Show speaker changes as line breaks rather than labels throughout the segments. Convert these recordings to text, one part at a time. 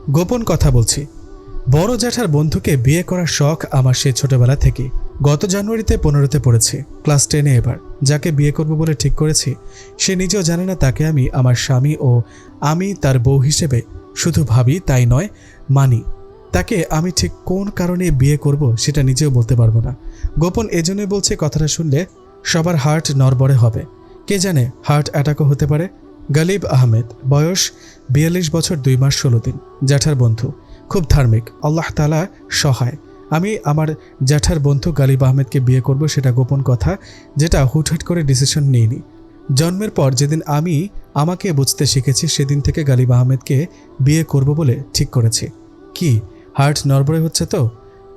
গোপন কথা বলছি। বড় জ্যাঠার বন্ধুকে বিয়ে করার শখ আমার সেই ছোটবেলা থেকে। গত জানুয়ারিতে 15তে পড়েছি, ক্লাস 10-এ এবার। যাকে বিয়ে করব বলে ঠিক করেছি সে নিজেও জানে না তাকে আমি আমার স্বামী ও আমি তার বউ হিসেবে শুধু ভাবি তাই নয়, মানি। তাকে আমি ঠিক কোন কারণে বিয়ে করব সেটা নিজেও বলতে পারবো না। গোপন এজন্যই বলছে, কথাটা শুনলে সবার হার্ট নড়বড়ে হবে। কে জানে হার্ট অ্যাটাকও হতে পারে। গালিব আহমেদ, বয়স 42 বছর 2 মাস 16 দিন, জ্যাঠার বন্ধু, খুব ধার্মিক, আল্লাহ তাআলা সহায়। আমি আমার জ্যাঠার বন্ধু গালিব আহমেদকে বিয়ে করব, সেটা গোপন কথা, যেটা হুটহাট করে ডিসিশন নিইনি। জন্মের পর যেদিন আমি আমাকে বুঝতে শিখেছি সেদিন থেকে গালিব আহমেদকে বিয়ে করব বলে ঠিক করেছি। কি হার্ট নড়বড়ে হচ্ছে তো?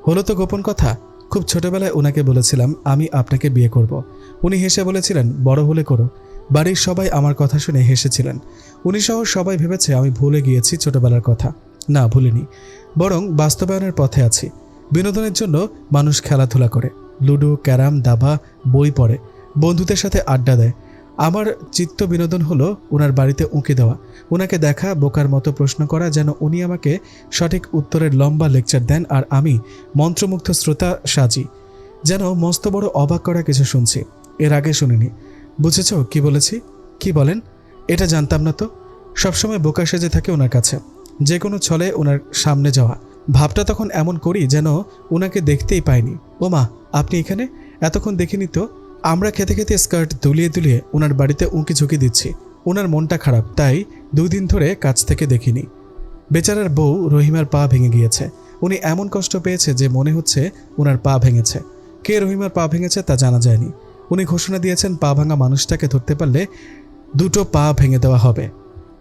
হলো তো গোপন কথা। খুব ছোটবেলায় ওনাকে বলেছিলাম আমি আপনাকে বিয়ে করব। উনি হেসে বলেছিলেন বড় হলে করো। বাড়ির সবাই আমার কথা শুনে হেসেছিলেন। উনি সহ সবাই ভেবেছে আমি ভুলে গিয়েছি ছোটবেলার কথা। না, ভুলিনি, বরং বাস্তবায়নের পথে আছি। বিনোদনের জন্য মানুষ খেলাধুলা করে, লুডো, ক্যারাম, দাবা, বই পড়ে, বন্ধুদের সাথে আড্ডা দেয়। আমার চিত্ত বিনোদন হলো ওনার বাড়িতে উঁকি দেওয়া, ওনাকে দেখা, বোকার মতো প্রশ্ন করা, যেন উনি আমাকে সঠিক উত্তরের লম্বা লেকচার দেন আর আমি মন্ত্রমুগ্ধ শ্রোতা সাজি, যেন মস্ত বড় অবাক করা কিছু শুনছি, এর আগে শুনিনি। বুঝেছ কি বলেছি? কি বলেন? এটা জানতাম না তো। সবসময় বোকা সেজে থাকে ওনার কাছে, যে কোনো ছলে ওনার সামনে যাওয়া। ভাবটা তখন এমন করি যেন ওনাকে দেখতেই পাইনি। ও মা, আপনি এখানে? এতক্ষণ দেখিনি তো। আমরা খেতে খেতে স্কার্ট দুলিয়ে দুলিয়ে ওনার বাড়িতে উঁকি ঝুঁকি দিচ্ছি। ওনার মনটা খারাপ, তাই 2 দিন ধরে কাছ থেকে দেখিনি। বেচারার বউ রহিমার পা ভেঙে গিয়েছে। উনি এমন কষ্ট পেয়েছে যে মনে হচ্ছে ওনার পা ভেঙেছে। কে রহিমার পা ভেঙেছে তা জানা যায়নি। উনি ঘোষণা দিয়েছেন পা ভাঙা মানুষটাকে ধরতে পারলে 2টো পা ভেঙে দেওয়া হবে।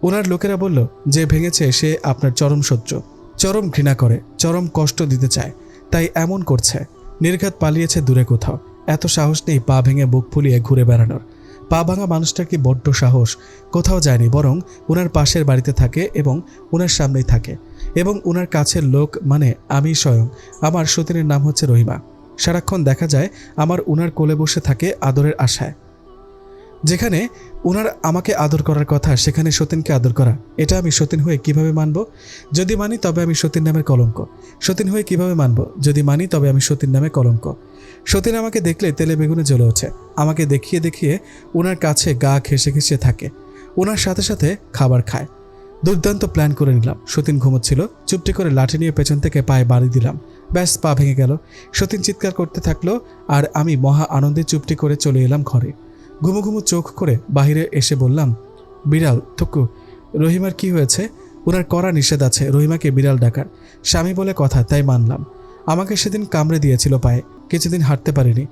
ওনার লোকেরা বলল যে ভেঙেছে সে আপনার চরম শত্রু, চরম ঘৃণা করে, চরম কষ্ট দিতে চায়, তাই এমন করছে। নির্ঘাত পালিয়েছে দূরে কোথাও। এত সাহস নেই পা ভেঙে বুক ফুলিয়ে ঘুরে বেড়ানোর। পা ভাঙা মানুষটার কি বড্ড সাহস! কোথাও যায়নি, বরং ওনার পাশের বাড়িতে থাকে এবং ওনার সামনেই থাকে, এবং ওনার কাছের লোক মানে আমি স্বয়ং। আমার সতীনের নাম হচ্ছে রহিমা। সারাক্ষণ দেখা যায় আমার ওনার কোলে বসে থাকে আদরের আশায়। যেখানে ওনার আমাকে আদর করার কথা সেখানে সতীনকে আদর করা, এটা আমি সতীন হয়ে কিভাবে মানব? যদি মানি তবে আমি সতীন নামের কলঙ্ক। সতীন হয়ে কিভাবে মানব? যদি মানি তবে আমি সতীন নামে কলঙ্ক। সতীন আমাকে দেখলে তেলে বেগুনে জ্বলে ওঠে। আমাকে দেখিয়ে দেখিয়ে ওনার কাছে গা ঘেঁষে ঘেঁষে থাকে, ওনার সাথে সাথে খাবার খায়। দুর্দান্ত প্ল্যান করে নিলাম। সতীন ঘুমোচ্ছিল, চুপটি করে লাঠি নিয়ে পেছন থেকে পায়ে বাড়ি দিলাম। ব্যাস, পা ভেঙে গেল। সতীন চিৎকার করতে থাকলো আর আমি মহা আনন্দে চুপটি করে চলে এলাম ঘরে। ঘুমো ঘুমো চোখ করে বাহিরে এসে বললাম, বিড়াল থুকু, রহিমার কি হয়েছে? ওনার কড়া নিষেধ আছে রহিমাকে বিড়াল ডাকার। স্বামী বলে কথা, তাই মানলাম। আমাকে সেদিন কামড়ে দিয়েছিল পায়ে, কিছুদিন হাঁটতে পারিনি।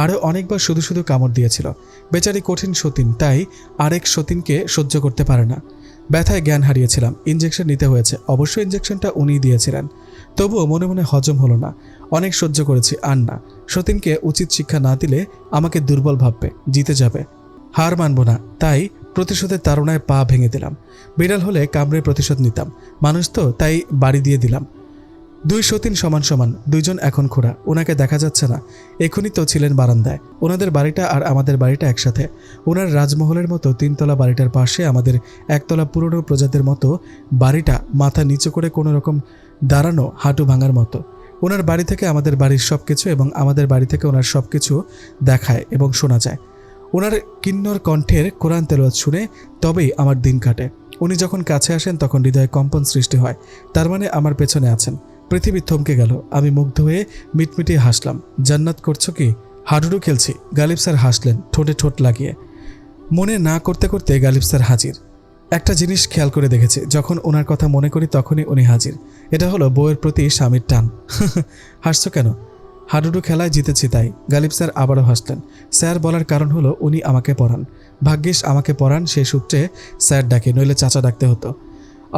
আরও অনেকবার শুধু শুধু কামড় দিয়েছিল। বেচারি কঠিন সতীন, তাই আরেক সতীনকে সহ্য করতে পারে না। ব্যথায় জ্ঞান হারিয়েছিলাম। ইঞ্জেকশন নিতে হয়েছে। অবশ্য ইঞ্জেকশনটা উনিই দিয়েছিলেন। তবুও মনে মনে হজম হলো না। অনেক সহ্য করেছি, আর না। সতীনকে উচিত শিক্ষা না দিলে আমাকে দুর্বল ভাববে, জিতে যাবে। হার মানব না, তাই প্রতিশোধের তাড়নায় পা ভেঙে দিলাম। বিড়াল হলে কামড়ে প্রতিশোধ নিতাম, মানুষ তো তাই বাড়ি দিয়ে দিলাম। 2 সতীন সমান সমান, 2 জন এখন খোঁড়া। ওনাকে দেখা যাচ্ছে না, এখনই তো ছিলেন বারান্দায়। ওনাদের বাড়িটা আর আমাদের বাড়িটা একসাথে। ওনার রাজমহলের মতো 3 তলা বাড়িটার পাশে আমাদের 1 তলা পুরনো প্রজাতির মতো বাড়িটা, মাথা নিচু করে কোনো রকম দাঁড়ানো, হাঁটু ভাঙার মতো। ওনার বাড়ি থেকে আমাদের বাড়ির সব কিছু এবং আমাদের বাড়ি থেকে ওনার সব কিছু দেখায় এবং শোনা যায়। ওনার কিন্নর কণ্ঠের কোরআন তেলাওয়াত শুনে তবেই আমার দিন কাটে। উনি যখন কাছে আসেন তখন হৃদয়ে কম্পন সৃষ্টি হয়। তার মানে আমার পেছনে আছেন। পৃথিবী থমকে গেল। আমি মুগ্ধ হয়ে মিটমিটিয়ে হাসলাম। জান্নাত করছো কি? হাডুডু খেলছি। গালিব স্যার হাসলেন ঠোঁটে ঠোঁট লাগিয়ে। মনে না করতে করতে গালিব স্যার হাজির। একটা জিনিস খেয়াল করে দেখেছি, যখন ওনার কথা মনে করি তখনই উনি হাজির। এটা হলো বউয়ের প্রতি স্বামীর টান। হাসছো কেন? হাডুডু খেলায় জিতেছি তাই। গালিব স্যার আবারও হাসলেন। স্যার বলার কারণ হলো উনি আমাকে পড়ান। ভাগ্যিস আমাকে পড়ান, সেই সূত্রে স্যার ডাকে, নইলে চাচা ডাকতে হতো।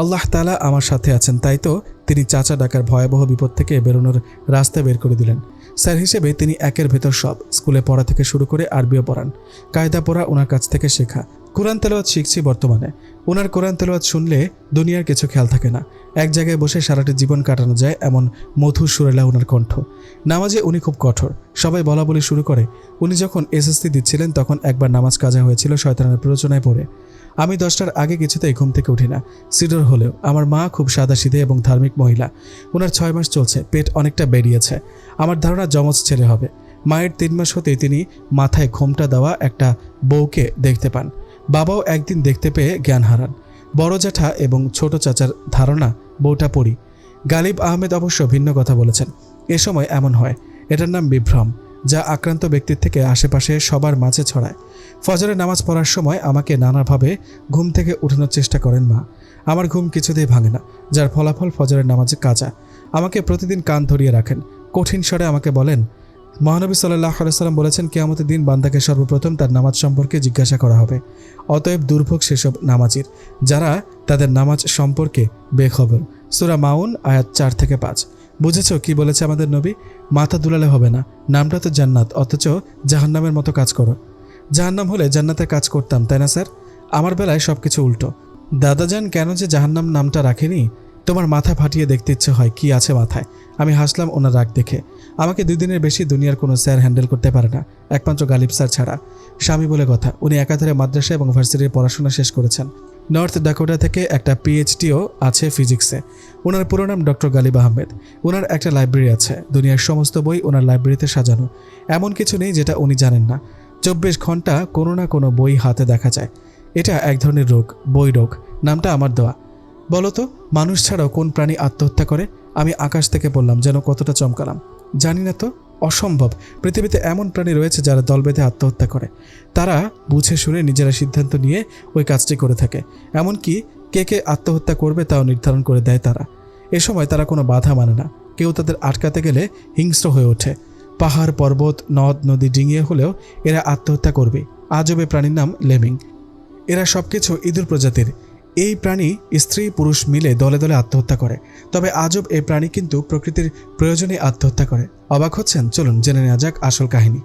আল্লাহ তাআলা আমার সাথে আছেন, তাই তো তিনি চাচা ডাকার ভয়াবহ বিপদ থেকে বেরোনোর রাস্তা বের করে দিলেন। স্যার হিসেবে তিনি একের ভেতর সব। স্কুলে পড়া থেকে শুরু করে আরবিও পড়ান। কায়দা পড়া ওনার কাছ থেকে শেখা। কোরআন তেলাওয়াত শিখছি বর্তমানে। ওনার কোরআন তেলাওয়াত শুনলে দুনিয়ার কিছু খেয়াল থাকে না। এক জায়গায় বসে সারাটি জীবন কাটানো যায়, এমন মধুর সুরেলা ওনার কণ্ঠ। নামাজে উনি খুব কঠোর। সবাই বলা বলি শুরু করে। উনি যখন এসএসসি দিচ্ছিলেন তখন একবার নামাজ কাজা হয়েছিল শয়তানের প্ররোচনায় পড়ে। আমি 10টার আগে কিছুতেই ঘুম থেকে উঠি না। সিডর হলেও আমার মা খুব সাদাসিধে এবং ধার্মিক মহিলা। ওনার 6 মাস চলছে, পেট অনেকটা বেরিয়েছে। আমার ধারণা যমজ ছেলে হবে। মায়ের 3 মাস হতেই তিনি মাথায় ঘোমটা দেওয়া একটা বউকে দেখতে পান। বাবাও একদিন দেখতে পেয়ে জ্ঞান হারান। বড় জ্যাঠা এবং ছোট চাচার ধারণা বউটা পরী। গালিব আহমেদ অবশ্য ভিন্ন কথা বলেছেন। এ সময় এমন হয়, এটার নাম বিভ্রম, যা আক্রান্ত ব্যক্তির থেকে আশেপাশে সবার মাঝে ছড়ায়। ফজরের নামাজ পড়ার সময় আমাকে নানাভাবে ঘুম থেকে উঠানোর চেষ্টা করেন মা। আমার ঘুম কিছুতেই ভাঙে না, যার ফলাফল ফজরের নামাজে কাজা। আমাকে প্রতিদিন কান ধরিয়ে রাখেন। কঠিন স্বরে আমাকে বলেন, মহানবী সাল্লাল্লাহু আলাইহি সাল্লাম বলেছেন, কিয়ামতের দিন বান্দাকে সর্বপ্রথম তার নামাজ সম্পর্কে জিজ্ঞাসা করা হবে। অতএব দুর্ভোগ সেসব নামাজির যারা তাদের নামাজ সম্পর্কে বেখবর। সূরা মাউন আয়াত 4 থেকে 5। বুঝেছো কি বলেছে আমাদের নবী? মাথা দুলালে হবে না, নামটা তো জান্নাত, অথচ জাহান্নামের মতো কাজ করো। জাহান্নাম হলে জান্নাতের কাজ করতাম, তাই না স্যার? আমার বেলায় সবকিছু উল্টো। দাদাজান কেন যে জাহান্নাম নামটা রাখেনি? তোমার মাথা ফাটিয়ে দেখতে ইচ্ছে হয় কি আছে মাথায়। আমি হাসলাম ওনার রাগ দেখে। আমাকে 2 দিনের বেশি দুনিয়ার কোনো স্যার হ্যান্ডেল করতে পারে না, একমাত্র গালিব স্যার ছাড়া। স্বামী বলে কথা, উনি একাধারে মাদ্রাসা এবং ভার্সিটির পড়াশোনা শেষ করেছেন। নর্থ ডাকোটা থেকে একটা পিএইচডিও আছে ফিজিক্সে। ওনার পুরো নাম ডক্টর গালিব আহমেদ। ওনার একটা লাইব্রেরি আছে, দুনিয়ার সমস্ত বই ওনার লাইব্রেরিতে সাজানো। এমন কিছু নেই যেটা উনি জানেন না। 24 ঘন্টা কোনো না কোনো বই হাতে দেখা যায়। এটা এক ধরনের রোগ, বই রোগ। নামটা আমার দেওয়া। বলতো, মানুষ ছাড়াও কোন প্রাণী আত্মহত্যা করে? আমি আকাশ থেকে বললাম, যেন কতটা চমকালাম। জানি না তো, অসম্ভব। পৃথিবীতে এমন প্রাণী রয়েছে যারা দল বেঁধে আত্মহত্যা করে। তারা বুঝে শুনে নিজেরা সিদ্ধান্ত নিয়ে ওই কাজটি করে থাকে। এমনকি কে কে আত্মহত্যা করবে তাও নির্ধারণ করে দেয় তারা। এ সময় তারা কোনো বাধা মানে না। কেউ তাদের আটকাতে গেলে হিংস্র হয়ে ওঠে। পাহাড় পর্বত নদ নদী ডিঙিয়ে হলেও এরা আত্মহত্যা করবে। আজবে প্রাণীর নাম লেমিং। এরা সবকিছু ইঁদুর প্রজাতির। এই প্রাণী স্ত্রী পুরুষ মিলে দলে দলে আত্মহত্যা করে। তবে আজব এই প্রাণী কিন্তু প্রকৃতির প্রয়োজনে আত্মহত্যা করে। অবাক হচ্ছেন? চলুন জেনে নেওয়া যাক আসল কাহিনী।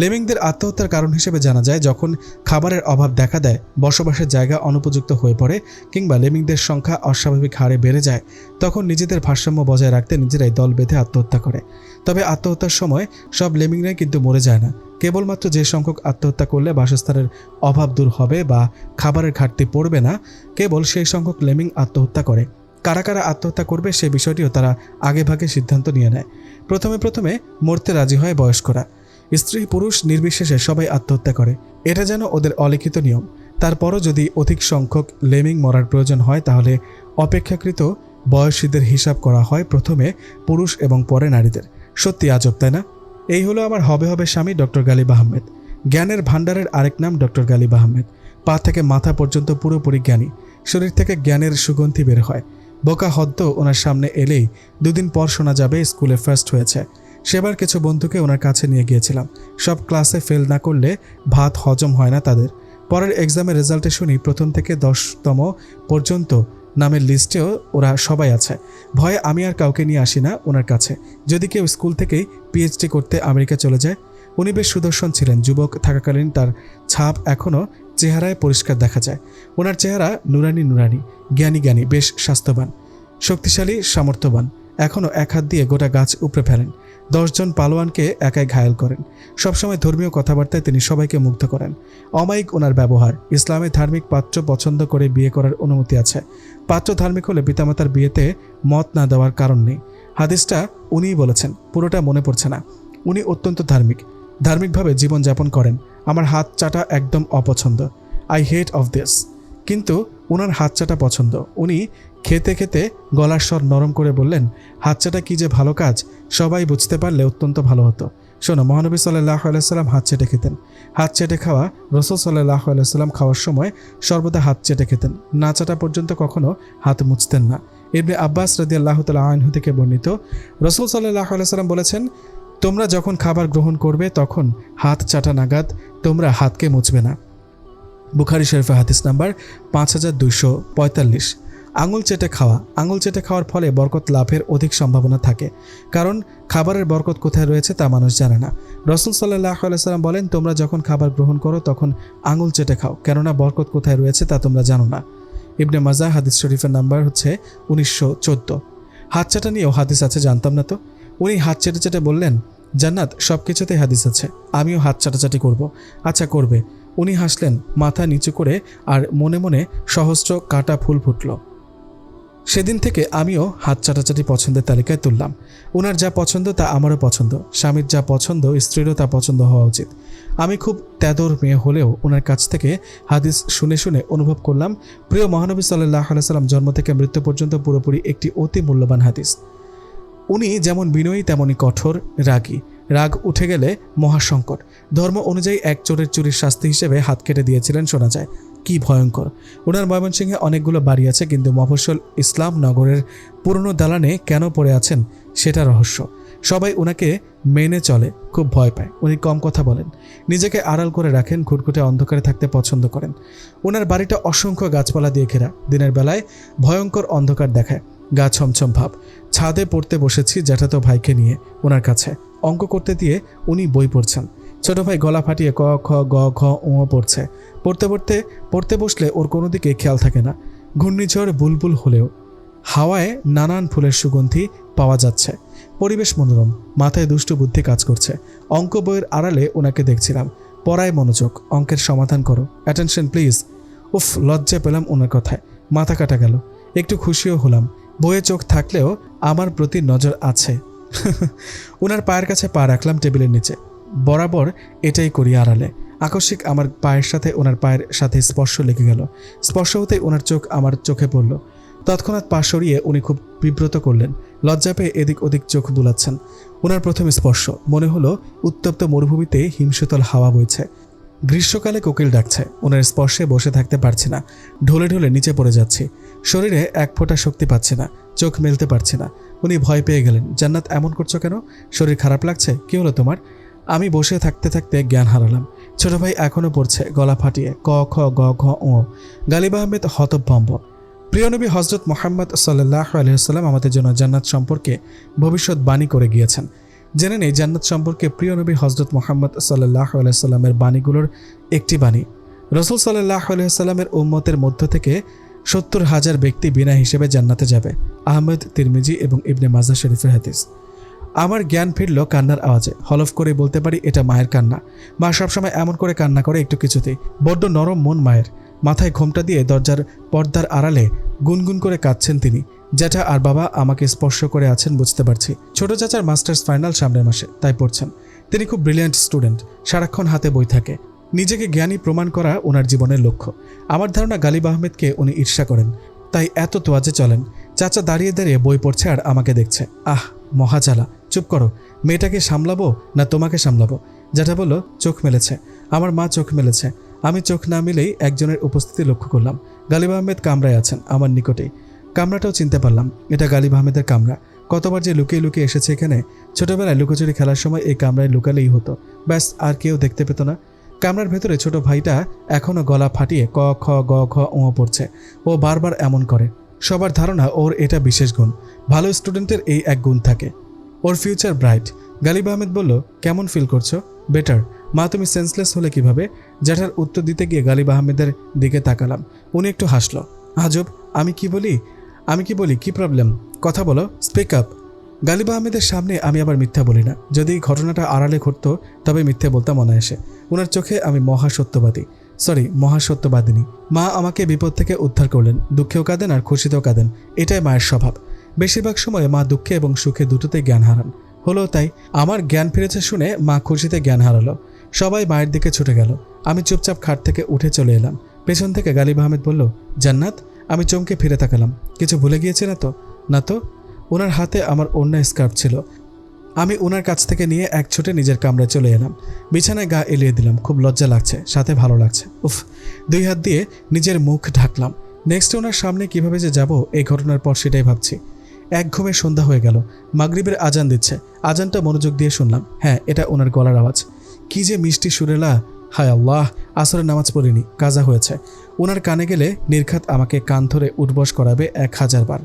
লেমিংদের আত্মহত্যার কারণ হিসেবে জানা যায়, যখন খাবারের অভাব দেখা দেয়, বসবাসের জায়গা অনুপযুক্ত হয়ে পড়ে, কিংবা লেমিংদের সংখ্যা অস্বাভাবিক হারে বেড়ে যায়, তখন নিজেদের ভারসাম্য বজায় রাখতে নিজেরাই দল বেঁধে আত্মহত্যা করে। তবে আত্মহত্যার সময় সব লেমিংরাই কিন্তু মরে যায় না। কেবলমাত্র যে সংখ্যক আত্মহত্যা করলে বাসস্থানের অভাব দূর হবে বা খাবারের ঘাটতি পড়বে না, কেবল সেই সংখ্যক লেমিং আত্মহত্যা করে। কারা কারা আত্মহত্যা করবে সে বিষয়টিও তারা আগেভাগে সিদ্ধান্ত নিয়ে নেয়। প্রথমে মরতে রাজি হয় বয়স্করা। স্ত্রী পুরুষ নির্বিশেষে সবাই আত্মহত্যা করে। এটা যেন ওদের অলিখিত নিয়ম। তারপরও যদি অধিক সংখ্যক লেমিং মরার প্রয়োজন হয়, তাহলে অপেক্ষাকৃত বয়সীদের হিসাব করা হয়, প্রথমে পুরুষ এবং পরে নারীদের। সত্যি আজব, তাই না? এই হলো আমার হবে স্বামী ডক্টর গালিব আহমেদ। জ্ঞানের ভাণ্ডারের আরেক নাম ডক্টর গালিব আহমেদ। পা থেকে মাথা পর্যন্ত পুরোপুরি জ্ঞানী। শরীর থেকে জ্ঞানের সুগন্ধি বের হয়। বোকা হদ্দ ওনার সামনে এলেই 2 দিন পর শোনা যাবে স্কুলে ফার্স্ট হয়েছে। সেবার কিছু বন্ধুকে ওনার কাছে নিয়ে গিয়েছিলাম। সব ক্লাসে ফেল না করলে ভাত হজম হয় না তাদের। পরের এক্সামের রেজাল্টে শুনি 1ম থেকে 10তম পর্যন্ত নামের লিস্টেও ওরা সবাই আছে। ভয়ে আমি আর কাউকে নিয়ে আসি না ওনার কাছে। যদি কেউ স্কুল থেকেই পিএইচডি করতে আমেরিকা চলে যায়। উনি বেশ সুদর্শন ছিলেন। যুবক থাকাকালীন তার ছাপ এখনও চেহারায় পরিষ্কার দেখা যায়। ওনার চেহারা নুরানি, জ্ঞানী, বেশ স্বাস্থ্যবান, শক্তিশালী, সামর্থ্যবান। এখনও এক হাত দিয়ে গোটা গাছ উপড়ে ফেলেন। 10 জন পালোয়ানকে একাই ঘায়েল করেন। সবসময় ধর্মীয় কথাবার্তায় তিনি সবাইকে মুগ্ধ করেন। অমায়িক ওনার ব্যবহার। ইসলামে ধার্মিক পাত্র পছন্দ করে বিয়ে করার অনুমতি আছে। পাত্র ধার্মিক হলে পিতামাতার বিয়েতে মত না দেওয়ার কারণ নেই। হাদিসটা উনিই বলেছেন, পুরোটা মনে পড়ছে না। উনি অত্যন্ত ধার্মিকভাবে জীবনযাপন করেন। আমার হাত চাটা একদম অপছন্দ। I hate of this. কিন্তু ওনার হাত চাটা পছন্দ। উনি খেতে খেতে গলার স্বর নরম করে বললেন, হাত চাটা কি যে ভালো কাজ, সবাই বুঝতে পারলে অত্যন্ত ভালো হতো। শোনো, মহানবী সাল্লাল্লাহু আলাইহি সাল্লাম হাত চেটে খেতেন। হাত চেটে খাওয়া রাসূল সাল্লাল্লাহু আলাইহি সাল্লাম খাওয়ার সময় সর্বদা হাত চেটে খেতেন। না চাটা পর্যন্ত কখনো হাত মুছতেন না। ইবনে আব্বাস রাদিয়াল্লাহু তাআলা আনহু থেকে বর্ণিত, রাসূল সাল্লাল্লাহু আলাইহি সাল্লাম বলেছেন, তোমরা যখন খাবার গ্রহণ করবে তখন হাত চাটা নাগাদ তোমরা হাতকে মুছবে না। বুখারী শরীফে হাদিস নাম্বার 5245। আঙুল চেটে খাওয়ার ফলে বরকত লাভের অধিক সম্ভাবনা থাকে। কারণ খাবারের বরকত কোথায় রয়েছে তা মানুষ জানে না। রাসূল সাল্লাল্লাহু আলাইহি সাল্লাম বলেন, তোমরা যখন খাবার গ্রহণ করো তখন আঙুল চেটে খাও, কেননা বরকত কোথায় রয়েছে তা তোমরা জানো না। ইবনে মাজাহ হাদিস শরীফের নাম্বার হচ্ছে 1914। হাত চাটা নিয়েও হাদিস আছে, জানতাম না তো। উনি হাত চেটে বললেন, জান্নাত সব কিছুতেই হাদিস আছে, আমিও হাত চাটাচাটি করব। আচ্ছা করবে। উনি হাসলেন, মাথা নিচু করে, আর মনে মনে সহস্র কাটা ফুল ফুটল। সেদিন থেকে আমিও হাত চাটাচাটি পছন্দের তালিকায় তুললাম। ওনার যা পছন্দ তা আমারও পছন্দ, স্বামীর যা পছন্দ স্ত্রীরও তা পছন্দ হওয়া উচিত। আমি খুব তেদর মেয়ে হলেও ওনার কাছ থেকে হাদিস শুনে শুনে অনুভব করলাম প্রিয় মহানবী সাল্লাল্লাহু আলাইহি সাল্লাম জন্ম থেকে মৃত্যু পর্যন্ত পুরোপুরি একটি অতি মূল্যবান হাদিস। উনি যেমন বিনয়ী তেমনই কঠোর, রাগী। রাগ উঠে গেলে মহাসংকট। ধর্ম অনুযায়ী এক চোরের চুরির শাস্তি হিসেবে হাত কেটে দিয়েছিলেন শোনা যায়। কি ভয়ঙ্কর! ওনার ময়মনসিংহে অনেকগুলো বাড়ি আছে, কিন্তু মফস্বল ইসলাম নগরের পুরনো দালানে কেন পড়ে আছেন সেটা রহস্য। সবাই ওনাকে মেনে চলে, খুব ভয় পায়। উনি কম কথা বলেন, নিজেকে আড়াল করে রাখেন, ঘুটঘুটে অন্ধকারে থাকতে পছন্দ করেন। ওনার বাড়িটা অসংখ্য গাছপালা দিয়ে ঘেরা। দিনের বেলায় ভয়ঙ্কর অন্ধকার দেখায়, গা ছমছম ভাব। ছাদে পড়তে বসেছি জ্যাঠাতো ভাইকে নিয়ে ওনার কাছে। অঙ্ক করতে দিয়ে উনি বই পড়ছেন। ছোট ভাই গলা ফাটিয়ে ক খ গ ঘ ও পড়ছে। পড়তে বসলে ওর কোনো দিকে খেয়াল থাকে না। ঘূর্ণিঝড় বুলবুল হলেও হাওয়ায় নানান ফুলের সুগন্ধি পাওয়া যাচ্ছে। পরিবেশ মনোরম, মাথায় দুষ্টু বুদ্ধি কাজ করছে। অঙ্ক বইয়ের আড়ালে ওনাকে দেখছিলাম। পড়ায় মনোযোগ, অঙ্কের সমাধান করো, অ্যাটেনশন প্লিজ। উফ, লজ্জা পেলাম ওনার কথায়, মাথা কাটা গেল। একটু খুশিও হলাম, বইয়ে চোখ থাকলেও আমার প্রতি নজর আছে। ওনার পায়ের কাছে পা রাখলাম টেবিলের নিচে। বরাবর এটাই করি আড়ালে। আকস্মিক আমার পায়ের সাথে ওনার পায়ের সাথে স্পর্শ লেগে গেল। স্পর্শ হতেই ওনার চোখ আমার চোখে পড়ল। তৎক্ষণাৎ পা সরিয়ে উনি খুব বিব্রত করলেন। লজ্জা পেয়ে এদিক ওদিক চোখ বুলাচ্ছেন। ওনার প্রথম স্পর্শ, মনে হলো উত্তপ্ত মরুভূমিতে হিমশীতল হাওয়া বইছে। গ্রীষ্মকালে কোকিল ডাকছে। ওনার স্পর্শে বসে থাকতে পারছি না, ঢলে ঢলে নিচে পড়ে যাচ্ছি। শরীরে এক ফোঁটা শক্তি পাচ্ছি না, চোখ মেলতে পারছি না। উনি ভয় পেয়ে গেলেন। জান্নাত, এমন করছো কেন? শরীর খারাপ লাগছে? কি হলো তোমার? আমি বসে থাকতে থাকতে জ্ঞান হারালাম। ছোট ভাই এখনও পড়ছে গলা ফাটিয়ে ক খ গ ঘ ও। গালিব আহমেদ হতভম্ব। প্রিয় নবী হজরত মুহাম্মদ সাল্লাল্লাহু আলাইহি ওয়াসাল্লাম আমাদের জন্য জান্নাত সম্পর্কে ভবিষ্যৎবাণী করে গিয়েছেন। জেনে নেই জান্নাত সম্পর্কে প্রিয় নবী হজরত মুহাম্মদ সাল্লাল্লাহু আলাইহি ওয়াসাল্লামের বাণীগুলোর একটি বাণী। রাসূল সাল্লাল্লাহু আলাইহি ওয়াসাল্লামের উম্মতের মধ্য থেকে 70,000 ব্যক্তি বিনা হিসেবে জান্নাতে যাবে। আহমদ, তিরমিজি এবং ইবনে মাজাহ শরীফের হাদিস। আমার জ্ঞান ফিরল কান্নার আওয়াজে। হলফ করে বলতে পারি এটা মায়ের কান্না। মা সবসময় এমন করে কান্না করে একটু কিছুতেই। বড্ড নরম মন মায়ের। মাথায় ঘোমটা দিয়ে দরজার পর্দার আড়ালে গুনগুন করে কাঁদছেন তিনি। জ্যাঠা আর বাবা আমাকে স্পর্শ করে আছেন বুঝতে পারছি। ছোট চাচার মাস্টার্স ফাইনাল সামনের মাসে, তাই পড়ছেন। তিনি খুব ব্রিলিয়ান্ট স্টুডেন্ট, সারাক্ষণ হাতে বই থাকে। নিজেকে জ্ঞানী প্রমাণ করা ওনার জীবনের লক্ষ্য। আমার ধারণা গালিব আহমেদকে উনি ঈর্ষা করেন, তাই এত তোয়াজে চলেন। চাচা দাঁড়িয়ে দাঁড়িয়ে বই পড়ছে আর আমাকে দেখছে। আহ, মহাজালা! চুপ করো, মেয়েটাকে সামলাবো না তোমাকে সামলাবো? জ্যাঠা বলল, চোখ মেলেছে। আমার মা চোখ মেলেছে। আমি চোখ না মিলেই একজনের উপস্থিতি লক্ষ্য করলাম। গালিব আহমেদ কামরায় আছেন আমার নিকটেই। কামরাটাও চিনতে পারলাম, এটা গালিব আহমেদের কামরা। কতবার যে লুকিয়ে লুকিয়ে এসেছে এখানে। ছোটবেলায় লুকোচুরি খেলার সময় এই কামরায় লুকালেই হতো, ব্যাস, আর কেউ দেখতে পেত না। কামরার ভেতরে ছোট ভাইটা এখনও গলা ফাটিয়ে ক খ গ ঘ ও পড়ছে। ও বারবার এমন করে। সবার ধারণা ওর এটা বিশেষ গুণ। ভালো স্টুডেন্টের এই এক গুণ থাকে, ওর ফিউচার ব্রাইট। গালিব আহমেদ বলল, কেমন ফিল করছো? বেটার। মা, তুমি সেন্সলেস হলে কিভাবে? জ্যাঠার উত্তর দিতে গিয়ে গালিব আহমেদের দিকে তাকালাম। উনি একটু হাসলো। আজব, আমি কি বলি কি প্রবলেম? কথা বলো, স্পিক আপ। গালিব আহমেদের সামনে আমি আবার মিথ্যা বলি না। যদি ঘটনাটা আড়ালে ঘটতো তবে মিথ্যে বলতাম অনায়াসে। ওনার চোখে আমি মহাসত্যবাদিনী। মা আমাকে বিপদ থেকে উদ্ধার করলেন। দুঃখেও কাঁদেন আর খুশিতেও কাঁদেন, এটাই মায়ের স্বভাব। বেশিরভাগ সময়ে মা দুঃখে এবং সুখে দুটোতেই জ্ঞান হারান। হলো তাই। আমার জ্ঞান ফিরেছে শুনে মা খুশিতে জ্ঞান হারালো। সবাই মায়ের দিকে ছুটে গেল। আমি চুপচাপ খাট থেকে উঠে চলে এলাম। পেছন থেকে গালিব আহমেদ বলল, জান্নাত। আমি চমকে ফিরে তাকালাম। কিছু ভুলে গিয়েছে না তো? না তো। ওনার হাতে আমার ওড়না স্কার্ফ ছিল। আমি ওনার কাছ থেকে নিয়ে এক ছুটে নিজের কামরায় চলে এলাম। বিছানায় গা এলিয়ে দিলাম। খুব লজ্জা লাগছে, সাথে ভালো লাগছে। উফ, 2 হাত দিয়ে নিজের মুখ ঢাকলাম। নেক্সট ওনার সামনে কিভাবে যে যাব, এই ঘটনার পর সেটাই ভাবছি। এক ঘুমে সন্ধ্যা হয়ে গেল। মাগরিবের আজান দিচ্ছে। আজানটা মনোযোগ দিয়ে শুনলাম। হ্যাঁ, এটা ওনার গলার আওয়াজ। কি যে মিষ্টি সুরেলা! হায় আল্লাহ, আসরের নামাজ পড়িনি, কাজা হয়েছে। ওনার কানে গেলে নির্ঘাত আমাকে কান ধরে উঠবস করাবে 1000 বার।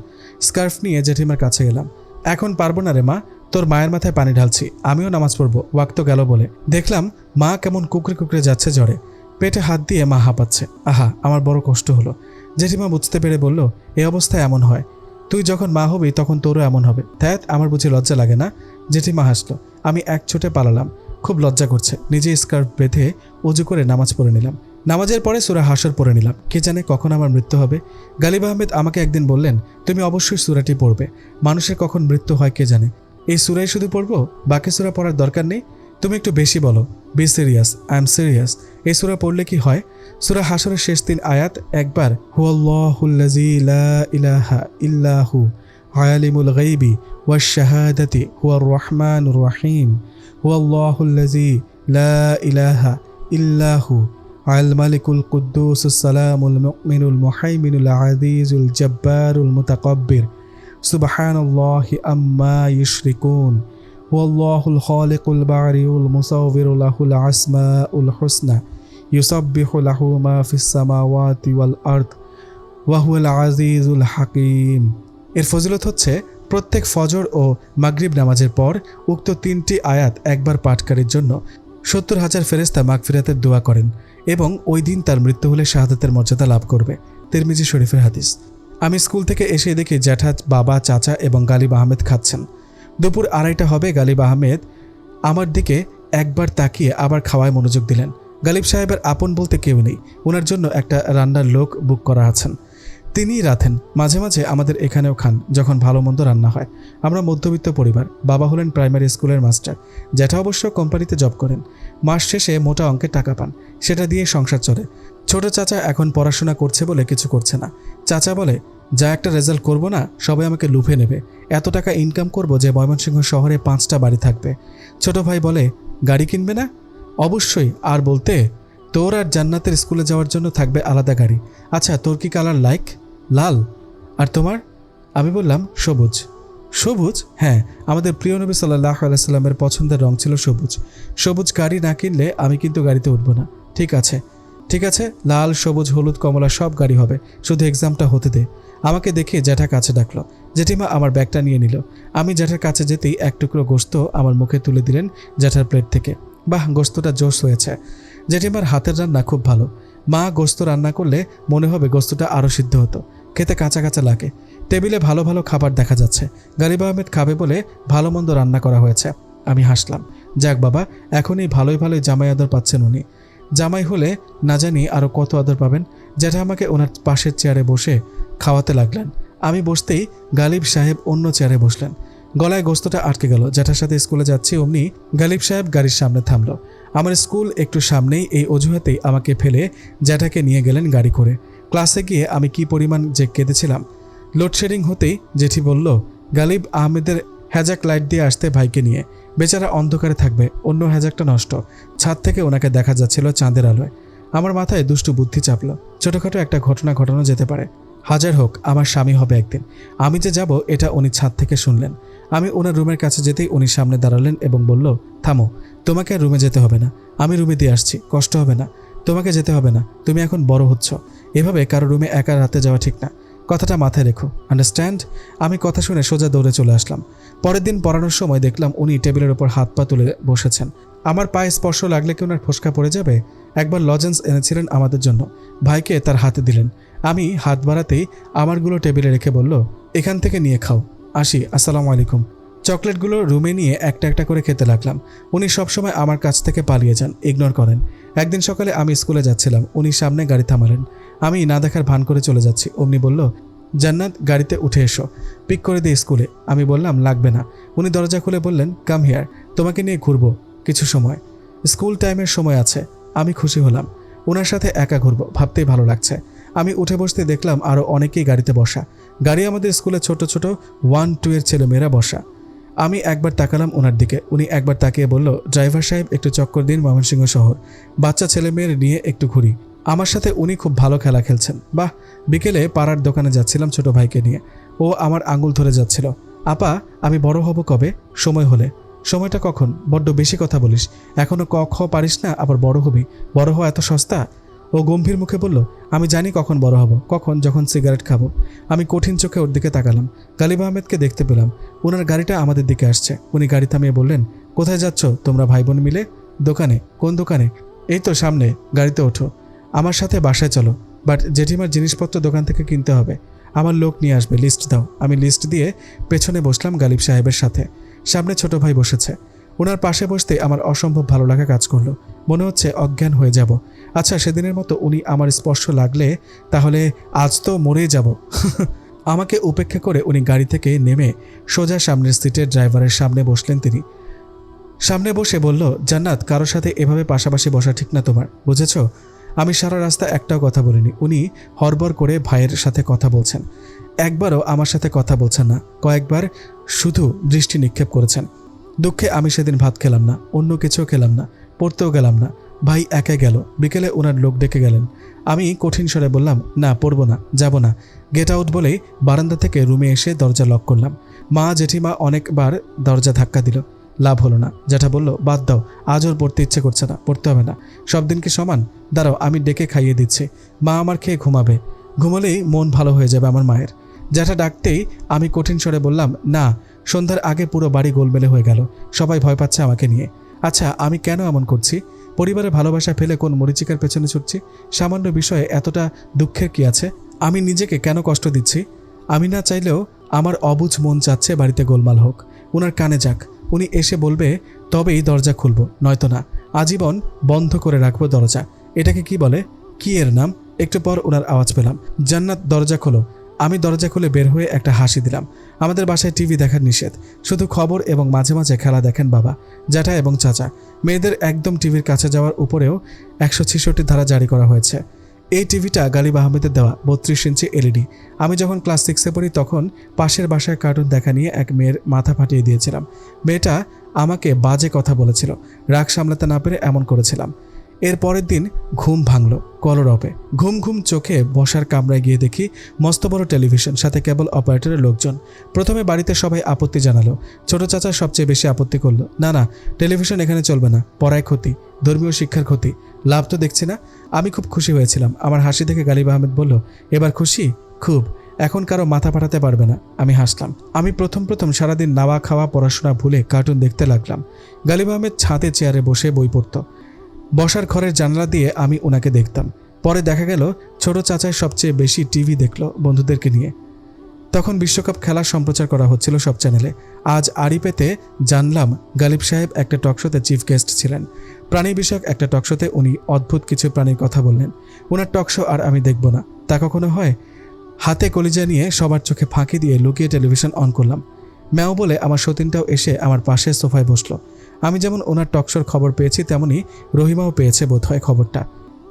স্কার্ফ নিয়ে জেঠিমার কাছে গেলাম। এখন পারবো না রে মা, তোর মায়ের মাথায় পানি ঢালছি, আমিও নামাজ পড়বো, ওয়াক্ত গেল বলে। দেখলাম মা কেমন কুকরে কুকরে যাচ্ছে জ্বরে। পেটে হাত দিয়ে মা হাঁপাচ্ছে। আহা, আমার বড় কষ্ট হলো। জেঠিমা বুঝতে পেরে বলল, এই অবস্থায় এমন হয়, তুই যখন মা হবি তখন তোরও এমন হবে। ধ্যাত, আমার বুঝি লজ্জা লাগে না? জেঠিমা হাসলো। আমি এক ছুটে পালালাম। খুব লজ্জা করছে। নিজে স্কার্ফ বেঁধে উজু করে নামাজ পড়ে নিলাম। নামাজের পরে সূরা হাসর পড়ে নিলাম। কে জানে কখন আমার মৃত্যু হবে। গালিব আহমেদ আমাকে একদিন বললেন, তুমি অবশ্যই সূরাটি পড়বে, মানুষের কখন মৃত্যু হয় কে জানে। এই সূরাই শুধু পড়বো, বাকি সূরা পড়ার দরকার নেই? তুমি একটু বেশি বলো। Be serious, I am serious. এই সূরা পড়লে কি হয়? সূরা হাসরের শেষ 3 আয়াত একবার হুয়াল্লাহুল্লাযী লা ইলাহা ইল্লাহু আলিমুল গায়বি ওয়াশ শাহাদাতি হুয়ার রহমানুর রহিম হুয়াল্লাহুল্লাযী লা ইলাহা ইল্লাহু আল মালিকুল কুদ্দুসুস সালামুল মুমিনুল মুহাইমিনুল আজিজুল জব্বারুল মুতাকাব্বির সুবহানাল্লাহি আম্মা ইউশরিকুন হুয়াল্লাহুল খালিকুল বারিউল মুসাওবিরু লাহুল আসমাউল হুসনা ইউসাব্বিহু লাহু মা ফিস সামাওয়াতি ওয়াল আরদ ওয়া হুয়াল আজিজুল হাকীম। এর ফজিলত হচ্ছে প্রত্যেক ফজর ও মাগরিব নামাজের পর উক্ত 3টি আয়াত একবার পাঠকারীর জন্য 70,000 ফেরেশতা মাগফিরাতের দোয়া করেন এবং ওই দিন তার মৃত্যু হলে শাহাদাতের মর্যাদা লাভ করবে। তিরমিজি শরীফের হাদিস। আমি স্কুল থেকে এসে দেখি জ্যাঠা, বাবা, চাচা এবং গালিব আহমেদ খাচ্ছেন। দুপুর 2:30 হবে। গালিব আহমেদ আমার দিকে একবার তাকিয়ে আবার খাওয়ায় মনোযোগ দিলেন। গালিব সাহেবের আপন বলতে কেউ নেই। ওনার জন্য একটা রান্নার লোক বুক করা আছেন, তিনিই রাঁধেন। মাঝে মাঝে আমাদের এখানেও খান যখন ভালো মন্দ রান্না হয়। আমরা মধ্যবিত্ত পরিবার। বাবা হলেন প্রাইমারি স্কুলের মাস্টার, জ্যাঠা অবশ্য কোম্পানিতে জব করেন। মাস শেষে মোটা অঙ্কের টাকা পান, সেটা দিয়ে সংসার চলে। ছোট চাচা এখন পড়াশোনা করছে বলে কিছু করছে না। চাচা বলে, যা একটা রেজাল্ট করব না সবাই আমাকে লুফে নেবে, এত টাকা ইনকাম করব যে ময়মনসিংহ শহরে 5টা বাড়ি থাকবে। ছোট ভাই বলে, গাড়ি কিনবে না? অবশ্যই। আর বলতে, তোর আর জান্নাতের স্কুলে যাওয়ার জন্য থাকবে আলাদা গাড়ি। আচ্ছা, তোর কি কালার লাইক? লাল। আর তোমার? আমি বললাম, সবুজ। সবুজ? হ্যাঁ, আমাদের প্রিয় নবী সাল্লাল্লাহু আলাইহি সাল্লামের পছন্দের রং ছিল সবুজ। সবুজ গাড়ি না কিনলে আমি কিন্তু গাড়িতে উঠব না। ঠিক আছে, ঠিক আছে, লাল, সবুজ, হলুদ, কমলা সব গাড়ি হবে, শুধু এক্সামটা হতে দে। আমাকে দেখে জ্যাঠা কাছে ডাকলো। জেঠিমা আমার ব্যাগটা নিয়ে নিল। আমি জ্যাঠার কাছে যেতেই এক টুকরো গোশত আমার মুখে তুলে দিলেন জ্যাঠার প্লেট থেকে। বাহ, গোশতটা জোশ হয়েছে। জেঠিমার হাতের রান্না খুব ভালো। মা গোশত রান্না করলে মনে হবে গোশতটা আরও সিদ্ধ হতো, খেতে কাঁচা কাঁচা লাগে। টেবিলে ভালো ভালো খাবার দেখা যাচ্ছে। গালিব আহমেদ খাবে বলে ভালো মন্দ রান্না করা হয়েছে। আমি হাসলাম। যাক বাবা, এখনই ভালোই ভালোই জামাই আদর পাচ্ছেন উনি। জামাই হলে না জানি আরও কত আদর পাবেন। জ্যাঠা আমাকে ওনার পাশের চেয়ারে বসে খাওয়াতে লাগলেন। আমি বসতেই গালিব সাহেব অন্য চেয়ারে বসলেন। গলায় গোস্তটা আটকে গেল। জ্যাঠার সাথে স্কুলে যাচ্ছি অমনি গালিব সাহেব গাড়ির সামনে থামলো। আমার স্কুল একটু সামনেই, এই অজুহাতেই আমাকে ফেলে জ্যাঠাকে নিয়ে গেলেন গাড়ি করে। ক্লাসে গিয়ে আমি কি পরিমাণ যে কেঁদেছিলাম। লোডশেডিং হতেই জেঠি বলল, গালিব আহমেদের হ্যাজাক লাইট দিয়ে আসতে ভাইকে নিয়ে। বেচারা অন্ধকারে থাকবে, অন্য হ্যাজাকটা নষ্ট। ছাদ থেকে ওনাকে দেখা যাচ্ছিল চাঁদের আলোয়। আমার মাথায় দুষ্টু বুদ্ধি চাপলো, ছোটোখাটো একটা ঘটনা ঘটানো যেতে পারে। হাজার হোক, আমার স্বামী হবে একদিন। আমি যে যাব এটা উনি ছাদ থেকে শুনলেন। আমি ওনার রুমের কাছে যেতেই উনি সামনে দাঁড়ালেন এবং বলল, থামো, তোমাকে আর রুমে যেতে হবে না, আমি রুমে দিয়ে আসছি, কষ্ট হবে না। তোমাকে যেতে হবে না, তুমি এখন বড় হচ্ছ। এভাবে কারো রুমে একা রাতে যাওয়া ঠিক না, কথাটা মাথায় রেখো, আন্ডারস্ট্যান্ড? আমি কথা শুনে সোজা দৌড়ে চলে আসলাম। পরের দিন পড়ানোর সময় দেখলাম উনি টেবিলের ওপর হাত পা তুলে বসেছেন। আমার পায়ে স্পর্শ লাগলে কি ওনার ফোসকা পড়ে যাবে? একবার লজেন্স এনেছিলেন আমাদের জন্য, ভাইকে তার হাতে দিলেন। আমি হাত বাড়াতেই আমারগুলো টেবিলে রেখে বলল, এখান থেকে নিয়ে খাও, আসি, আসসালামু আলাইকুম। চকলেটগুলো রুমে নিয়ে একটা একটা করে খেতে লাগলাম। উনি সবসময় আমার কাছ থেকে পালিয়ে যান, ইগনোর করেন। একদিন সকালে আমি স্কুলে যাচ্ছিলাম, উনি সামনে গাড়ি থামালেন। আমি না দেখার ভান করে চলে যাচ্ছি। অমনি বলল, জান্নাত, গাড়িতে উঠে এসো, পিক করে দিই স্কুলে। আমি বললাম, লাগবে না। উনি দরজা খুলে বললেন, কাম হিয়ার, তোমাকে নিয়ে ঘুরবো কিছু সময়, স্কুল টাইমের সময় আছে। আমি খুশি হলাম, ওনার সাথে একা ঘুরবো ভাবতেই ভালো লাগছে। আমি উঠে বসতে দেখলাম আরও অনেকেই গাড়িতে বসা। গাড়ি আমাদের স্কুলে ছোট ছোট 1-2 এর ছেলেমেয়েরা বসা। আমি একবার তাকালাম ওনার দিকে। উনি একবার তাকিয়ে বলল, ড্রাইভার সাহেব, একটু চক্কর দিন ময়মনসিংহ শহর, বাচ্চা ছেলেমেয়ের নিয়ে একটু ঘুরি। আমার সাথে উনি খুব ভালো খেলা খেলছেন। বাহ। বিকেলে পাড়ার দোকানে যাচ্ছিলাম ছোট ভাইকে নিয়ে। ও আমার আঙুল ধরে যাচ্ছিল। আপা, আমি বড় হব কবে? সময় হলে। সময়টা কখন? বড্ড বেশি কথা বলিস, এখনো ক খ পারিস না, আবার বড় হবি? বড় হওয়া এত সস্তা? ও গম্ভীর মুখে বলল, আমি জানি কখন বড় হব। কখন? যখন সিগারেট খাবো। আমি কঠিন চোখে ওর দিকে তাকালাম। গালিব আহমেদকে দেখতে পেলাম। ওনার গাড়িটা আমাদের দিকে আসছে। উনি গাড়ি থামিয়ে বললেন, কোথায় যাচ্ছ তোমরা ভাই বোন মিলে? দোকানে। কোন দোকানে? এই তো সামনে, গাড়িতে ওঠো, আমার সাথে বাসায় চলো। বাট জেঠিমার জিনিসপত্র দোকান থেকে কিনতে হবে, আমার লোক নিয়ে আসবে, লিস্ট দাও। আমি লিস্ট দিয়ে পেছনে বসলাম গালিব সাহেবের সাথে। সামনে ছোট ভাই বসেছে। ওনার পাশে বসতে আমার অসম্ভব ভালো লাগা কাজ করলো। মনে হচ্ছে অজ্ঞান হয়ে যাব। আচ্ছা, সেদিনের মতো উনি আমার স্পর্শ লাগলে তাহলে আজ তো মরেই যাব। আমাকে উপেক্ষা করে উনি গাড়ি থেকে নেমে সোজা সামনের সিটের ড্রাইভারের সামনে বসলেন। তিনি সামনে বসে বলল, জান্নাত, কারোর সাথে এভাবে পাশাপাশি বসা ঠিক না তোমার, বুঝেছ? আমি সারা রাস্তা একটাও কথা বলিনি। উনি হড়বড় করে ভাইয়ের সাথে কথা বলছেন। একবারও আমার সাথে কথা বলছেন না। কয়েকবার শুধু দৃষ্টি নিক্ষেপ করেছেন। দুঃখে আমি সেদিন ভাত খেলাম না, অন্য কিছুও খেলাম না, পড়তেও গেলাম না। ভাই একা গেল। বিকেলে ওনার লোক ডেকে গেলেন। আমি কঠিন স্বরে বললাম, না, পড়বো না, যাব না, গেট আউট বলেই বারান্দা থেকে রুমে এসে দরজা লক করলাম। মা জেঠিমা অনেকবার দরজা ধাক্কা দিল, লাভ হলো না। জ্যাঠা বলল, বাদ দাও, আজ ওর পড়তে ইচ্ছে করছে না, পড়তে হবে না, সব দিন কি সমান? দাঁড়াও, আমি ডেকে খাইয়ে দিচ্ছি, মা আমার খেয়ে ঘুমাবে, ঘুমলেই মন ভালো হয়ে যাবে আমার মায়ের। জ্যাঠা ডাকতেই আমি কঠিন স্বরে বললাম, না। সন্ধ্যার আগে পুরো বাড়ি গোলমেলে হয়ে গেল। সবাই ভয় পাচ্ছে আমাকে নিয়ে। আচ্ছা, আমি কেন এমন করছি? পরিবারের ভালোবাসা ফেলে কোন মরিচিকার পেছনে ছুটছি? সামান্য বিষয়ে এতটা দুঃখের কি আছে? আমি নিজেকে কেন কষ্ট দিচ্ছি? আমি না চাইলেও আমার অবুঝ মন চাচ্ছে বাড়িতে গোলমাল হোক। ওনার কানে যাক, উনি এসে বলবে তবেই দরজা খুলব, নয়তো না। আজীবন বন্ধ করে রাখবো দরজা। এটাকে কি বলে? কি এর নাম? একটু পর ওনার আওয়াজ পেলাম, জান্নাত, দরজা খোলো। আমি দরজা খুলে বের হয়ে একটা হাসি দিলাম। আমাদের বাসায় টিভি দেখার নিষেধ, শুধু খবর এবং মাঝে মাঝে খেলা দেখেন বাবা, জ্যাঠা এবং চাচা। মেয়েদের একদম টিভির কাছে যাওয়ার উপরেও 166 ধারা জারি করা হয়েছে। এই টিভিটা গালিব আহমেদের দেওয়া 32 ইঞ্চি এলইডি। আমি যখন ক্লাস 6-এ পড়ি তখন পাশের বাসায় কার্টুন দেখা নিয়ে এক মেয়ের মাথা ফাটিয়ে দিয়েছিলাম। মেয়েটা আমাকে বাজে কথা বলেছিল, রাগ সামলাতে না পেরে এমন করেছিলাম। এর পরের দিন ঘুম ভাঙল কলরবে। ঘুম ঘুম চোখে বসার কামরায় গিয়ে দেখি মস্ত বড় টেলিভিশন, সাথে কেবল অপারেটরের লোকজন। প্রথমে বাড়িতে সবাই আপত্তি জানালো। ছোট চাচা সবচেয়ে বেশি আপত্তি করলো, না না, টেলিভিশন এখানে চলবে না, পড়ায় ক্ষতি, ধর্মীয় শিক্ষার ক্ষতি, লাভ তো দেখছি না। আমি খুব খুশি হয়েছিলাম। আমার হাসি দেখে গালিব আহমেদ বলল, এবার খুশি? খুব, এখন কারো মাথা পাঠাতে পারবে না। আমি হাসলাম। আমি প্রথম সারাদিন নাওয়া খাওয়া পড়াশোনা ভুলে কার্টুন দেখতে লাগলাম। গালিব আহমেদ ছাদে চেয়ারে বসে বই পড়ত। বসার ঘরের জানলা দিয়ে আমি ওনাকে দেখতাম। পরে দেখা গেল ছোট চাচাই সবচেয়ে বেশি টিভি দেখলো বন্ধুদেরকে নিয়ে। তখন বিশ্বকাপ খেলা সম্প্রচার করা হচ্ছিল সব চ্যানেলে। আজ আড়িপেতে জানলাম গালিব সাহেব একটা টকশোতে চিফ গেস্ট ছিলেন। প্রাণী বিষয়ক একটা টকশোতে উনি অদ্ভুত কিছু প্রাণীর কথা বললেন। ওনার টকশো আর আমি দেখব না, তা কখনো হয়? হাতে কলিজা নিয়ে সবার চোখে ফাঁকি দিয়ে লুকিয়ে টেলিভিশন অন করলাম। ম্যাও বলে আমার সতীনটাও এসে আমার পাশে সোফায় বসলো। আমি যেমন ওনার টকশোর খবর পেয়েছি, তেমনি রহিমাও পেয়েছে বোধহয় খবরটা।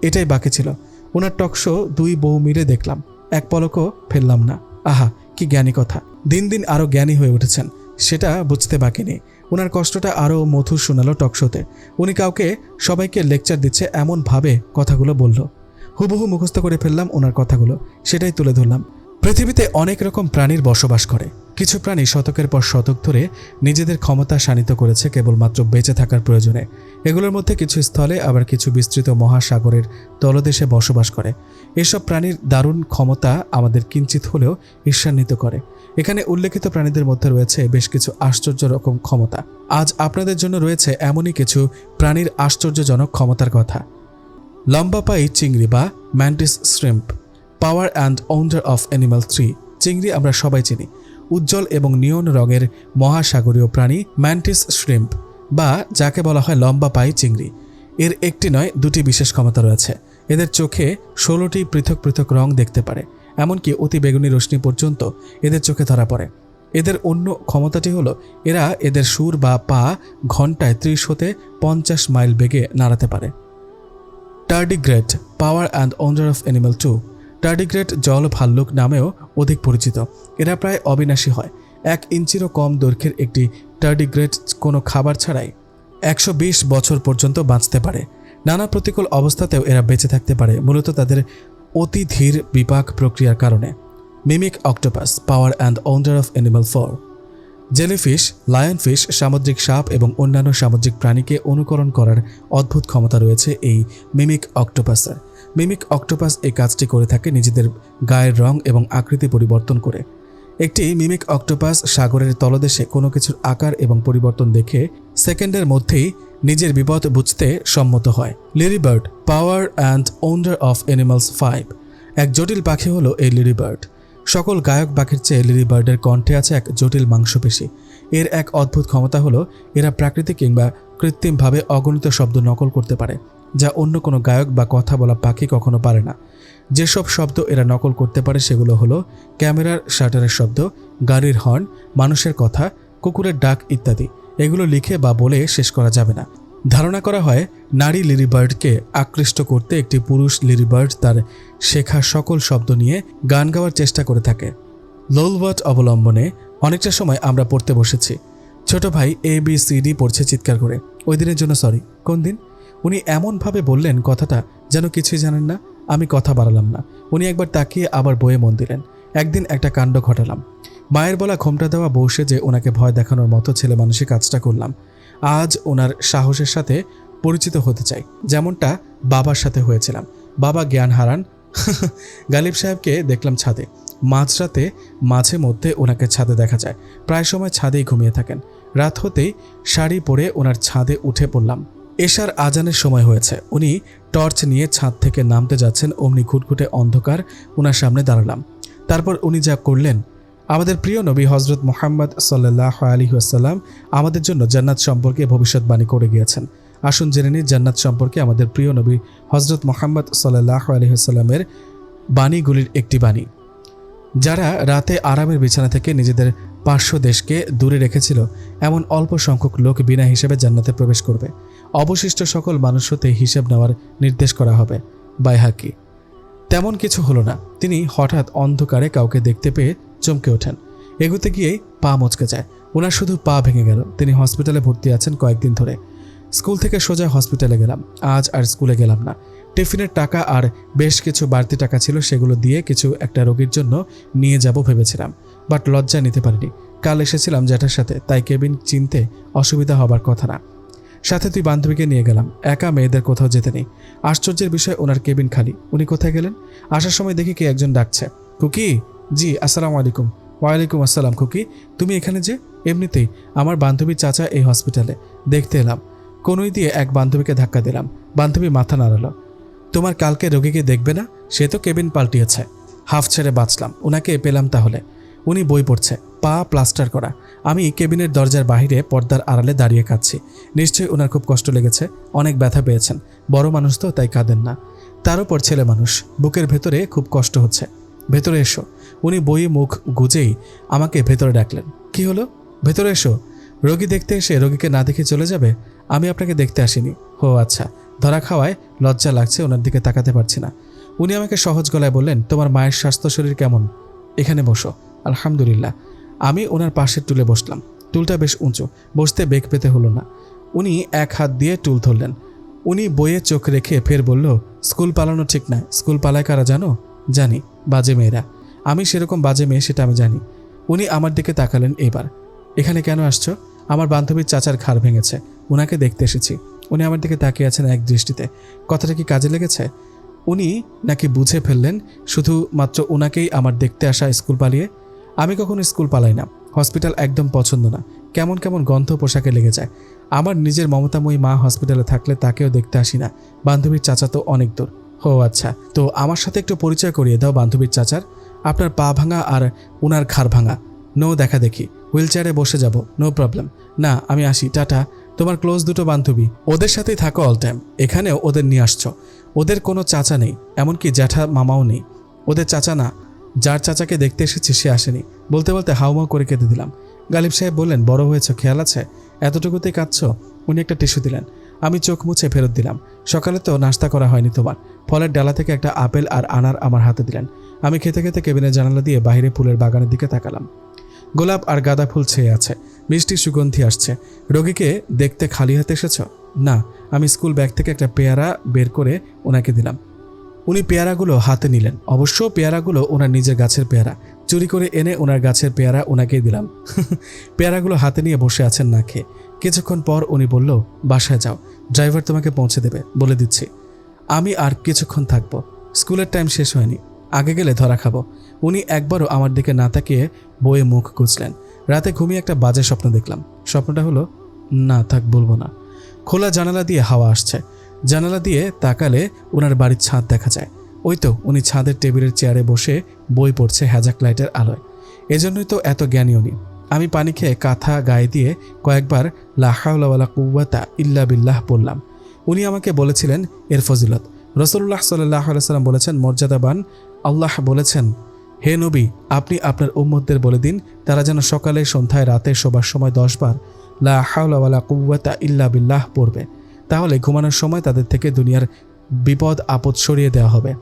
এটাই বাকি ছিল। ওনার টকশো 2 বউ মিলে দেখলাম, এক পলকও ফেললাম না। আহা, কি জ্ঞানী কথা! দিন দিন আরও জ্ঞানী হয়ে উঠেছেন, সেটা বুঝতে বাকি নেই। ওনার কষ্টটা আরও মধুর শোনালো টকশোতে। উনি কাউকে সবাইকে লেকচার দিচ্ছে এমনভাবে কথাগুলো বলল। হুবহু মুখস্থ করে ফেললাম ওনার কথাগুলো, সেটাই তুলে ধরলাম। পৃথিবীতে অনেক রকম প্রাণীর বসবাস করে। কিছু প্রাণী শতকের পর শতক ধরে নিজেদের ক্ষমতা শানিত করেছে কেবলমাত্র বেঁচে থাকার প্রয়োজনে। এগুলোর মধ্যে কিছু স্থলে, আবার কিছু বিস্তৃত মহাসাগরের তলদেশে বসবাস করে। এসব প্রাণীর দারুণ ক্ষমতা আমাদের কিঞ্চিত হলেও ঈর্ষান্বিত করে। এখানে উল্লেখিত প্রাণীদের মধ্যে রয়েছে বেশ কিছু আশ্চর্য রকম ক্ষমতা। আজ আপনাদের জন্য রয়েছে এমনই কিছু প্রাণীর আশ্চর্যজনক ক্ষমতার কথা। লম্বাপাই চিংড়ি বা mantis shrimp, power and wonder of animal 3। চিংড়ি আমরা সবাই চিনি, উজ্জ্বল এবং নিয়ন রঙের মহাসাগরীয় প্রাণী ম্যান্টিস শ্রিম্প, বা যাকে বলা হয় লম্বা পাই চিংড়ি। এর একটি নয়, 2টি বিশেষ ক্ষমতা রয়েছে। এদের চোখে 16টি পৃথক পৃথক রং দেখতে পারে, এমনকি অতি বেগুনি রশ্মি পর্যন্ত এদের চোখে ধরা পড়ে। এদের অন্য ক্ষমতাটি হলো এরা এদের সুর বা পা ঘন্টায় 30 হতে 50 মাইল বেগে নাড়াতে পারে। Tardigrade, power and wonder of animal 2। Tardigrade জল ভাল্লুক নামেও অধিক পরিচিত। এরা প্রায় অবিনাশী হয়। 1 ইঞ্চিরও কম দৈর্ঘ্যের একটি টার্ডিগ্রেড কোনো খাবার ছাড়াই 120 বছর পর্যন্ত বাঁচতে পারে। নানা প্রতিকূল অবস্থাতেও এরা বেঁচে থাকতে পারে, মূলত তাদের অতি ধীর বিপাক প্রক্রিয়ার কারণে। Mimic octopus, power and wonder of animal 4। Jellyfish, lionfish, সামুদ্রিক সাপ এবং অন্যান্য সামুদ্রিক প্রাণীকে অনুকরণ করার অদ্ভুত ক্ষমতা রয়েছে এই মিমিক অক্টোপাসের। মিমিক অক্টোপাস এই কাজটি করে থাকে নিজেদের গায়ের রং এবং আকৃতি পরিবর্তন করে। একটি মিমিক অক্টোপাস সাগরের তলদেশে কোনো কিছুর আকার এবং পরিবর্তন দেখে সেকেন্ডের মধ্যেই নিজের বিপদ বুঝতে সম্মত হয়। লিলিবার্ড, power and wonder of animals 5। এক জটিল পাখি হলো এই লিলিবার্ড। সকল গায়ক বাকির চেয়ে লিলি বার্ডের কণ্ঠে আছে এক জটিল মাংসপেশি। এর এক অদ্ভুত ক্ষমতা হলো এরা প্রাকৃতিক কিংবা কৃত্রিমভাবে অগণিত শব্দ নকল করতে পারে, যা অন্য কোনো গায়ক বা কথা বলা পাখি কখনো পারে না। যেসব শব্দ এরা নকল করতে পারে সেগুলো হলো ক্যামেরার শাটারের শব্দ, গাড়ির হর্ন, মানুষের কথা, কুকুরের ডাক ইত্যাদি। এগুলো লিখে বা বলে শেষ করা যাবে না। ধারণা করা হয় নারী লিলিবার্ডকে আকৃষ্ট করতে একটি পুরুষ লিলিবার্ড তার শেখা সকল শব্দ নিয়ে গান গাওয়ার চেষ্টা করে থাকে। লোলওয়াট অবলম্বনে অনেকটা সময় আমরা পড়তে বসেছি। ছোট ভাই ABCD পড়ছে চিৎকার করে। ওই দিনের জন্য সরি। কোন দিন? উনি এমনভাবে বললেন কথাটা যেন কিছুই জানেন না। আমি কথা বাড়ালাম না। উনি একবার তাকিয়ে আবার বইয়ে মন দিলেন। একদিন একটা কাণ্ড ঘটালাম। মায়ের বলা ঘোমটা দেওয়া বসে যে ওনাকে ভয় দেখানোর মতো ছেলে মানুষই কাজটা করলাম। আজ ওনার সাহসের সাথে পরিচিত হতে চাই, যেমনটা বাবার সাথে হয়েছিলাম। বাবা জ্ঞান হারান। গালিব সাহেবকে দেখলাম ছাদে। মাঝরাতে মাঝে মধ্যে ওনাকে ছাদে দেখা যায়। প্রায় সময় ছাদেই ঘুমিয়ে থাকেন। রাত হতেই শাড়ি পরে ওনার ছাদে উঠে পড়লাম। এশার আজানের সময় হয়েছে। উনি টর্চ নিয়ে ছাদ থেকে নামতে যাচ্ছেন, অমনি ঘুটঘুটে অন্ধকার ওনার সামনে দাঁড়ালাম। তারপর উনি যা করলেন, আমাদের প্রিয় নবী হজরত মুহাম্মদ সাল্লাল্লাহু আলাইহি ওয়াসাল্লাম আমাদের জন্য জান্নাত সম্পর্কে ভবিষ্যৎবাণী করে গিয়েছেন। আসুন জেনে নিই জান্নাত সম্পর্কে আমাদের প্রিয় নবী হজরত মুহাম্মদ সাল্লাল্লাহু আলাইহি ওয়াসাল্লামের বাণীগুলির একটি বাণী। যারা রাতে আরামের বিছানা থেকে নিজেদের পার্শ্ব দেশকে দূরে রেখেছিল, এমন অল্প সংখ্যক লোক বিনা হিসেবে জান্নাতে প্রবেশ করবে। অবশিষ্ট সকল মানুষ হতে হিসেব নেওয়ার নির্দেশ করা হবে। বাইহাকি। তেমন কিছু হলো না। তিনি হঠাৎ অন্ধকারে কাউকে দেখতে পেয়ে চমকে ওঠেন। এগোতে গিয়েই পা মচকে যায়। ওনার শুধু পা ভেঙে গেল। তিনি হসপিটালে ভর্তি আছেন কয়েকদিন ধরে। স্কুল থেকে সোজা হসপিটালে গেলাম। আজ আর স্কুলে গেলাম না। টিফিনের টাকা আর বেশ কিছু বাড়তি টাকা ছিল, সেগুলো দিয়ে কিছু একটা রোগীর জন্য নিয়ে যাব ভেবেছিলাম, বাট লজ্জা নিতে পারিনি। কাল এসেছিলাম জ্যাঠার সাথে, তাই কেবিন চিনতে অসুবিধা হবার কথা না। সাথে তুই বান্ধবীকে নিয়ে গেলাম। একা মেয়েদের কোথাও যেতে নেই। আশ্চর্যের বিষয়, ওনার কেবিন খালি। উনি কোথায় গেলেন? আসার সময় দেখি কে একজন ডাকছে, খুকি। জি, আসসালামু আলাইকুম। ওয়ালাইকুম আসসালাম। খুকি, তুমি এখানে যে? এমনিতেই আমার বান্ধবীর চাচা এই হসপিটালে, দেখতে এলাম। কোনোই দিয়ে এক বান্ধবীকে ধাক্কা দিলাম। বান্ধবী মাথা নাড়ালো। তোমার কালকে রোগীকে দেখবে না? সে তো কেবিন পাল্টিয়েছে। হাফ ছেড়ে বাঁচলাম। ওনাকে পেলাম তাহলে। উনি বই পড়ছে, পা প্লাস্টার করা। আমি কেবিনের দরজার বাহিরে পর্দার আড়ালে দাঁড়িয়ে কাঁদছি। নিশ্চয়ই ওনার খুব কষ্ট লেগেছে, অনেক ব্যথা পেয়েছেন। বড় মানুষ তো, তাই কাঁদেন না। তার উপর ছেলে মানুষ, বুকের ভেতরে খুব কষ্ট হচ্ছে। ভেতরে এসো। উনি বইয়ে মুখ গুজেই আমাকে ভেতরে ডাকলেন। কি হলো? ভেতরে এসো। রোগী দেখতে এসে রোগীকে না দেখে চলে যাবে? আমি আপনাকে দেখতে আসিনি। ও আচ্ছা। ধরা খাওয়ায় লজ্জা লাগছে, ওনার দিকে তাকাতে পারছি না। উনি আমাকে সহজ গলায় বললেন, তোমার মায়ের স্বাস্থ্য শরীর কেমন? এখানে বসো। আলহামদুলিল্লাহ। আমি ওনার পাশের টুলে বসলাম। টুলটা বেশ উঁচু, বসতে বেগ পেতে হলো না। উনি এক হাত দিয়ে টুল ধরলেন। উনি বইয়ে চোখ রেখে ফের বলল, স্কুল পালানো ঠিক না। স্কুল পালায় কারা জানো? জানি, বাজে মেয়েরা। আমি সেরকম বাজে মেয়ে, সেটা আমি জানি। উনি আমার দিকে তাকালেন। এবার এখানে কেন আসছো? আমার বান্ধবীর চাচার ঘাড় ভেঙেছে, ওনাকে দেখতে এসেছি। উনি আমার দিকে তাকিয়ে আছেন এক দৃষ্টিতে। কথাটা কি কাজে লেগেছে? উনি নাকি বুঝে ফেললেন শুধুমাত্র ওনাকেই আমার দেখতে আসা স্কুল পালিয়ে? আমি কখনো স্কুল পালাই না। হসপিটাল একদম পছন্দ না। কেমন কেমন গন্ধ পোশাকে লেগে যায়। আমার নিজের মমতাময়ী মা হসপিটালে থাকলে তাকেও দেখতে আসি না। বান্ধবীর চাচা তো অনেক দূর। ও আচ্ছা, তো আমার সাথে একটু পরিচয় করিয়ে দাও বান্ধবীর চাচার। আপনার পা ভাঙা আর ওনার ঘাড় ভাঙা। নো দেখা দেখি। হুইল চেয়ারে বসে যাব, নো প্রবলেম। না, আমি আসি, টাটা। তোমার ক্লোজ দুটো বান্ধবী, ওদের সাথেই থাকো অল টাইম। এখানেও ওদের নিয়ে আসছো। ওদের কোনো চাচা নেই, এমনকি জ্যাঠা মামাও নেই। ওদের চাচা না, যার চাচাকে দেখতে এসেছি সে আসেনি। বলতে বলতে হাউমাউ করে কেঁদে দিলাম। গালিব সাহেব বললেন, বড় হয়েছ, খেয়াল আছে? এতটুকুতেই কাঁদছ? উনি একটা টিস্যু দিলেন। আমি চোখ মুছে ফেরত দিলাম। সকালে তো নাস্তা করা হয়নি তোমার। ফলের ডালা থেকে একটা আপেল আর আনার আমার হাতে দিলেন। আমি খেতে খেতে কেবিনের জানালা দিয়ে বাইরে ফুলের বাগানের দিকে তাকালাম। গোলাপ আর গাঁদা ফুল ছেয়ে আছে, মিষ্টি সুগন্ধি আসছে। রোগীকে দেখতে খালি হাতে এসেছ? না। আমি স্কুল ব্যাগ থেকে একটা পেয়ারা বের করে ওনাকে দিলাম। উনি পেয়ারাগুলো হাতে নিলেন। অবশ্য পেয়ারাগুলো ওনার নিজের গাছের পেয়ারা। চুরি করে এনে ওনার গাছের পেয়ারা ওনাকেই দিলাম। পেয়ারাগুলো হাতে নিয়ে বসে আছেন না খেয়ে। কিছুক্ষণ পর উনি বলল, বাসায় যাও, ড্রাইভার তোমাকে পৌঁছে দেবে, বলে দিচ্ছি। আমি আর কিছুক্ষণ থাকবো। স্কুলের টাইম শেষ হয়নি, আগে গেলে ধরা খাবো। উনি একবারও আমার দিকে না তাকিয়ে বইয়ে মুখ গুজলেন। রাতে ঘুমিয়ে একটা বাজে স্বপ্ন দেখলাম। স্বপ্নটা হলো, না থাক, বলবো না। খোলা জানালা দিয়ে হাওয়া আসছে। জানালা দিয়ে তাকালে ওনার বাড়ির ছাদ দেখা যায়। ওই তো উনি ছাদের টেবিলের চেয়ারে বসে বই পড়ছে হ্যাজাক লাইটের আলোয়। এজন্যই তো এত জ্ঞানী উনি। আমি পানি খেয়ে কাঁথা গায়ে দিয়ে কয়েকবার লা হাওলা ওয়ালা কুওয়াতা ইল্লা বিল্লাহ পড়লাম। উনি আমাকে বলেছিলেন এর ফজিলত। রাসূলুল্লাহ সাল্লাল্লাহু আলাইহি ওয়াসাল্লাম বলেছেন, মর্যাদাবান আল্লাহ বলেছেন, হে নবী, আপনি আপনার উম্মতদের বলে দিন তারা যেন সকালে, সন্ধ্যায়, রাতে শোবার সময় 10 বার লা হাওলা ওয়ালা কুওয়াতা ইল্লা বিল্লাহ পড়বে। তাহলে ঘুমানোর সময় তাদের থেকে দুনিয়ার বিপদ আপদ সরিয়ে দেওয়া হবে,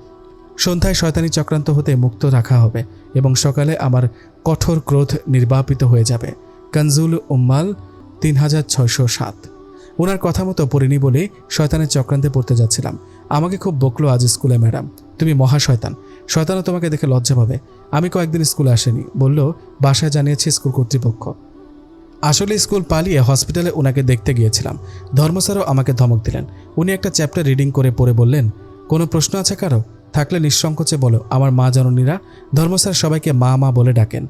সন্ধ্যায় শয়তানি চক্রান্ত হতে মুক্ত রাখা হবে এবং সকালে আমার কঠোর ক্রোধ নির্বাপিত হয়ে যাবে। কানজুল উম্মাল 3607। ওনার কথা মতো পড়িনি বলে শয়তানের চক্রান্তে পড়তে যাচ্ছিলাম। আমাকে খুব বকলো আজ স্কুলে ম্যাডাম, তুমি মহা শয়তান, শয়তানও তোমাকে দেখে লজ্জা পাবে। আমি কয়েকদিন স্কুলে আসেনি, বলল বাসায় জানিয়েছি স্কুল কর্তৃপক্ষ। আসলে স্কুল পালিয়ে হসপিটালে ওনাকে দেখতে গিয়েছিলাম। ধর্ম স্যারও আমাকে ধমক দিলেন। উনি একটা চ্যাপ্টার রিডিং করে পড়ে বললেন, কোনো প্রশ্ন আছে কারো? থাকলে নিঃসংকোচে বলো। আমার মা জননীরা। ধর্ম স্যার সবাইকে মা মা বলে ডাকেন।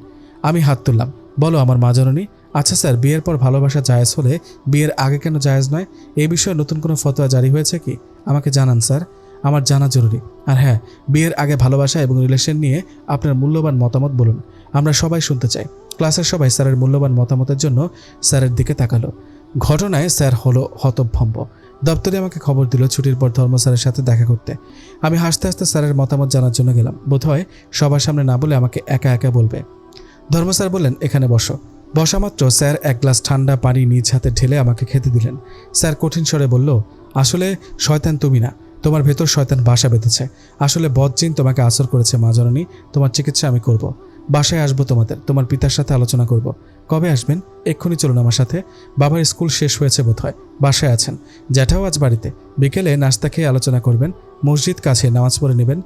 আমি হাত তুললাম। বলো আমার মা জননী। আচ্ছা স্যার, বিয়ের পর ভালোবাসা জায়েজ হলে বিয়ের আগে কেন জায়েজ নয়? এই বিষয়ে নতুন কোনো ফতোয়া জারি হয়েছে কি? আমাকে জানান স্যার, আমার জানা জরুরি। আর হ্যাঁ, বিয়ের আগে ভালোবাসা এবং রিলেশন নিয়ে আপনার মূল্যবান মতামত বলুন, আমরা সবাই শুনতে চাই। ক্লাসের সবাই স্যারের মূল্যবান মতামতের জন্য স্যারের দিকে তাকালো। ঘটনায় স্যার হলো হতভম্ব। দপ্তরে আমাকে খবর দিল ছুটির পর ধর্ম স্যারের সাথে দেখা করতে। আমি হাসতে হাসতে স্যারের মতামত জানার জন্য গেলাম। বোধহয় সবার সামনে না বলে আমাকে একা একা বলবে। ধর্ম স্যার বললেন, এখানে বসো। বসা মাত্র স্যার এক গ্লাস ঠান্ডা পানি নিজ হাতে ঢেলে আমাকে খেতে দিলেন। স্যার কঠিন স্বরে বলল, আসলে শয়তান তুমি না, তোমার ভেতর শয়তান বাসা বেঁধেছে। আসলে বদজিন তোমাকে আসর করেছে মা জননী। তোমার চিকিৎসা আমি করব। বাসায় আসবো তোমার পিতার সাথে আলোচনা করব। কবে আসবেন? এক্ষুনি চলুন আমার সাথে। বাবার স্কুল শেষ হয়েছে বোধহয়, বাসায় আছেন। জ্যাঠাও আজ বাড়িতে। বিকেলে নাস্তা খেয়ে আলোচনা করবেন, মসজিদ কাছে নামাজ পড়ে নেবেন,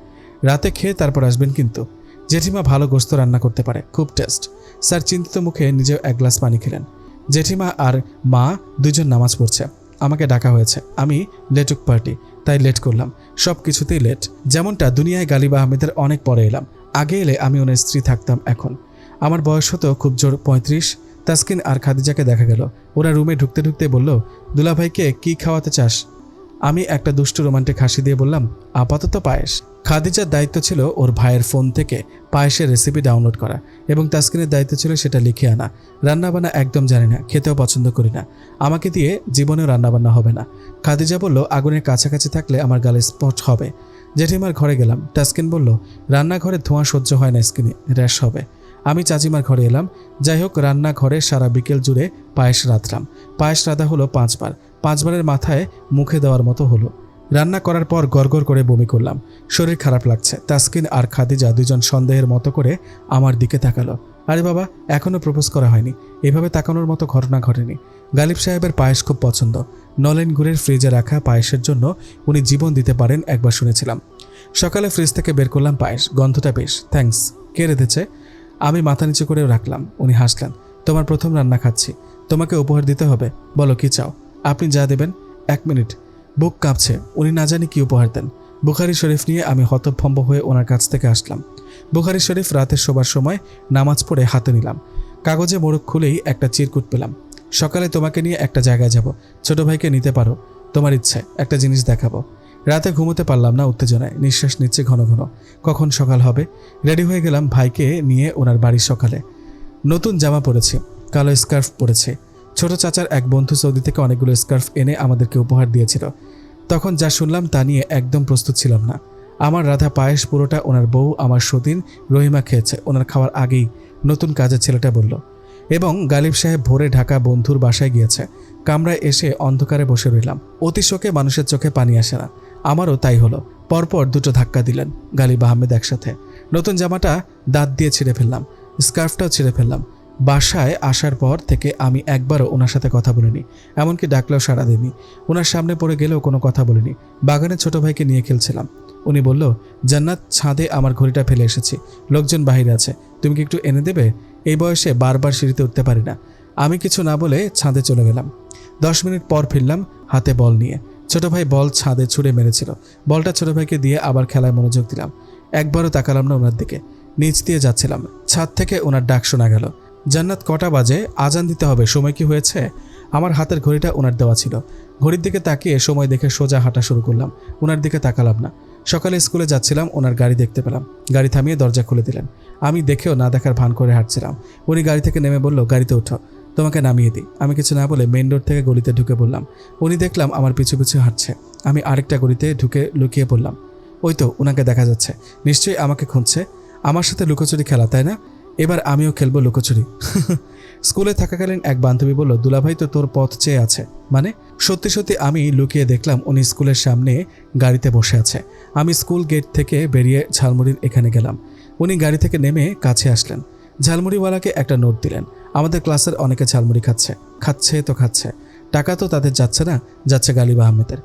রাতে খেয়ে তারপর আসবেন। কিন্তু জেঠিমা ভালো গোস্ত রান্না করতে পারে, খুব টেস্ট। স্যার চিন্তিত মুখে নিজেও এক গ্লাস পানি খেলেন। জেঠিমা আর মা দুজন নামাজ পড়ছে। আমাকে ডাকা হয়েছে। আমি লেটুক পার্টি, তাই লেট করলাম। সব কিছুতেই লেট। যেমনটা দুনিয়ায় গালিব আহমেদের অনেক পরে এলাম। আগে এলে আমি ওনার স্ত্রী থাকতাম। এখন আমার বয়স হতো খুব জোর 35। তাসকিন আর খাদিজাকে দেখা গেল। ওরা রুমে ঢুকতে ঢুকতে বলল, দুলাভাইকে কি খাওয়াতে চাস? আমি একটা দুষ্টু রোমান্টিক হাসি দিয়ে বললাম, আপাতত পায়েস। খাদিজার দায়িত্ব ছিল ওর ভাইয়ের ফোন থেকে পায়েসের রেসিপি ডাউনলোড করা এবং তাসকিনের দায়িত্ব ছিল সেটা লিখে আনা। রান্নাবান্না একদম জানি না, খেতেও পছন্দ করি না। আমাকে দিয়ে জীবনেও রান্নাবান্না হবে না। খাদিজা বলল, আগুনের কাছাকাছি থাকলে আমার গালে স্পট হবে। জেঠিমার ঘরে গেলাম। তাসকিন বলল, রান্নাঘরে ধোঁয়া সহ্য হয় না, স্কিনে র্যাশ হবে। আমি চাচিমার ঘরে এলাম। যাই হোক, রান্নাঘরে সারা বিকেল জুড়ে পায়েস রাঁধলাম। পায়েস রাঁধা হলো 5 বার। 5 বারের মাথায় মুখে দেওয়ার মতো হলো। রান্না করার পর গড়গড় করে বমি করলাম। শরীর খারাপ লাগছে। তাসকিন আর খাদিজা দুজন সন্দেহের মতো করে আমার দিকে তাকালো। আরে বাবা, এখনও প্রপোজ করা হয়নি। এভাবে তাকানোর মতো ঘটনা ঘটেনি। গালিব সাহেবের পায়েস খুব পছন্দ। নলেন গুড়ের ফ্রিজে রাখা পায়েসের জন্য উনি জীবন দিতে পারেন, একবার শুনেছিলাম। সকালে ফ্রিজ থেকে বের করলাম পায়েস। গন্ধটা বেশ। থ্যাঙ্কস। কে রেঁধেছে? আমি মাথা নিচু করেও রাখলাম। উনি হাসলেন। তোমার প্রথম রান্না খাচ্ছি, তোমাকে উপহার দিতে হবে। বলো কি চাও? আপনি যা দেবেন। 1 মিনিট। বুক কাঁপছে। উনি না জানি কি উপহার দেন। বুখারি শরীফ নিয়ে আমি হতভম্ব হয়ে ওনার কাছ থেকে আসলাম। বুখারি শরীফ রাতে শোবার সময় নামাজ পড়ে হাতে নিলাম। কাগজে মোড়ক খুলেই একটা চিরকুট পেলাম। সকালে তোমাকে নিয়ে একটা জায়গায় যাব, ছোট ভাইকে নিতে পারো, তোমার ইচ্ছে, একটা জিনিস দেখাবো। রাতে ঘুমোতে পারলাম না উত্তেজনায়। নিঃশ্বাস নিচ্ছে ঘন ঘন। কখন সকাল হবে? রেডি হয়ে গেলাম ভাইকে নিয়ে ওনার বাড়ির সকালে। নতুন জামা পরেছি, কালো স্কার্ফ পরেছি। ছোট চাচার এক বন্ধু সৌদি থেকে অনেকগুলো স্কার্ফ এনে আমাদেরকে উপহার দিয়েছিল। তখন যা শুনলাম তা নিয়ে একদম প্রস্তুত ছিলাম না। আমার রাধা পায়েস পুরোটা ওনার বউ আমার সতীন রহিমা খেয়েছে। ওনার খাওয়ার আগেই নতুন কাজের ছেলেটা বলল। এবং গালিব সাহেব ভোরে ঢাকা বন্ধুর বাসায় গিয়েছে। কামরায় এসে অন্ধকারে বসে রইলাম। অতি শোকে মানুষের চোখে পানি আসে না। আমারও তাই হলো। পরপর 2টো ধাক্কা দিলেন গালিব আহমেদ একসাথে। নতুন জামাটা দাঁত দিয়ে ছিঁড়ে ফেললাম, স্কার্ফটাও ছিঁড়ে ফেললাম। বাসায় আসার পর থেকে আমি একবারও ওনার সাথে কথা বলিনি, এমনকি ডাকলেও সাড়া দিইনি। ওনার সামনে পড়ে গেলেও কোনো কথা বলিনি। বাগানে ছোট ভাইকে নিয়ে খেলছিলাম। উনি বলল, জান্নাত, ছাদে আমার ঘড়িটা ফেলে এসেছি, লোকজন বাহিরে আছে, তুমি কি একটু এনে দেবে? এই বয়সে বারবার সিঁড়িতে উঠতে পারি না। আমি কিছু না বলে ছাদে চলে গেলাম। 10 মিনিট পর ফিরলাম হাতে বল নিয়ে। ছোট ভাই বল ছাদে ছুঁড়ে মেরেছিল। বলটা ছোট ভাইকে দিয়ে আবার খেলায় মনোযোগ দিলাম। একবারও তাকালাম না ওনার দিকে। নিচ দিয়ে যাচ্ছিলাম। ছাদ থেকে ওনার ডাক শোনা গেল, জান্নাত কটা বাজে? আজান দিতে হবে, সময় কি হয়েছে? আমার হাতের ঘড়িটা ওনার দেওয়া ছিল। ঘড়ির দিকে তাকিয়ে সময় দেখে সোজা হাঁটা শুরু করলাম। ওনার দিকে তাকালাম না। সকালে স্কুলে যাচ্ছিলাম, ওনার গাড়ি দেখতে পেলাম। গাড়ি থামিয়ে দরজা খুলে দিলেন। আমি দেখেও না দেখার ভান করে হাঁটছিলাম। উনি গাড়ি থেকে নেমে বলল, গাড়িতে ওঠো, তোমাকে নামিয়ে দিই। আমি কিছু না বলে মেইন রোড থেকে গলিতে ঢুকে পড়লাম। উনি দেখলাম আমার পিছু পিছু হাঁটছে। আমি আরেকটা গলিতে ঢুকে লুকিয়ে পড়লাম। ওই তো ওনাকে দেখা যাচ্ছে, নিশ্চয়ই আমাকে খুঁজছে। আমার সাথে লুকোচুরি খেলা, তাই না? এবার আমিও খেলবো লুকোচুরি। স্কুলে থাকাকালীন এক বান্ধবী বলল, দুলাভাই তো তোর পথ চেয়ে আছে। মানে? সত্যি সত্যি আমি লুকিয়ে দেখলাম উনি স্কুলের সামনে গাড়িতে বসে আছে। আমি স্কুল গেট থেকে বেরিয়ে ঝালমুড়ির এখানে গেলাম। উনি গাড়ি থেকে নেমে কাছে আসলেন, ঝালমুড়িওয়ালাকে একটা নোট দিলেন। আমাদের ক্লাসের অনেকে ঝালমুড়ি খাচ্ছে। টাকা তো তাদের যাচ্ছে না, যাচ্ছে গালিব আহমেদের।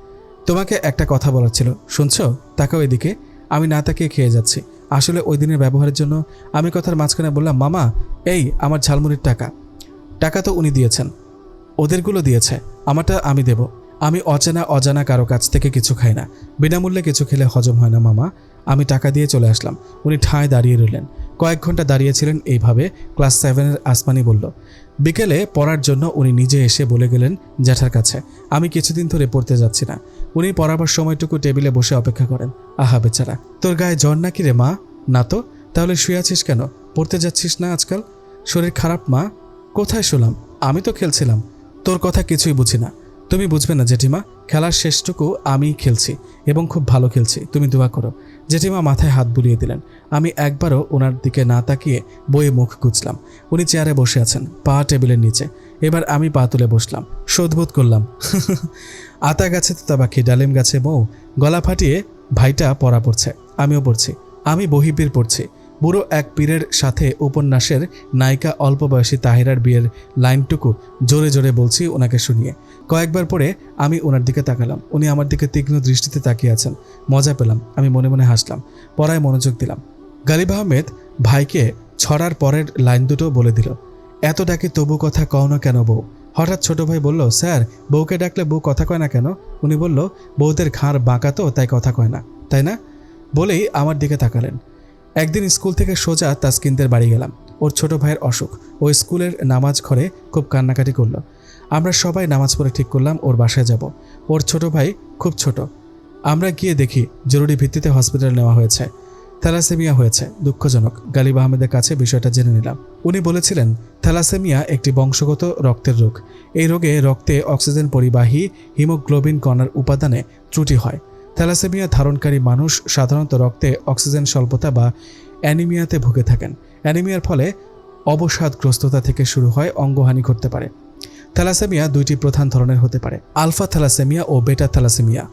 তোমাকে একটা কথা বলার ছিল, শুনছো? তাকাও এদিকে। আমি না তাকিয়ে খেয়ে যাচ্ছি। আসলে ওই দিনের ব্যবহারের জন্য আমি কথার মাঝখানে বললাম, মামা এই আমার ঝালমুড়ির টাকা তো উনি দিয়েছেন, ওদেরগুলো দিয়েছে, আমারটা আমি দেব। আমি অজানা কারো কাছ থেকে কিছু খাই না, বিনামূল্যে কিছু খেলে হজম হয় না মামা। আমি টাকা দিয়ে চলে আসলাম। উনি ঠায় দাঁড়িয়ে রইলেন। কয়েক ঘন্টা দাঁড়িয়েছিলেন এইভাবে। ক্লাস 7-এর আসমানি বলল। বিকেলে পড়ার জন্য উনি নিজে এসে বলে গেলেন জ্যাঠার কাছে, আমি কিছুদিন ধরে পড়তে যাচ্ছি না। উনি পড়াবার সময়টুকু টেবিলে বসে অপেক্ষা করেন। আহা বেচারা, তোর গায়ে জ্বর নাকি রে মা? না তো। তাহলে শুয়ে আছিস কেন? পড়তে যাচ্ছিস না আজকাল? শরীর খারাপ মা? কোথায় শুলাম? আমি তো খেলছিলাম। তোর কথা কিছুই বুঝি না। তুমি বুঝবে না জেঠিমা, খেলার শেষটুকু আমি খেলছি এবং খুব ভালো খেলছি, তুমি দোয়া করো। জেঠিমা মাথায় হাত বুলিয়ে দিলেন। আমি একবারও ওনার দিকে না তাকিয়ে বইয়ে মুখ গুছলাম। উনি চেয়ারে বসে আছেন, পা টেবিলের নিচে। এবার আমি পা তুলে বসলাম, শোধবোধ করলাম। আতা গাছে তো তাবাকি, ডালিম গাছে মৌ। গলা ফাটিয়ে ভাইটা পড়া পড়ছে, আমিও পড়ছি। আমি বহিবীর পড়ছি। বুড়ো এক পীরের সাথে উপন্যাসের নায়িকা অল্প বয়সী তাহিরার বিয়ের লাইনটুকু জোরে জোরে বলছি ওনাকে শুনিয়ে। কয়েকবার পরে আমি ওনার দিকে তাকালাম। উনি আমার দিকে তীক্ষ্ণ দৃষ্টিতে তাকিয়ে আছেন। মজা পেলাম। আমি মনে মনে হাসলাম, পড়ায় মনোযোগ দিলাম। গালিব আহমেদ ভাইকে ছড়ার পরের লাইন দুটো বলে দিল। এত ডাকি তবু কথা কও না কেন বউ? হঠাৎ ছোট ভাই বলল, স্যার বউকে ডাকলে বউ কথা কয় না কেন? উনি বলল, বউদের ঘাড় বাঁকা তো, তাই কথা কয় না, তাই না? বলেই আমার দিকে তাকালেন। একদিন স্কুল থেকে সোজা তাসকিনদের বাড়ি গেলাম। ওর ছোট ভাইয়ের অসুখ। ও স্কুলের নামাজ ঘরে খুব কান্নাকাটি করলো। আমরা সবাই নামাজ পড়ে ঠিক করলাম ওর বাসায় যাব। ওর ছোট ভাই খুব ছোট। আমরা গিয়ে দেখি জরুরি ভিত্তিতে হসপিটালে নেওয়া হয়েছে। থ্যালাসেমিয়া হয়েছে। দুঃখজনক। গালিব আহমেদের কাছে বিষয়টা জেনে নিলাম। উনি বলেছিলেন থ্যালাসেমিয়া একটি বংশগত রক্তের রোগ। এই রোগে রক্তে অক্সিজেন পরিবাহী হিমোগ্লোবিন কণার উপাদানে ত্রুটি হয়। থ্যালাসেমিয়া ধারণকারী মানুষ সাধারণত রক্তে অক্সিজেন স্বল্পতা বা অ্যানিমিয়াতে ভুগে থাকেন। অ্যানিমিয়ার ফলে অবসাদগ্রস্ততা থেকে শুরু হয় অঙ্গহানি ঘটতে পারে। থ্যালাসেমিয়া দুইটি প্রধান ধরনের হতে পারে, আলফা থ্যালাসেমিয়া ও বেটা থ্যালাসেমিয়া।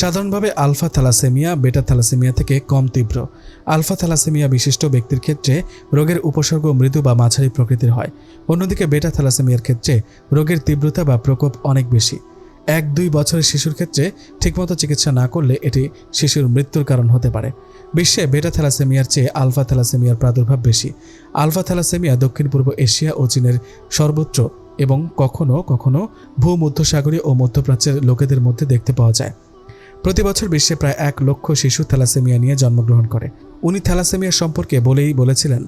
সাধারণভাবে আলফা থ্যালাসেমিয়া বেটা থ্যালাসেমিয়া থেকে কম তীব্র। আলফা থ্যালাসেমিয়া বিশিষ্ট ব্যক্তির ক্ষেত্রে রোগের উপসর্গ মৃদু বা মাঝারি প্রকৃতির হয়। অন্যদিকে বেটা থ্যালাসেমিয়ার ক্ষেত্রে রোগের তীব্রতা বা প্রকোপ অনেক বেশি। 1-2 বছরের শিশুর ক্ষেত্রে ঠিকমতো চিকিৎসা না করলে এটি শিশুর মৃত্যুর কারণ হতে পারে। বিশ্বে বেটা থ্যালাসেমিয়ার চেয়ে আলফা থ্যালাসেমিয়ার প্রাদুর্ভাব বেশি। আলফা থ্যালাসেমিয়া দক্ষিণ পূর্ব এশিয়া ও চীনের সর্বত্র এবং কখনো কখনো ভূমধ্যসাগরীয় ও মধ্যপ্রাচ্যের লোকেদের মধ্যে দেখতে পাওয়া যায়। প্রতি বছর বিশ্বে প্রায় 1 লক্ষ শিশু থ্যালাসেমিয়া নিয়ে জন্মগ্রহণ করে। উনি থ্যালাসেমিয়া সম্পর্কে বলেছিলেন,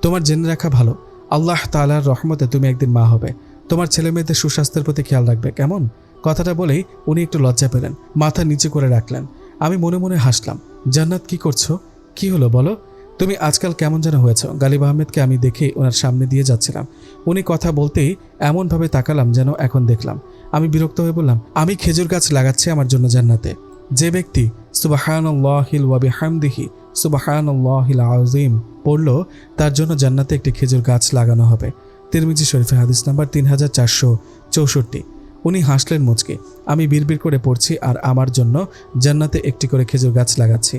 তোমার জেনে রাখা ভালো, আল্লাহ তাআলার রহমতে তুমি একদিন মা হবে। তোমার ছেলে মেয়েদের সুস্বাস্থ্যের প্রতি খেয়াল রাখবে, কেমন? কথাটা বলেই উনি একটু লজ্জা পেলেন, মাথা নিচু করে রাখলেন। আমি মনে মনে হাসলাম। জান্নাত, কি করছো? কি হলো বলো? তুমি আজকাল কেমন যেন হয়েছ। গালিব আহমেদকে আমি দেখে ওনার সামনে দিয়ে যাচ্ছিলাম। উনি কথা বলতেই এমনভাবে তাকালাম যেন এখন দেখলাম। আমি বিরক্ত হয়ে বললাম, আমি খেজুর গাছ লাগাচ্ছি আমার জন্য জান্নাতে। যে ব্যক্তি সুবহানাল্লাহিল ওয়া বিহামদিহি সুবহানাল্লাহিল আযীম পড়ল, তার জন্য জান্নাতে একটি খেজুর গাছ লাগানো হবে। তিরমিজি শরীফে হাদিস নাম্বার 3464। উনি হাসলেন মুচকি। আমি বিড়বিড় করে পড়ছি আর আমার জন্য জান্নাতে একটি করে খেজুর গাছ লাগাচ্ছি।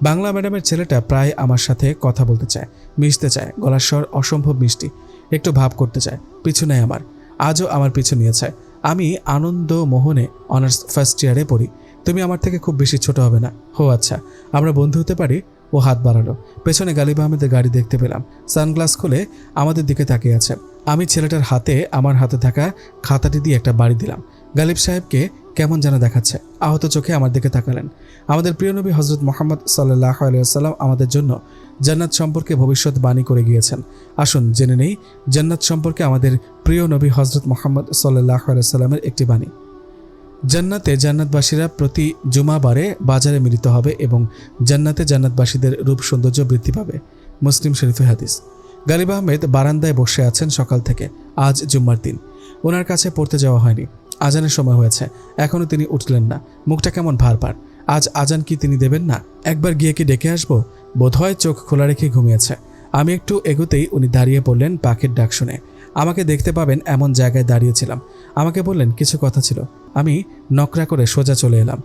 বাংলা ম্যাডামের ছেলেটা প্রায় আমার সাথে কথা বলতে চায়, মিশতে চায়, গলার স্বর অসম্ভব মিষ্টি, একটু ভাব করতে চায়। পিছু নেয় আমার, আজও আমার পিছু নিয়েছে। আমি আনন্দ মোহনে অনার্স ফার্স্ট ইয়ারে পড়ি। তুমি আমার থেকে খুব বেশি ছোট হবে না। হো আচ্ছা, আমরা বন্ধু হতে পারি? ও হাত বাড়ালো। পেছনে গালিব আহমেদের গাড়ি দেখতে পেলাম। সানগ্লাস খুলে আমাদের দিকে তাকিয়ে আছে। আমি ছেলেটার হাতে আমার হাতে থাকা খাতাটি দিয়ে একটা বাড়ি দিলাম। গালিব সাহেবকে কেমন যেন দেখাচ্ছে। আহত চোখে আমার দিকে তাকালেন। আমাদের প্রিয় নবী হজরত মুহাম্মদ সাল্লাল্লাহু আলাইহি ওয়াসাল্লাম আমাদের জন্য জান্নাত সম্পর্কে ভবিষ্যৎবাণী করে গিয়েছেন। আসুন জেনে নেই জান্নাত সম্পর্কে আমাদের প্রিয় নবী হজরত মুহাম্মদ সাল্লাল্লাহু আলাইহি ওয়াসাল্লামের একটি বাণী। জান্নাতে জান্নাতবাসীরা প্রতি জুমাবারে বাজারে মিলিত হবে এবং জান্নাতে জান্নাতবাসীদের রূপ সৌন্দর্য বৃদ্ধি পাবে। মুসলিম শরীফে হাদিস। গালিব আহমেদ বারান্দায় বসে আছেন সকাল থেকে। আজ জুম্মার দিন। ওনার কাছে পড়তে যাওয়া হয়নি। আজানের সময় হয়েছে, এখনও তিনি উঠলেন না। মুখটা কেমন ভার। আজ আজান কি তিনি দেবেন না? একবার গিয়ে কি ডেকে আসবো? বোধহয় চোখ খোলা রেখে ঘুমিয়েছে। আমি একটু এগোতেই উনি দাঁড়িয়ে পড়লেন পাখির ডাক শুনে। আমাকে দেখতে পাবেন এমন জায়গায় দাঁড়িয়েছিলাম। আমাকে বললেন কিছু কথা ছিল। আমি নকরা করে সোজা চলে এলাম।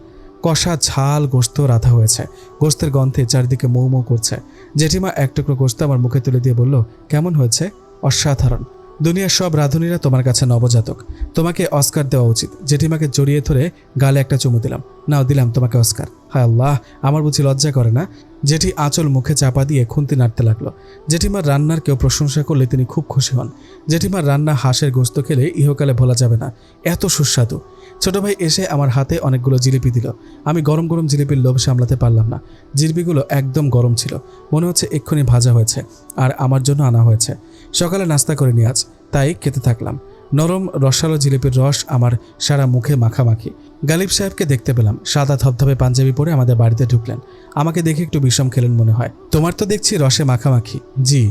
কষা ঝাল গোস্ত রাধা হয়েছে। গোস্তের গন্ধে চারিদিকে মৌ মৌ করছে। জেঠিমা এক টুকরো গোস্ত আমার মুখে তুলে দিয়ে বলল, কেমন হয়েছে? অসাধারণ। দুনিয়ার সব রাঁধুনিরা তোমার কাছে নবজাতক। তোমাকে অস্কার দেওয়া উচিত। জেঠিমাকে জড়িয়ে ধরে গালে একটা চুমু দিলাম। নাও দিলাম তোমাকে অস্কার। হায় আল্লাহ, আমার বুঝি লজ্জা করে না? জেঠি আঁচল মুখে চাপা দিয়ে খুন্তি নাড়তে লাগলো। জেঠিমার রান্নার কেউ প্রশংসা করলে তিনি খুব খুশি হন। জেঠিমার রান্না হাঁসের গোস্ত খেলে ইহকালে ভোলা যাবে না, এত সুস্বাদু। ছোট ভাই এসে আমার হাতে অনেকগুলো জিলিপি দিল। আমি গরম গরম জিলিপির লোভ সামলাতে পারলাম না। জিলিপিগুলো একদম গরম ছিল, মনে হচ্ছে এক্ষুনি ভাজা হয়েছে আর আমার জন্য আনা হয়েছে। সকালে নাস্তা করিনি আজ, তাই খেতে থাকলাম। নরম রসালো জিলিপির রস আমার সারা মুখে মাখামাখি। গালিব সাহেবকে দেখতে পেলাম। সাদা ধবধবে পাঞ্জাবি পরে আমাদের বাড়িতে ঢুকলেন। আমাকে দেখে একটু বিষম খেলেন মনে হয়। তোমার তো দেখছি রসে মাখামাখি। জি,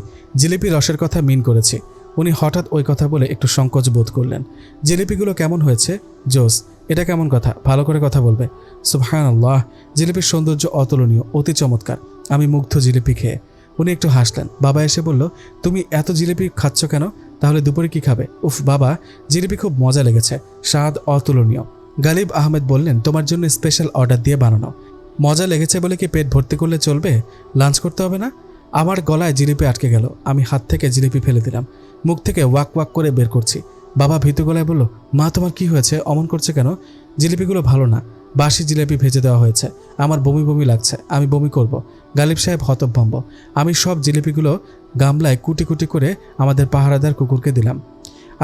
জিলিপি রসের কথা মিন করেছি। উনি হঠাৎ ওই কথা বলে একটু সংকোচ বোধ করলেন। জিলিপিগুলো কেমন হয়েছে? জোস। এটা কেমন কথা? ভালো করে কথা বলবে। সুবহানাল্লাহ, জিলিপির সৌন্দর্য অতুলনীয়, অতি চমৎকার। আমি মুগ্ধ জিলিপি খেয়ে। উনি একটু হাসলেন। বাবা এসে বলল, তুমি এত জিলিপি খাচ্ছ কেন? তাহলে দুপুরে কি খাবে? উফ বাবা, জিলিপি খুব মজা লেগেছে, স্বাদ অতুলনীয়। গালিব আহমেদ বললেন, তোমার জন্য স্পেশাল অর্ডার দিয়ে বানানো। মজা লেগেছে বলে কি পেট ভর্তি করলে চলবে? লাঞ্চ করতে হবে না? আমার গলায় জিলিপি আটকে গেল। আমি হাত থেকে জিলিপি ফেলে দিলাম। মুখ থেকে ওয়াক ওয়াক করে বের করছি। বাবা ভীতু গলায় বলল, মা তোমার কি হয়েছে? অমন করছে কেন? জিলিপিগুলো ভালো না, বাসি জিলিপি ভেজে দেওয়া হয়েছে। আমার বমি বমি লাগছে, আমি বমি করব। গালিব সাহেব হতভম্ব। আমি সব জিলিপিগুলো গামলায় কুটি কুটি করে আমাদের পাহারাদার কুকুরকে দিলাম।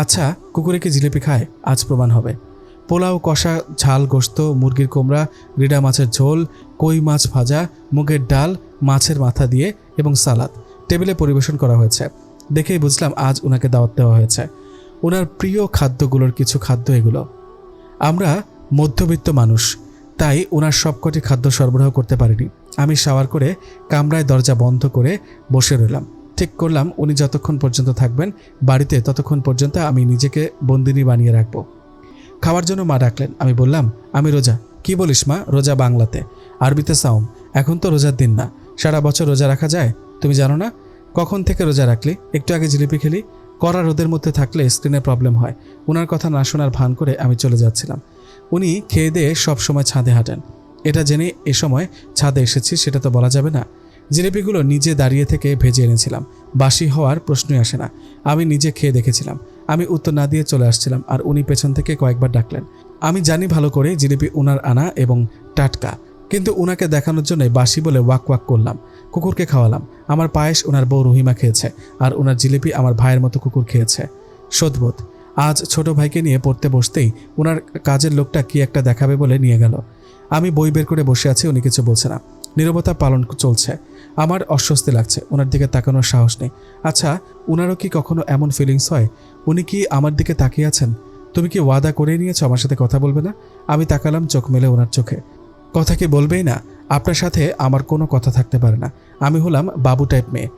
আচ্ছা, কুকুরে কি জিলিপি খায়? আজ প্রমাণ হবে। পোলাও, কষা, ঝাল গোস্ত, মুরগির কোমড়া, রিডা মাছের ঝোল, কই মাছ ভাজা, মুগের ডাল, মাছের মাথা দিয়ে এবং সালাদ টেবিলে পরিবেশন করা হয়েছে। দেখেই বুঝলাম আজ ওনাকে দাওয়াত দেওয়া হয়েছে। ওনার প্রিয় খাদ্যগুলোর কিছু খাদ্য এগুলো। আমরা মধ্যবিত্ত মানুষ, তাই ওনার সবকটি খাদ্য সরবরাহ করতে পারিনি। আমি শাওয়ার করে কামরায় দরজা বন্ধ করে বসে রইলাম। ঠিক করলাম উনি যতক্ষণ পর্যন্ত থাকবেন বাড়িতে ততক্ষণ পর্যন্ত আমি নিজেকে বন্দিনী বানিয়ে রাখবো। খাওয়ার জন্য মা ডাকলেন। আমি বললাম, আমি রোজা। কি বলিস মা? রোজা বাংলাতে, আরবিতে সাওম। এখন তো রোজার দিন না, সারা বছর রোজা রাখা যায়? তুমি জানো না? কখন থেকে রোজা রাখলি? একটু আগে জিলিপি খেলি। কড়া রোদের মধ্যে থাকলে স্ক্রিনে প্রবলেম হয়। ওনার কথা না শোনার ভান করে আমি চলে যাচ্ছিলাম। উনি খেয়ে দিয়ে সবসময় ছাদে হাঁটেন। এটা জেনে এ সময় ছাদে এসেছি সেটা তো বলা যাবে না। জিলিপিগুলো নিজে দাঁড়িয়ে থেকে ভেজে এনেছিলাম, বাসি হওয়ার প্রশ্নই আসে না। আমি নিজে খেয়ে দেখেছিলাম। আমি উত্তর না দিয়ে চলে আসছিলাম আর উনি পেছন থেকে কয়েকবার ডাকলেন। আমি জানি ভালো করে জিলিপি উনার আনা এবং টাটকা, কিন্তু উনাকে দেখানোর জন্য বাসি বলে ওয়াক ওয়াক করলাম। কুকুরকে খাওয়ালাম। আমার পায়েস ওনার বউ রহিমা খেয়েছে আর ওনার জিলিপি আমার ভাইয়ের মতো কুকুর খেয়েছে। সদবোধ। আজ ছোট ভাইকে নিয়ে পড়তে বসতেই ওনার কাজের লোকটা কি একটা দেখাবে বলে নিয়ে গেল। আমি বই বের করে বসে আছি, উনি কিছু বলছে না। নীরবতা পালন চলছে। আমার অস্বস্তি লাগছে, ওনার দিকে তাকানোর সাহস নেই। আচ্ছা, ওনারও কি কখনো এমন ফিলিংস হয়? উনি কি আমার দিকে তাকিয়ে আছেন? তুমি কি ওয়াদা করে নিয়েছো আমার সাথে কথা বলবে না? আমি তাকালাম চোখ মেলে ওনার চোখে। কথা কি বলবেই না? আপনার সাথে আমার কোনো কথা থাকতে পারে না। আমি হলাম বাবু টাইপ মেয়ে।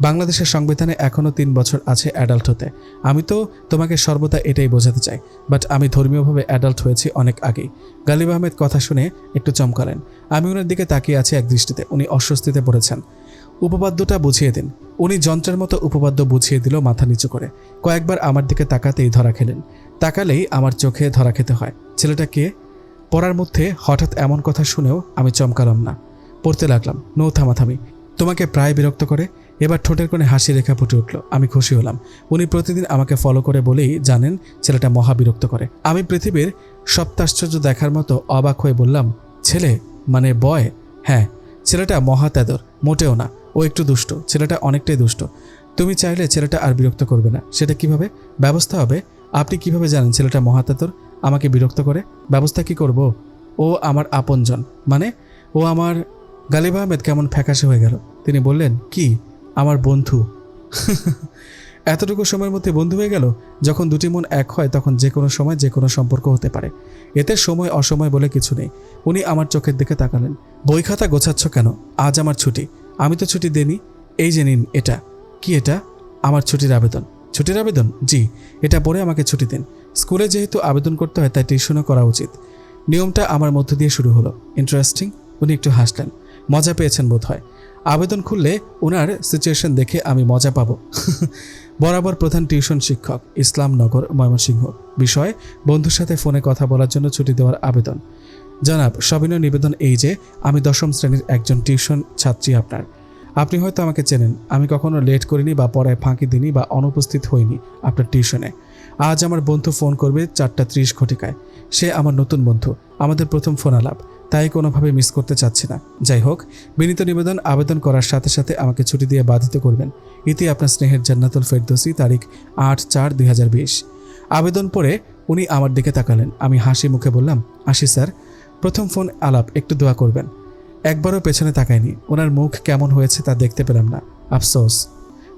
বাংলাদেশের সংবিধানে এখনও 3 বছর আছে অ্যাডাল্ট হতে। আমি তো তোমাকে সর্বদা এটাই বোঝাতে চাই, বাট আমি ধর্মীয়ভাবে অ্যাডাল্ট হয়েছি অনেক আগেই। গালিব আহমেদ কথা শুনে একটু চমকালেন। আমি ওনার দিকে তাকিয়ে আছি এক দৃষ্টিতে। উনি অস্বস্তিতে পড়েছেন। উপপাদ্যটা বুঝিয়ে দিন। উনি যন্ত্রের মতো উপপাদ্য বুঝিয়ে দিল মাথা নিচু করে। কয়েকবার আমার দিকে তাকাতেই ধরা খেলেন। তাকালেই আমার চোখে ধরা খেতে হয়। ছেলেটা কে? পড়ার মধ্যে হঠাৎ এমন কথা শুনেও আমি চমকালাম না। পড়তে লাগলাম। নো থামাথামি। তোমাকে প্রায় বিরক্ত করে? এবার ঠোঁটের কোণে হাসি রেখা ফুটে উঠল। আমি খুশি হলাম। উনি প্রতিদিন আমাকে ফলো করে বলেই জানেন ছেলেটা মহা বিরক্ত করে। আমি পৃথিবীর সপ্তাশ্চর্য দেখার মতো অবাক হয়ে বললাম, ছেলে মানে বয়? হ্যাঁ। ছেলেটা মহা তেদর? মোটেও না, ও একটু দুষ্ট। ছেলেটা অনেকটাই দুষ্ট। তুমি চাইলে ছেলেটা আর বিরক্ত করবে না। সেটা কিভাবে? ব্যবস্থা হবে। আপনি কিভাবে জানেন ছেলেটা মহা তেদর? আমাকে বিরক্ত করে? ব্যবস্থা কি করব? ও আমার আপনজন, মানে ও আমার। গালিব আহমেদ কেমন ফ্যাকাশে হয়ে গেল। তিনি বললেন, কি? আমার বন্ধু। এতটুকু সময়ের মধ্যে বন্ধু হয়ে গেল। যখন দুটি মন এক হয় তখন যে কোনো সময় যে কোনো সম্পর্ক হতে পারে। এতে সময় অসময় বলে কিছু নেই। উনি আমার চোখের দিকে তাকালেন। বই খাতা গোছাচ্ছ কেন? আজ আমার ছুটি। আমি তো ছুটি দেনি। এই যে নিন এটা। কি এটা? আমার ছুটির আবেদন। ছুটির আবেদন? জি, এটা পড়ে আমাকে ছুটি দিন। স্কুলে যেহেতু আবেদন করতে হয় তাই টিউশনও করা উচিত। নিয়মটা আমার মধ্য দিয়ে শুরু হলো। ইন্টারেস্টিং। উনি একটু হাসলেন। মজা পেয়েছেন বোধ হয়। আবেদন খুললে ওনার সিচুয়েশন দেখে আমি মজা পাবো। বরাবর প্রধান টিউশন শিক্ষক, ইসলামনগর, ময়মনসিংহ। বিষয় বন্ধুর সাথে ফোনে কথা বলার জন্য ছুটি দেওয়ার আবেদন। জনাব, সবিনয় নিবেদন এই যে আমি 10ম শ্রেণীর একজন টিউশন ছাত্রী আপনার। আপনি হয়তো আমাকে চেনেন। আমি কখনো লেট করিনি বা পড়ায় ফাঁকি দিইনি বা অনুপস্থিত হইনি আপনার টিউশনে। আজ আমার বন্ধু ফোন করবে 4:30 ঘটিকায়। সে আমার নতুন বন্ধু, আমাদের প্রথম ফোন আলাপ, তাই কোনোভাবে মিস করতে চাচ্ছি না। যাই হোক, বিনীত নিবেদন, আবেদন করার সাথে সাথে আমাকে ছুটি দিয়ে বাধিত করবেন। ইতি আপনার স্নেহের জান্নাতুল ফেরদৌসি, তারিখ 8/4/2020। আবেদন পড়ে উনি আমার দিকে তাকালেন। আমি হাসি মুখে বললাম, আসি স্যার। প্রথম ফোন আলাপ, একটু দোয়া করবেন। একবারও পেছনে তাকায়নি। ওনার মুখ কেমন হয়েছে তা দেখতে পেলাম না। আফসোস।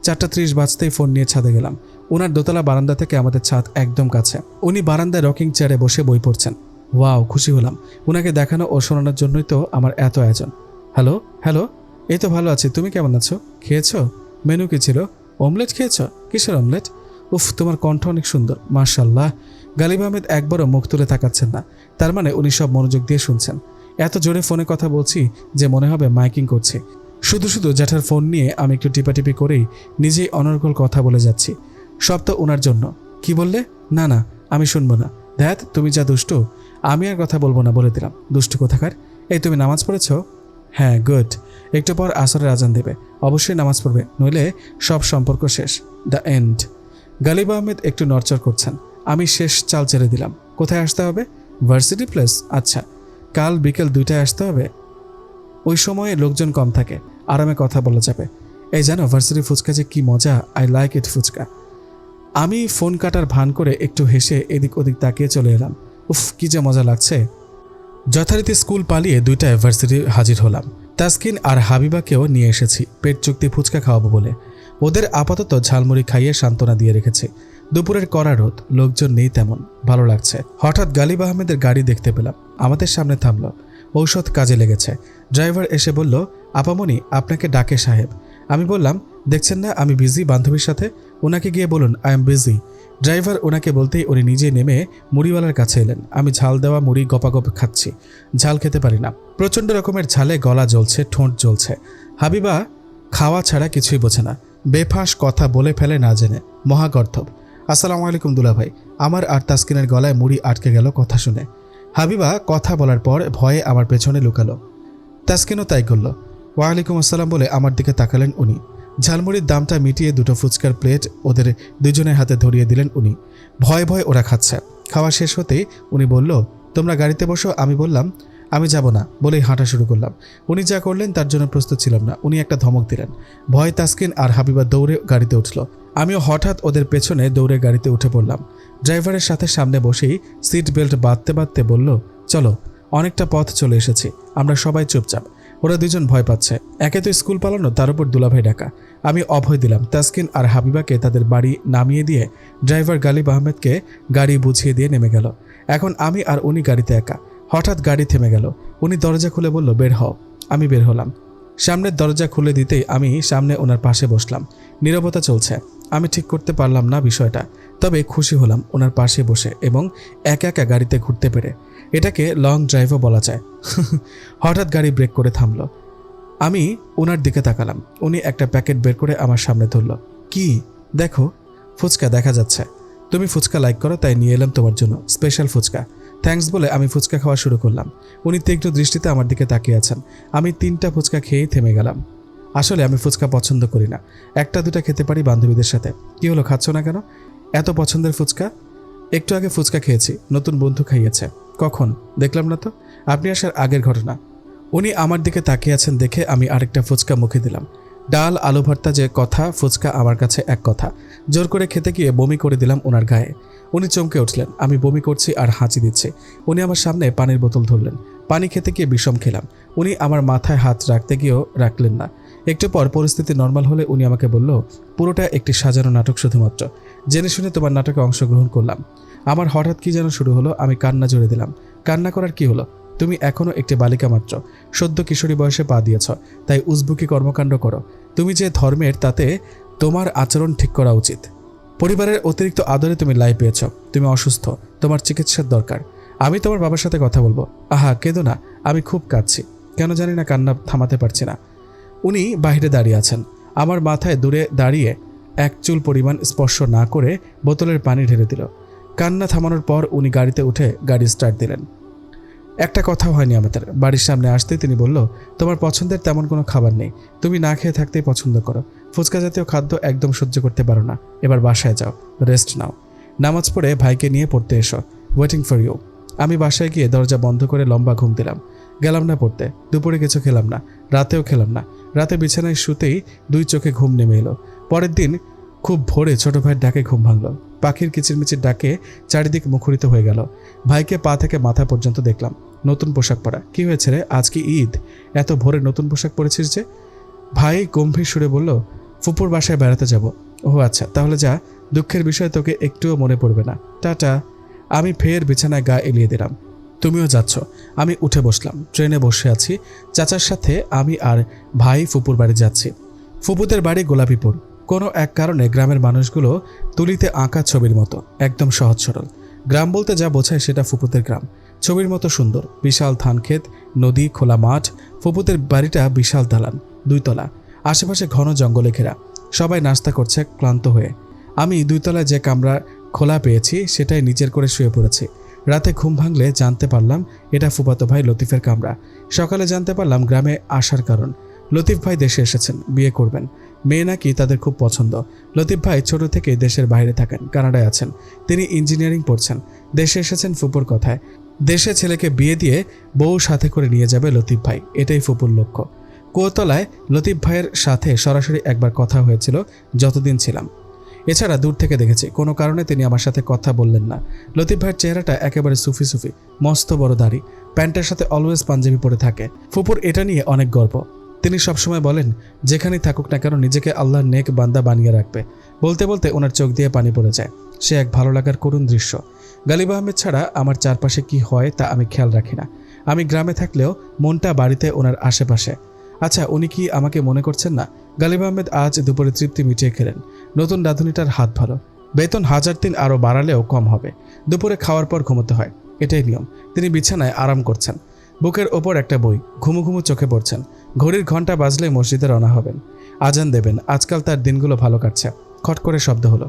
4:30 বাজতেই ফোন নিয়ে ছাদে গেলাম। ওনার দোতলা বারান্দা থেকে আমাদের ছাদ একদম কাছে। উনি বারান্দায় রকিং চেয়ারে বসে বই পড়ছেন। ওয়াও, খুশি হলাম। ওনাকে দেখানো ও শোনানোর জন্যই তো আমার এত আয়োজন। হ্যালো হ্যালো, এই তো ভালো আছি। তুমি কেমন আছো? খেয়েছো? মেনু কি ছিল? অমলেট খেয়েছো? কিসের অমলেট? উফ, তোমার কণ্ঠ অনেক সুন্দর, মাশাআল্লাহ। গালিব আহমেদ একবারও মুখ তুলে তাকাচ্ছেন না। তার মানে উনি সব মনোযোগ দিয়ে শুনছেন। এত জোরে ফোনে কথা বলছি যে মনে হবে মাইকিং করছি। শুধু শুধু জ্যাঠার ফোন নিয়ে আমি একটু টিপাটিপি করেই নিজেই অনর্গল কথা বলে যাচ্ছি। সব তো ওনার জন্য। কি বললে? না না, আমি শুনবো না। ধ্যাত, তুমি যা দুষ্টু। আমি আর কথা বলবো না, বলে দিলাম। দুষ্টু কোথাকার। এই, তুমি নামাজ পড়েছো? হ্যাঁ, গুড। একটু পর আসরের আজান দেবে, অবশ্যই নামাজ পড়বে, নইলে সব সম্পর্ক শেষ। The end. গালিব আহমেদ একটু নড়চড় করছেন। আমি শেষ চাল ছেড়ে দিলাম। কোথায় আসতে হবে? Varsity place. আচ্ছা, কাল বিকেল 2টায় আসতে হবে। ওই সময়ে লোকজন কম থাকে, আরামে কথা বলা যাবে। এই জানো, ভার্সিটি ফুচকা যে কি মজা। I like it phuchka. আমি ফোন কাটার ভান করে একটু হেসে এদিক ওদিক তাকিয়ে চলে এলাম। উফ, কি যে মজা লাগছে। যথারীতি স্কুল পালিয়ে 2টায় ভার্সিটি হাজির হলাম। তাসকিন আর হাবিবাকেও নিয়ে এসেছি পেট চুক্তি ফুচকা খাওয়াবো বলে। ওদের আপাতত ঝালমুড়ি খাইয়ে সান্ত্বনা দিয়ে রেখেছি। দুপুরের কড়া রোদ, লোকজন নেই তেমন, ভালো লাগছে। হঠাৎ গালিব আহমেদের গাড়ি দেখতে পেলাম, আমাদের সামনে থামলো। ঔষধ কাজে লেগেছে। ড্রাইভার এসে বলল, আপামনি, আপনাকে ডাকে সাহেব। আমি বললাম, দেখছেন না আমি বিজি বান্ধবীর সাথে। ওনাকে গিয়ে বলুন আই এম বিজি। ড্রাইভার ওনাকে বলতেই উনি নিজে নেমে মুড়িওয়ালার কাছে এলেন। আমি ঝাল দেওয়া মুড়ি গপাগপ খাচ্ছি। ঝাল খেতে পারি না। প্রচণ্ড রকমের ঝালে গলা জ্বলছে, ঠোঁট জ্বলছে। হাবিবা খাওয়া ছাড়া কিছুই বোঝে না। বেফাঁস কথা বলে ফেলে না জেনে। মহাগর্ধব। আসসালামু আলাইকুম দুলা ভাই। আমার আর তাসকিনের গলায় মুড়ি আটকে গেল কথা শুনে। হাবিবা কথা বলার পর ভয়ে আমার পেছনে লুকালো। তাসকিনও তাই করল। ওয়ালাইকুম আসসালাম বলে আমার দিকে তাকালেন উনি। ঝালমুড়ির দামটা মিটিয়ে 2টো ফুচকার প্লেট ওদের দুজনের হাতে ধরিয়ে দিলেন উনি। ভয়ে ভয়ে ওরা খাচ্ছে। খাওয়া শেষ হতেই উনি বলল, তোমরা গাড়িতে বসো। আমি বললাম, আমি যাব না বলেই হাঁটা শুরু করলাম। উনি যা করলেন তার জন্য প্রস্তুত ছিলাম না। উনি একটা ধমক দিলেন। ভয় তাসকিন আর হাবিবা দৌড়ে গাড়িতে উঠল। আমিও হঠাৎ ওদের পেছনে দৌড়ে গাড়িতে উঠে পড়লাম। ড্রাইভারের সাথে সামনে বসেই সিট বেল্ট বাঁধতে বাঁধতে বলল, চলো, অনেকটা পথ চলে এসেছি। আমরা সবাই চুপচাপ। ওরা দুজন ভয় পাচ্ছে। একে তো স্কুল পালানো, তার উপর দুলাভাই ডাকা। আমি অভয় দিলাম। তাসকিন আর হাবিবাকে তাদের বাড়ি নামিয়ে দিয়ে ড্রাইভার গালিব আহমেদকে গাড়ি বুঝিয়ে দিয়ে নেমে গেল। এখন আমি আর উনি গাড়িতে একা। হঠাৎ গাড়ি থেমে গেল। উনি দরজা খুলে বলল, বের হও। আমি বের হলাম। সামনের দরজা খুলে দিতেই আমি সামনে ওনার পাশে বসলাম। নীরবতা চলছে। আমি ঠিক করতে পারলাম না বিষয়টা, তবে খুশি হলাম ওনার পাশে বসে এবং একা একা গাড়িতে ঘুরতে পেরে। এটাকে লং ড্রাইভও বলা যায়। হঠাৎ গাড়ি ব্রেক করে থামলো। আমি ওনার দিকে তাকালাম। উনি একটা প্যাকেট বের করে আমার সামনে ধরল। কি? দেখো, ফুচকা দেখা যাচ্ছে। তুমি ফুচকা লাইক করো তাই নিয়ে এলাম তোমার জন্য, স্পেশাল ফুচকা। থ্যাঙ্কস বলে আমি ফুচকা খাওয়া শুরু করলাম। উনি তীক্ষ্ণ দৃষ্টিতে আমার দিকে তাকিয়ে আছেন। আমি 3টা ফুচকা খেয়েই থেমে গেলাম। আসলে আমি ফুচকা পছন্দ করি না। 1টা 2টা খেতে পারি বান্ধবীদের সাথে। কি হলো, খাচ্ছ না কেন? এত পছন্দের ফুচকা? একটু আগে ফুচকা খেয়েছি, নতুন বন্ধু খাইয়েছে। কখন? দেখলাম না তো। আপনি আসার আগের ঘটনা। উনি আমার দিকে তাকিয়ে আছেন দেখে আমি আরেকটা ফুচকা মুখে দিলাম। ডাল আলু ভর্তা যে কথা, ফুচকা আমার কাছে এক কথা। জোর করে খেতে গিয়ে বমি করে দিলাম ওনার গায়ে। উনি চমকে উঠলেন। আমি বমি করছি আর হাঁচি দিচ্ছি। উনি আমার সামনে পানির বোতল ধরলেন। পানি খেতে গিয়ে বিষম খেলাম। উনি আমার মাথায় হাত রাখতে গিয়েও রাখলেন না। একটু পর পরিস্থিতি নর্মাল হলে উনি আমাকে বলল, পুরোটা একটি সাজানো নাটক, শুধুমাত্র জেনে শুনে তোমার নাটকে অংশগ্রহণ করলাম। আমার হঠাৎ কি যেন শুরু হলো, আমি কান্না জুড়ে দিলাম। কান্না করার কি হলো? তুমি এখনও একটি বালিকা মাত্র, সদ্য কিশোরী বয়সে পা দিয়েছ, তাই উজবুকি কর্মকাণ্ড করো। তুমি যে ধর্মের, তাতে তোমার আচরণ ঠিক করা উচিত। পরিবারের অতিরিক্ত আদরে তুমি লাই পেয়েছ, তুমি অসুস্থ, তোমার চিকিৎসার দরকার। আমি তোমার বাবার সাথে কথা বলবো। আহা, কেঁদো না, আমি খুব কাঁদছি, কেন জানি না কান্না থামাতে পারছি না। উনি বাইরে দাঁড়িয়ে আছেন, আমার মাথায় দূরে দাঁড়িয়ে এক চুল পরিমাণ স্পর্শ না করে বোতলের পানি ঢেলে দিল। কান্না থামানোর পর উনি গাড়িতে উঠে গাড়ি স্টার্ট দিলেন। একটা কথাও হয়নি আমাদের। বাড়ির সামনে আসতে তিনি বলল, তোমার পছন্দের তেমন কোনো খাবার নেই, তুমি না খেয়ে থাকতেই পছন্দ করো, ফুচকা জাতীয় খাদ্য একদম সহ্য করতে পারো না, এবার বাসায় যাও, রেস্ট নাও, নামাজ পড়ে ভাইকে নিয়ে পড়তে এসো, ওয়েটিং ফর ইউ। আমি বাসায় গিয়ে দরজা বন্ধ করে লম্বা ঘুম দিলাম। গেলাম না পড়তে, দুপুরে কিছু খেলাম না, রাতেও খেলাম না। রাতে বিছানায় শুতেই দুই চোখে ঘুম নেমে এলো। পরের দিন খুব ভোরে ছোট ভাইয়ের ডাকে ঘুম ভাঙল। পাখির কিচিরমিচির ডাকে চারিদিক মুখরিত হয়ে গেল। ভাইকে পা থেকে মাথা পর্যন্ত দেখলাম। নতুন পোশাক পরা। কি হয়েছে রে, আজ কি ঈদ? এত ভোরে নতুন পোশাক পরেছিস যে? ভাই গম্ভীর সুরে বলল, ফুপুর বাসায় বেড়াতে যাব। ও আচ্ছা, তাহলে যা, দুঃখের বিষয় তোকে একটুও মনে পড়বে না, টাটা। আমি ফের বিছানায় গা এলিয়ে দিলাম। তুমিও যাচ্ছ? আমি উঠে বসলাম। ট্রেনে বসে আছি, চাচার সাথে আমি আর ভাই ফুপুর বাড়ি যাচ্ছি। ফুপুদের বাড়ি গোলাপীপুর। কোনো এক কারণে গ্রামের মানুষগুলো তুলিতে আঁকা ছবির মতো, একদম সহজ সরল। গ্রাম বলতে যা বোঝায় সেটা ফুপুদের গ্রাম। ছবির মতো সুন্দর, বিশাল ধানক্ষেত, নদী, খোলা মাঠ। ফুপুদের বাড়িটা বিশাল দালান, 2 তলা, আশেপাশে ঘন জঙ্গলে ঘেরা। সবাই নাস্তা করছে ক্লান্ত হয়ে। আমি 2 তলায় যে কামরা খোলা পেয়েছি সেটাই নিচের করে শুয়ে পড়েছি। রাতে ঘুম ভাঙলে জানতে পারলাম এটা ফুফাতো ভাই লতিফের কামরা। সকালে জানতে পারলাম গ্রামে আসার কারণ, লতিফ ভাই দেশে এসেছেন, বিয়ে করবেন। মেয়ে নাকি তাদের খুব পছন্দ। লতিফ ভাই ছোট থেকে দেশের বাইরে থাকেন, কানাডায় আছেন। তিনি ইঞ্জিনিয়ারিং পড়ছেন। দেশে এসেছেন ফুপুর কথায়। দেশে ছেলেকে বিয়ে দিয়ে বউ সাথে করে নিয়ে যাবে লতিফ ভাই, এটাই ফুপুর লক্ষ্য। কুয়োতলায় লতিফ ভাইয়ের সাথে সরাসরি একবার কথা হয়েছিল যতদিন ছিলাম। এছাড়া দূর থেকে দেখেছি, কোনো কারণে তিনি আমার সাথে কথা বললেন না। লতিফ ভাইয়ের চেহারাটা একেবারে সুফি সুফি, মস্ত বড় দাড়ি, প্যান্টের সাথে অলওয়েজ পাঞ্জাবি পরে থাকে। ফুপুর এটা নিয়ে অনেক গর্ব। তিনি সবসময় বলেন, যেখানেই থাকুক না কেন নিজেকে আল্লাহর নেক বান্দা বানিয়ে রাখবে। বলতে বলতে ওনার চোখ দিয়ে পানি পড়ে যায়। সে এক ভালো লাগার করুণ দৃশ্য। গালিব আহমেদ ছাড়া আমার চারপাশে কি হয় তা আমি খেয়াল রাখি না। আমি গ্রামে থাকলেও মনটা বাড়িতে ওনার আশেপাশে। আচ্ছা, উনি কি আমাকে মনে করছেন না? গালিব আহমেদ আজ দুপুরে তৃপ্তি মিটিয়ে খেলেন। নতুন রাঁধুনিটার হাত ভালো, বেতন 1003 আরও বাড়ালেও কম হবে। দুপুরে খাওয়ার পর ঘুমোতে হয়, এটাই নিয়ম। তিনি বিছানায় আরাম করছেন, বুকের ওপর একটা বই, ঘুমু ঘুমু চোখে পড়ছেন। ঘড়ির ঘন্টা বাজলে মসজিদে রওনা হবেন, আজান দেবেন। আজকাল তার দিনগুলো ভালো কাটছে। খট করে শব্দ হলো।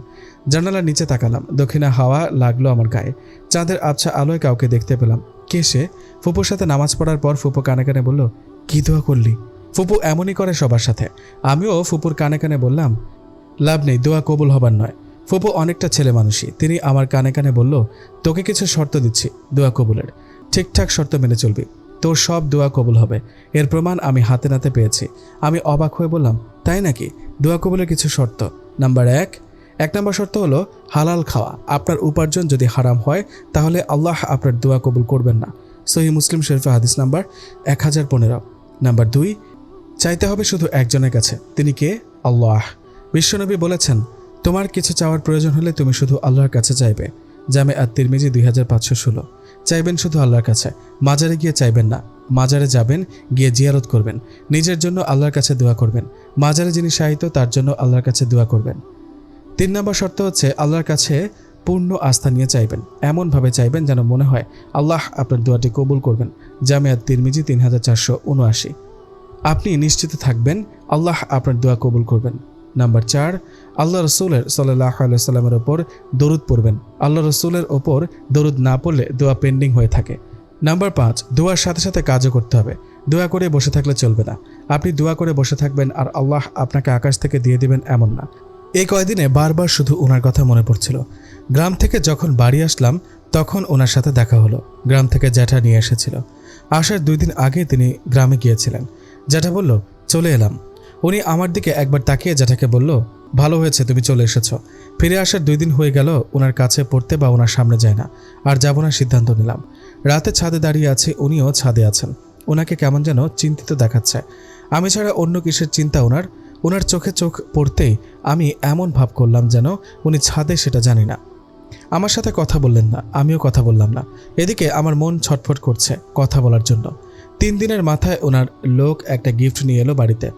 জানালার নিচে তাকালাম, দক্ষিণা হাওয়া লাগলো আমার গায়ে। চাঁদের আবছা আলোয় কাউকে দেখতে পেলাম। কে সে? ফুপুর সাথে নামাজ পড়ার পর ফুপু কানে কানে বলল, কি দোয়া করলি? ফুপু এমনই করে সবার সাথে। আমিও ফুপুর কানে কানে বললাম, লাভ নেই, দোয়া কবুল হবার নয়। ফুপু অনেকটা ছেলে মানুষই। তিনি আমার কানে কানে বলল, তোকে কিছু শর্ত দিচ্ছি দোয়া কবুলের, ঠিকঠাক শর্ত মেনে চলবি, তোর সব দোয়া কবুল হবে। এর প্রমাণ আমি হাতে নাতে পেয়েছি। আমি অবাক হয়ে বললাম, তাই নাকি? দোয়া কবুলের কিছু শর্ত? নাম্বার 1 নম্বর শর্ত হলো হালাল খাওয়া। আপনার উপার্জন যদি হারাম হয় তাহলে আল্লাহ আপনার দোয়া কবুল করবেন না। সহিহ মুসলিম শরীফে হাদিস নাম্বার 1015। নাম্বার 2, চাইতে হবে শুধু একজনের কাছে। তিনি কে? আল্লাহ। বিশ্বনবী বলেছেন, তোমার কিছু চাওয়ার প্রয়োজন হলে তুমি শুধু আল্লাহর কাছে চাইবে। জামে আত-তিরমিজি 2516। চাইবেন শুধু আল্লাহর কাছে, মাজারে গিয়ে চাইবেন না। মাজারে যাবেন, গিয়ে জিয়ারত করবেন, নিজের জন্য আল্লাহর কাছে দোয়া করবেন। মাজারে যিনি শায়িত তার জন্য আল্লাহর কাছে দোয়া করবেন। 3 নম্বর শর্ত হচ্ছে আল্লাহর কাছে পূর্ণ আস্থা নিয়ে চাইবেন। এমনভাবে চাইবেন যেন মনে হয় আল্লাহ আপনার দোয়াটি কবুল করবেন। জামে আত-তিরমিজি 3479। আপনি নিশ্চিত থাকবেন আল্লাহ আপনার দোয়া কবুল করবেন। নাম্বার 4, আল্লাহ রসুলের সাল্লাল্লাহু আলাইহি সাল্লামের ওপর দরুদ পড়বেন। আল্লাহ রসুলের ওপর দরুদ না পড়লে দোয়া পেন্ডিং হয়ে থাকে। নাম্বার 5, দোয়ার সাথে সাথে কাজও করতে হবে। দোয়া করে বসে থাকলে চলবে না। আপনি দোয়া করে বসে থাকবেন আর আল্লাহ আপনাকে আকাশ থেকে দিয়ে দিবেন, এমন না। এই কয়দিনে বারবার শুধু ওনার কথা মনে পড়ছিল। গ্রাম থেকে যখন বাড়ি আসলাম তখন ওনার সাথে দেখা হলো। গ্রাম থেকে জ্যাঠা নিয়ে এসেছিল। আসার 2 দিন আগে তিনি গ্রামে গিয়েছিলেন। জ্যাঠা বলল, চলে এলাম। উনি আমার দিকে একবার তাকিয়ে জ্যাঠাকে বলল, ভালো হয়েছে তুমি চলে এসেছো। ফিরে আসার 2 দিন হয়ে গেল ওনার কাছে পড়তে বা ওনার সামনে যায় না। আর যাব না সিদ্ধান্ত নিলাম। রাতে ছাদে দাঁড়িয়ে আছি, উনিও ছাদে আছেন। ওনাকে কেমন যেন চিন্তিত দেখাচ্ছে। আমি ছাড়া অন্য কিসের চিন্তা ওনার চোখে চোখ পড়তেই আমি এমন ভাব করলাম যেন উনি ছাদে, সেটা জানি না। আমার সাথে কথা বললেন না, আমিও কথা বললাম না। এদিকে আমার মন ছটফট করছে কথা বলার জন্য। 3 দিনের মাথায় ওনার লোক একটা গিফট নিয়ে এলো বাড়িতে।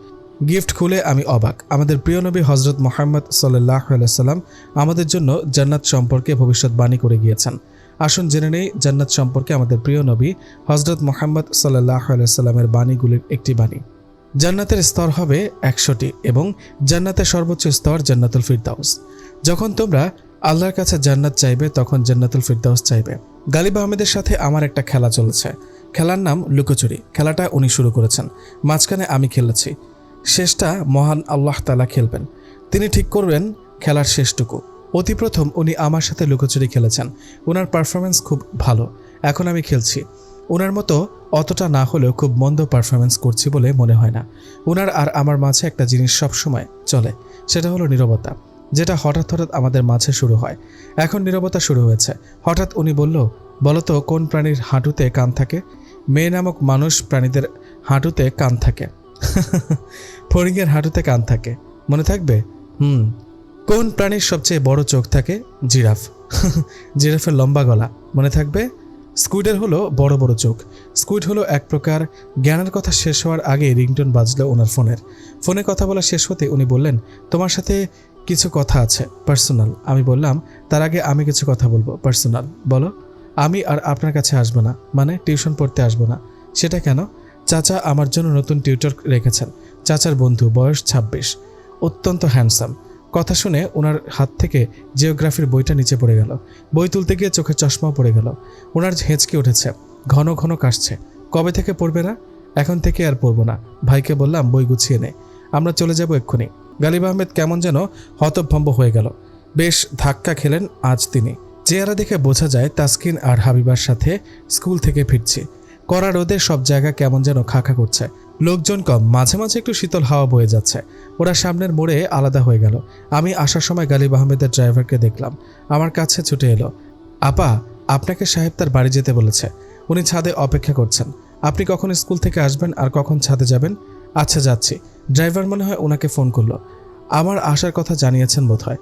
গিফট খুলে আমি অবাক। আমাদের প্রিয় নবী হজরত মুহাম্মদ সাল্লাল্লাহু আলাইহি সাল্লাম আমাদের জন্য জান্নাত সম্পর্কে ভবিষ্যৎবাণী করে গিয়েছেন। আসুন জেনে নেই জান্নাত সম্পর্কে আমাদের প্রিয় নবী হজরত মুহাম্মদ সাল্লাল্লাহু আলাইহি সাল্লামের বাণীগুলির একটি বাণী। জান্নাতের স্তর হবে 100টি এবং জান্নাতের সর্বোচ্চ স্তর জান্নাতুল ফিরদাউস। যখন তোমরা আল্লাহর কাছে জান্নাত চাইবে তখন জান্নাতুল ফিরদাউস চাইবে। গালিব আহমেদের সাথে আমার একটা খেলা চলেছে। খেলার নাম লুকোচুরি। খেলাটা উনি শুরু করেছেন, মাঝখানে আমি খেলেছি। শেষটা মহান আল্লাহ তাআলা খেলবেন, তিনি ঠিক করবেন খেলার শেষটুকু। অতি প্রথম উনি আমার সাথে লুকোচুরি খেলেছেন। ওনার পারফরমেন্স খুব ভালো। এখন আমি খেলছি। ওনার মতো অতটা না হলেও খুব মন্দ পারফরমেন্স করছি বলে মনে হয় না। ওনার আর আমার মাঝে একটা জিনিস সবসময় চলে, সেটা হলো নীরবতা, যেটা হঠাৎ হঠাৎ আমাদের মাঝে শুরু হয়। এখন নীরবতা শুরু হয়েছে। হঠাৎ উনি বলতো কোন প্রাণীর হাঁটুতে কান থাকে? মেয়ে নামক মানুষ প্রাণীদের হাঁটুতে কান থাকে। ফড়িংয়ের হাঁটুতে কান থাকে, মনে থাকবে? কোন প্রাণীর সবচেয়ে বড় চোখ থাকে? জিরাফ। জিরাফের লম্বা গলা, মনে থাকবে? স্কুইডের হলো বড় বড় চোখ। স্কুইড হলো এক প্রকার। জ্ঞানের কথা শেষ হওয়ার আগে রিংটোন বাজলো ওনার ফোনে কথা বলা শেষ হতে উনি বললেন, তোমার সাথে কিছু কথা আছে, পার্সোনাল। আমি বললাম, তার আগে আমি কিছু কথা বলবো। পার্সোনাল? বলো। আমি আর আপনার কাছে আসবো না, মানে টিউশন পড়তে আসবো না। সেটা কেন? চাচা আমার জন্য নতুন টিউটর রেখেছেন। চাচার বন্ধু, বয়স 26, অত্যন্ত হ্যান্ডসাম। কথা শুনে ওনার হাত থেকে জিওগ্রাফির বইটা নিচে পড়ে গেল। বই তুলতে গিয়ে চোখে চশমাও পড়ে গেল। ওনার হেঁচকে উঠেছে, ঘন ঘন কাশছে। কবে থেকে পড়বে না? এখন থেকে আর পড়বো না। ভাইকে বললাম, বই গুছিয়ে নে, আমরা চলে যাব এক্ষুনি। গালিব আহমেদ কেমন যেন হতভম্ব হয়ে গেল। বেশ ধাক্কা খেলেন আজ তিনি। চেহারা দেখে বোঝা যায় তাসকিন আর হাবিবার সাথে স্কুল থেকে ফিরছি। কড়া রোদে সব জায়গা কেমন যেন খাখা করছে। লোকজন কম, মাঝে মাঝে একটু শীতল হাওয়া বয়ে যাচ্ছে। ওরা সামনের মোড়ে আলাদা হয়ে গেল। আমি আসার সময় গালিব আহমেদের ড্রাইভারকে দেখলাম আমার কাছে ছুটে এলো। আপা, আপনাকে সাহেব তার বাড়ি যেতে বলেছে। উনি ছাদে অপেক্ষা করছেন। আপনি কখন স্কুল থেকে আসবেন আর কখন ছাদে যাবেন? আচ্ছা, যাচ্ছি। ড্রাইভার মনে হয় ওনাকে ফোন করলো। আমার আসার কথা জানিয়েছেন বোধহয়।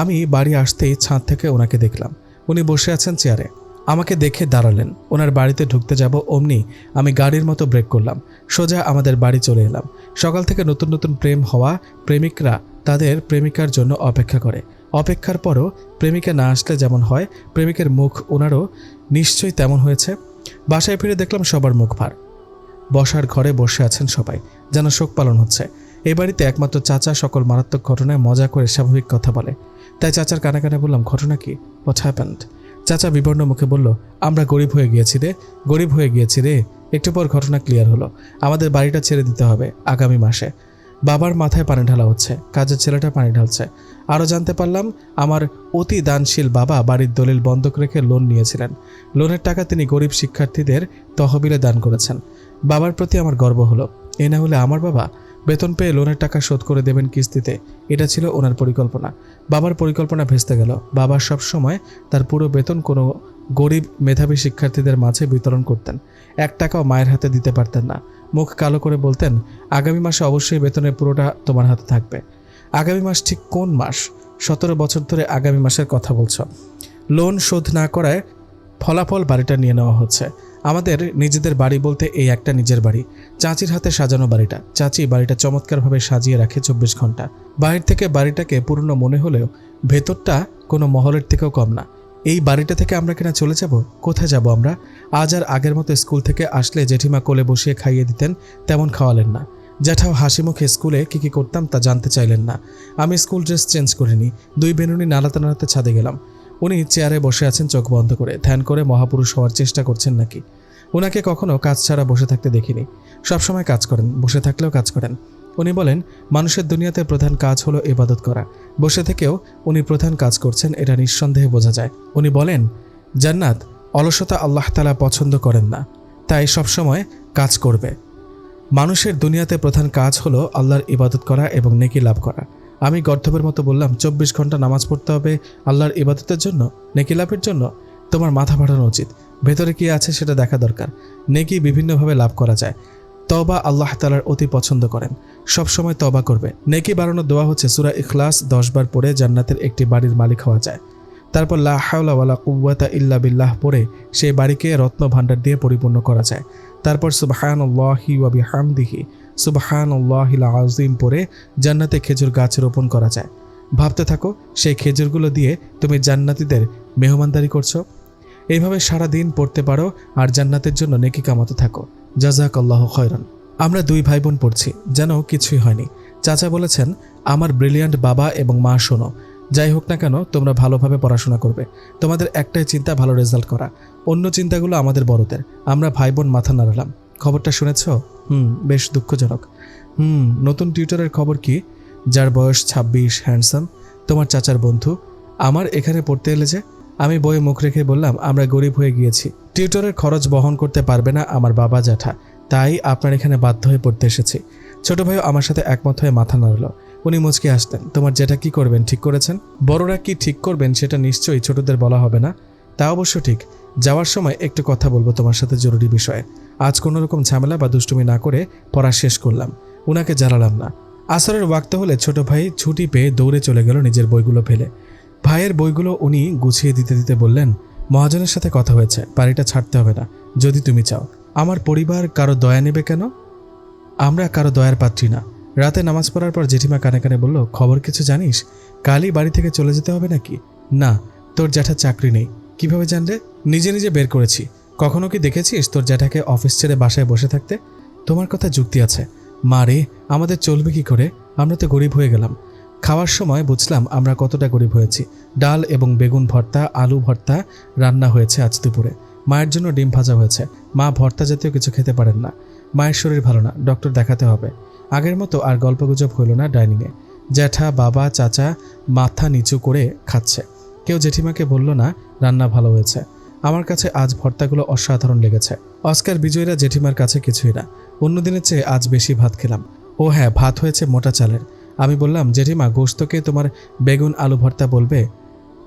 আমি বাড়ি আসতেই ছাদ থেকে ওনাকে দেখলাম। উনি বসে আছেন চেয়ারে। আমাকে দেখে দাঁড়ালেন। ওনার বাড়িতে ঢুকতে যাব অমনি আমি গাড়ির মতো ব্রেক করলাম। সোজা আমাদের বাড়ি চলে এলাম। সকাল থেকে নতুন নতুন প্রেম হওয়া প্রেমিকরা তাদের প্রেমিকার জন্য অপেক্ষা করে। অপেক্ষার পরও প্রেমিকা না আসলে যেমন হয়, প্রেমিকের মুখ ওনারও নিশ্চয়ই তেমন হয়েছে। বাসায় ফিরে দেখলাম সবার মুখ ভার। বসার ঘরে বসে আছেন সবাই, যেন শোক পালন হচ্ছে। এই বাড়িতে একমাত্র চাচা সকল মারাত্মক ঘটনায় মজা করে স্বাভাবিক কথা বলে। তাই চাচার কানে কানে বললাম, ঘটনা কি? What happened? চাচা বিবর্ণ মুখে বলল, আমরা গরিব হয়ে গিয়েছি রে। একটু পর ঘটনা ক্লিয়ার হলো। আমাদের বাড়িটা ছেড়ে দিতে হবে আগামী মাসে। বাবার মাথায় পানি ঢালা হচ্ছে, কাজের ছেলেটা পানি ঢালছে। আরও জানতে পারলাম আমার অতি দানশীল বাবা বাড়ির দলিল বন্ধক রেখে লোন নিয়েছিলেন। লোনের টাকা তিনি গরিব শিক্ষার্থীদের তহবিলে দান করেছেন। বাবার প্রতি আমার গর্ব হলো। এ না হলে আমার বাবা বেতন পেয়ে লোনের টাকা শোধ করে দেবেন কিস্তিতে। এটা ছিল ওনার পরিকল্পনা। বাবার পরিকল্পনা ভেস্তে গেল। বাবা সব সময় তার পুরো বেতন কোনো গরিব মেধাবী শিক্ষার্থীদের মাঝে বিতরণ করতেন। 1 টাকাও মায়ের হাতে দিতে পারতেন না। মুখ কালো করে বলতেন, আগামী মাসে অবশ্যই বেতনের পুরোটা তোমার হাতে থাকবে। আগামী মাস ঠিক কোন মাস? 17 বছর ধরে আগামী মাসের কথা বলছ। লোন শোধ না করায় ফলাফল বাড়িটা নিয়ে নেওয়া হচ্ছে। আমাদের নিজেদের বাড়ি বলতে এই একটা নিজের বাড়ি। চাচির হাতে সাজানো বাড়িটা। চাচি বাড়িটা চমৎকারভাবে সাজিয়ে রাখে 24 ঘন্টা। বাইরে থেকে বাড়িটাকে পুরনো মনে হলেও ভেতরটা কোনো মহলের থেকেও কম না। এই বাড়িটা থেকে আমরা কিনা চলে যাব? কোথায় যাব আমরা? আজ আর আগের মতো স্কুল থেকে আসলে জেঠিমা কোলে বসিয়ে খাইয়ে দিতেন, তেমন খাওয়ালেন না। জ্যাঠাও হাসি মুখে স্কুলে কী করতাম তা জানতে চাইলেন না। আমি স্কুল ড্রেস চেঞ্জ করিনি। 2 বেনুনি নাড়াতে নাড়াতে ছাদে গেলাম। উনি চেয়ারে বসে আছেন চোখ বন্ধ করে, ধ্যান করে মহাপুরুষ হওয়ার চেষ্টা করছেন নাকি। ওনাকে কখনো কাজ ছাড়া বসে থাকতে দেখিনি। সবসময় কাজ করেন, বসে থাকলেও কাজ করেন। উনি বলেন, মানুষের দুনিয়াতে প্রধান কাজ হলো ইবাদত করা। বসে থেকেও উনি প্রধান কাজ করছেন, এটা নিঃসন্দেহে বোঝা যায়। উনি বলেন, জান্নাত অলসতা আল্লাহ তাআলা পছন্দ করেন না, তাই সবসময় কাজ করবে। মানুষের দুনিয়াতে প্রধান কাজ হলো আল্লাহর ইবাদত করা এবং নেকি লাভ করা। আমি গর্ধবের মতো বললাম, 24 ঘন্টা নামাজ পড়তে হবে আল্লাহর ইবাদতের জন্য, নেকি লাভের জন্য? তোমার মাথা ফাটানো উচিত। ভেতরে কি আছে সেটা দেখা দরকার। নেকি বিভিন্নভাবে লাভ করা যায়। তওবা আল্লাহ তাআলার অতি পছন্দ করেন, সব সময় তওবা করবে। নেকি বাড়ানোর দোয়া হচ্ছে সূরা ইখলাস 10 বার পড়ে জান্নাতের একটি বাড়ির মালিক হওয়া যায়। তারপর লা হাওলা ওয়ালা কুওয়াতা ইল্লা বিল্লাহ পড়ে সেই বাড়িকে রত্ন ভাণ্ডার দিয়ে পরিপূর্ণ করা যায়। তারপর সুবহানাল্লাহি ওয়া বিহামদিহি সুবহানাল্লাহিল আযীম পড়ে জান্নাতে খেজুর গাছ রোপণ করা যায়। ভাবতে থাকো সেই খেজুরগুলো দিয়ে তুমি জান্নাতীদের মেহমানদারি করছো। এইভাবে সারা দিন পড়তে পারো আর জান্নাতের জন্য নেকি কামাতে থাকো। জাযাকাল্লাহু খায়রান। আমরা 2 ভাই বোন পড়ছি, যেন কিছুই হয়নি। চাচা বলেছেন, আমার ব্রিলিয়ান্ট বাবা এবং মা, শোনো, যাই হোক না কেন তোমরা ভালোভাবে পড়াশোনা করবে। তোমাদের একটাই চিন্তা, ভালো রেজাল্ট করা। অন্য চিন্তাগুলো আমাদের বড়দের। আমরা ভাই বোন মাথা নাড়ালাম। খবরটা শুনেছ? বেশ দুঃখজনক। নতুন টিউটরের খবর কি? যার বয়স 26, হ্যান্ডসাম, তোমার চাচার বন্ধু, আমার এখানে পড়তে এলে যে? আমি বইয়ে মুখ রেখে বললাম, আমরা গরিব হয়ে গিয়েছি, টিউটরের খরচ বহন করতে পারবে না আমার বাবা জ্যাঠা, তাই আপনার এখানে বাধ্য হয়ে পড়তে এসেছি। ছোট ভাইও আমার সাথে একমত হয়ে মাথা নাড়ল। উনি মুচকে আসতেন। তোমার জ্যাঠা কি করবেন ঠিক করেছেন? বড়রা কি ঠিক করবেন সেটা নিশ্চয়ই ছোটদের বলা হবে না। তা অবশ্য ঠিক। যাওয়ার সময় একটু কথা বলবো তোমার সাথে জরুরি বিষয়ে। আজ কোনো রকম ঝামেলা বা দুষ্টুমি না করে পড়া শেষ করলাম। উনাকে জ্বালালাম না। আসরের ওয়াক্ত হলে ছোট ভাই ছুটি পেয়ে দৌড়ে চলে গেল নিজের বইগুলো ফেলে। ভাইয়ের বইগুলো উনি গুছিয়ে দিতে দিতে বললেন, মহাজনের সাথে কথা হয়েছে, বাড়িটা ছাড়তে হবে না যদি তুমি চাও। আমার পরিবার কারো দয়া নেবে কেন? আমরা কারো দয়ার পাত্রী না। রাতে নামাজ পড়ার পর জেঠিমা কানে কানে বলল, খবর কিছু জানিস? কালই বাড়ি থেকে চলে যেতে হবে নাকি? না, তোর জ্যাঠার চাকরি নেই। কিভাবে জানলে? নিজে নিজে বের করেছি। কখনো কি দেখেছিস তোর জ্যাঠাকে অফিস ছেড়ে বাসায় বসে থাকতে? তোমার কথা যুক্তি আছে। মা রে, আমাদের চলবে কি করে? আমরা তো গরিব হয়ে গেলাম। খাওয়ার সময় বুঝলাম আমরা কতটা গরিব হয়েছি। ডাল এবং বেগুন ভর্তা, আলু ভর্তা রান্না হয়েছে আজ দুপুরে। মায়ের জন্য ডিম ভাজা হয়েছে। মা ভর্তা জাতীয় কিছু খেতে পারেন না। মায়ের শরীর ভালো না, ডক্টর দেখাতে হবে। আগের মতো আর গল্পগুজব হইল না ডাইনিংয়ে। জ্যাঠা, বাবা, চাচা মাথা নিচু করে খাচ্ছে। কেউ জেঠিমাকে বলল না রান্না ভালো হয়েছে। আমার কাছে আজ ভর্তাগুলো অসাধারণ লেগেছে। অস্কার বিজয়ীরা জেঠিমার কাছে কিছুই না। অন্যদিনের চেয়ে আজ বেশি ভাত খেলাম। ও হ্যাঁ, ভাত হয়েছে মোটা চালের। আমি বললাম, জেঠিমা গোশতকে তোমার বেগুন আলু ভর্তা বলবে।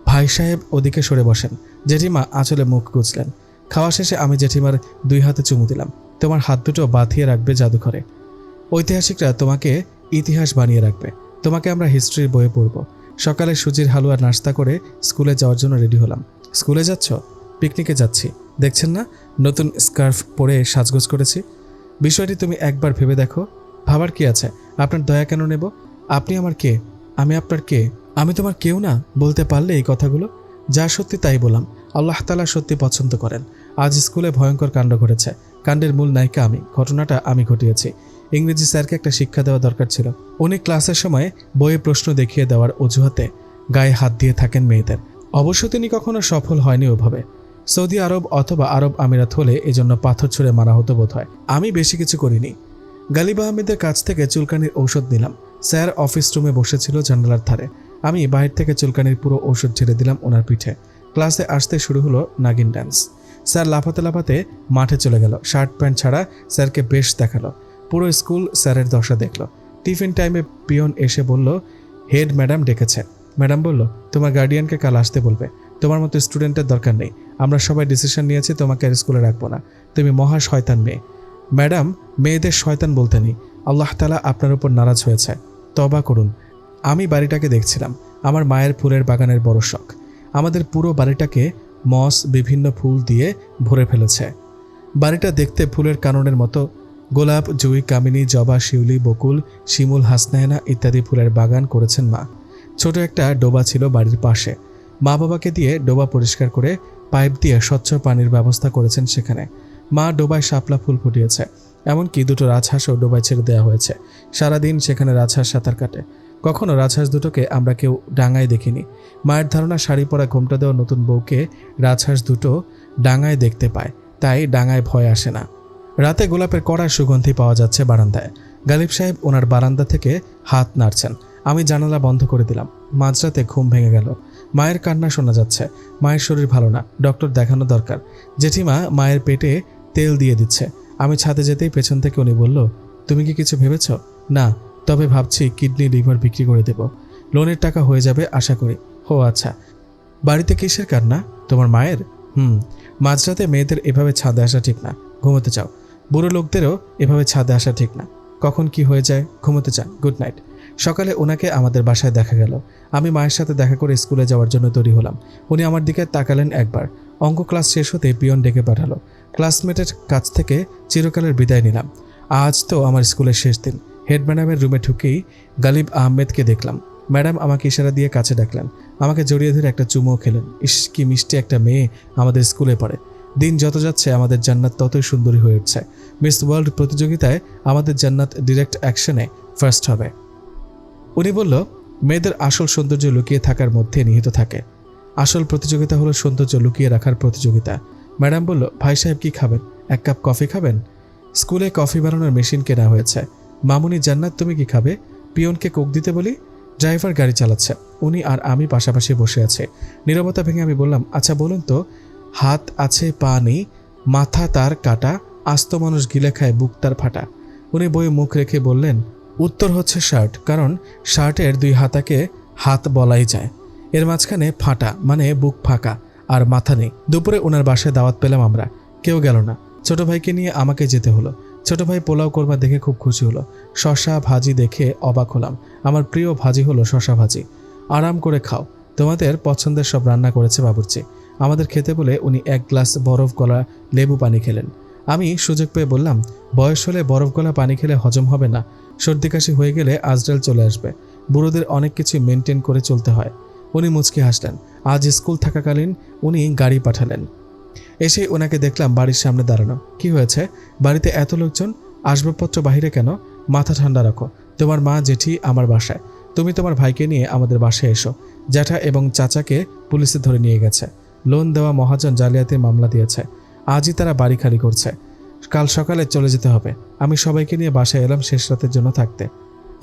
ভাই সাহেব ওদিকে সরে বসেন। জেঠিমা আঁচলে মুখ গুজলেন। খাওয়া শেষে আমি জেঠিমার 2 হাতে চুমু দিলাম। তোমার হাত দুটো বাঁধিয়ে রাখবে জাদুঘরে। ঐতিহাসিকরা তোমাকে ইতিহাস বানিয়ে রাখবে। তোমাকে আমরা হিস্ট্রির বইয়ে পড়ব। সকালে সুজির হালুয়া নাস্তা করে স্কুলে যাওয়ার জন্য রেডি হলাম। স্কুলে যাচ্ছ? পিকনিকে যাচ্ছি। দেখছেন না নতুন স্কার্ফ পরে সাজগোজ করেছি? বিষয়টি তুমি একবার ভেবে দেখো। ভাবার কি আছে? আপনার দয়া কেন নেব? আপনি আমার কে? আমি আপনার কে? আমি তোমার কেউ না? বলতে পারলে এই কথাগুলো? যা সত্যি তাই বললাম। আল্লাহ তাআলা সত্যি পছন্দ করেন। আজ স্কুলে ভয়ঙ্কর কাণ্ড ঘটেছে। কাণ্ডের মূল নায়িকা আমি। ঘটনাটা আমি ঘটিয়েছি। ইংরেজি স্যারকে একটা শিক্ষা দেওয়া দরকার ছিল। উনি ক্লাসের সময় বইয়ে প্রশ্ন দেখিয়ে দেওয়ার অজুহাতে গায়ে হাত দিয়ে থাকেন মেয়েদের। অবশ্য তিনি কখনো সফল হয়নি ওভাবে। সৌদি আরব অথবা আরব আমিরাত হলে এজন্য পাথর ছুঁড়ে মারা হতো বোধ হয়। আমি বেশি কিছু করিনি। গালিব আহমেদের কাছ থেকে চুলকানির ঔষধ নিলাম। স্যার অফিস রুমে বসেছিল জানালার ধারে। আমি বাইরে থেকে চুলকানির পুরো ঔষধ ছেড়ে দিলাম ওনার পিঠে। ক্লাসে আসতে শুরু হলো নাগিন ডান্স। স্যার লাফাতে লাফাতে মাঠে চলে গেল। শার্ট প্যান্ট ছাড়া স্যারকে বেশ দেখালো। পুরো স্কুল স্যারের দশা দেখল। টিফিন টাইমে পিয়ন এসে বলল, হেড ম্যাডাম ডেকেছে। ম্যাডাম বলল, তোমার গার্ডিয়ানকে কাল আসতে বলবে। তোমার মতো স্টুডেন্টের দরকার নেই। আমরা সবাই ডিসিশন নিয়েছি তোমাকে আর স্কুলে রাখবো না। তুমি মহা শয়তান মেয়ে। ম্যাডাম, মেয়েদের শয়তান বলতে নেই। আল্লাহ তাআলা আপনার উপর নারাজ হয়েছে। তওবা করুন। আমি বাড়িটাকে দেখছিলাম। আমার মায়ের ফুলের বাগানের বড় শখ। আমাদের পুরো বাড়িটাকে মস বিভিন্ন ফুল দিয়ে ভরে ফেলেছে। বাড়িটা দেখতে ফুলের কাননের মতো। গোলাপ, জুঁই, কামিনী, জবা, শিউলি, বকুল, শিমুল, হাসনাহেনা ইত্যাদি ফুলের বাগান করেছেন মা। ছোট একটা ডোবা ছিল বাড়ির পাশে। মা বাবাকে দিয়ে ডোবা পরিষ্কার করে পাইপ দিয়ে স্বচ্ছ পানির ব্যবস্থা করেছেন সেখানে। মা ডোবায় শাপলা ফুল ফুটিয়েছে। এমনকি 2টো রাজহাঁসও ডোবায় ছেড়ে দেওয়া হয়েছে। সারাদিন সেখানে রাজহাঁস সাঁতার কাটে। কখনো রাজহাঁস দুটোকে আমরা কেউ ডাঙায় দেখিনি। মায়ের ধারণা শাড়ি পরা ঘোমটা দেওয়া নতুন বউকে রাজহাঁস দুটো ডাঙায় দেখতে পায়, তাই ডাঙায় ভয় আসে না। রাতে গোলাপের কড়া সুগন্ধি পাওয়া যাচ্ছে বারান্দায়। গালিব সাহেব ওনার বারান্দা থেকে হাত নাড়ছেন। আমি জানালা বন্ধ করে দিলাম। মাঝরাতে ঘুম ভেঙে গেল। মায়ের কান্না শোনা যাচ্ছে। মায়ের শরীর ভালো না, ডক্টর দেখানো দরকার। জেঠিমা মায়ের পেটে তেল দিয়ে দিচ্ছে। আমি ছাদে যেতেই পেছন থেকে উনি বলল, তুমি কি কিছু ভেবেছ? না, তবে ভাবছি কিডনি লিভার বিক্রি করে দেব। লোনের টাকা হয়ে যাবে আশা করি। ও আচ্ছা। বাড়িতে কিসের কান্না? তোমার মায়ের? মাঝরাতে মেয়েদের এভাবে ছাদে আসা ঠিক না। ঘুমোতে চাও। বুড়ো লোকদেরও এভাবে ছাদে আসা ঠিক না। কখন কি হয়ে যায়, ঘুমোতে চান। Good night. সকালে ওনাকে আমাদের বাসায় দেখা গেল। আমি মায়ের সাথে দেখা করে স্কুলে যাওয়ার জন্য তৈরি হলাম। উনি আমার দিকে তাকালেন একবার। অঙ্ক ক্লাস শেষ হতে পিয়ন ডেকে পাঠালো। ক্লাসমেটের কাছ থেকে চিরকালের বিদায় নিলাম। আজ তো আমার স্কুলের শেষ দিন। হেড ম্যাডামের রুমে ঢুকেই গালিব আহমেদকে দেখলাম। ম্যাডাম আমাকে ইশারা দিয়ে কাছে ডাকলেন। আমাকে জড়িয়ে ধরে একটা চুমুও খেলেন। ইস, কি মিষ্টি একটা মেয়ে আমাদের স্কুলে পড়ে। দিন যত যাচ্ছে আমাদের জান্নাত ততই সুন্দরী হয়ে উঠছে। মিস ওয়ার্ল্ড প্রতিযোগিতায় আমাদের জান্নাত ডিরেক্ট অ্যাকশনে ফার্স্ট হবে। উনি বলল, মেয়েদের আসল সৌন্দর্য লুকিয়ে থাকার মধ্যে নিহিত থাকে। আসল প্রতিযোগিতা হলো সৌন্দর্য লুকিয়ে রাখার প্রতিযোগিতা। ম্যাডাম বলল, ভাই সাহেব কি খাবেন? এক কাপ কফি খাবেন? স্কুলে কফি বানানোর মেশিন কেনা হয়েছে। মামুনি জান্নাত, তুমি কি খাবে? পিয়নকে কোক দিতে বলি। ড্রাইভার গাড়ি চালাচ্ছে, উনি আর আমি পাশাপাশি বসে আছে। নীরবতা ভেঙে আমি বললাম, আচ্ছা বলুন তো, হাত আছে পা নেই, মাথা তার কাটা, আস্ত মানুষ গিলে খায় বুক তার ফাটা। উনি বইয়ে মুখ রেখে বললেন, উত্তর হচ্ছে শার্ট, কারণ শার্টের দুই হাতাকে হাত বলাই যায়। এর মাঝখানে ফাটা মানে বুক ফাঁকা আর মাথা নেই। দুপুরে ওনার বাসায় দাওয়াত পেলাম আমরা, কেউ গেল না। ছোট ভাইকে নিয়ে আমাকে যেতে হলো। ছোট ভাই পোলাও কোরমা দেখে খুব খুশি হলো। শশা ভাজি দেখে অবাক হলাম। আমার প্রিয় ভাজি হলো শশা ভাজি। আরাম করে খাও, তোমাদের পছন্দের সব রান্না করেছে বাবুর্চি। আমাদের খেতে বলে উনি এক গ্লাস বরফ গলা লেবু পানি খেলেন। আমি সুযোগ পেয়ে বললাম, বয়স হলে বরফ গলা পানি খেলে হজম হবে না, সর্দি কাশি হয়ে গেলে আজরাল চলে আসবে। বুড়োদের অনেক কিছু মেনটেন করে চলতে হয়। উনি মুচকি হাসলেন। আজ স্কুল থাকাকালীন উনি গাড়ি পাঠালেন। এসে ওনাকে দেখলাম বাড়ির সামনে দাঁড়ানো। কি হয়েছে? বাড়িতে এত লোকজন, আসবাবপত্র বাহিরে কেন? মাথা ঠান্ডা রাখো, তোমার মা জেঠি আমার বাসায়। তুমি তোমার ভাইকে নিয়ে আমাদের বাসায় এসো। জ্যাঠা এবং চাচাকে পুলিশে ধরে নিয়ে গেছে। লোন দেওয়া মহাজন জালিয়াতির মামলা দিয়েছে। আজই তারা বাড়ি খালি করছে। কাল সকালে চলে যেতে হবে। আমি সবাইকে নিয়ে বাসায় এলাম শেষ রাতের জন্য থাকতে।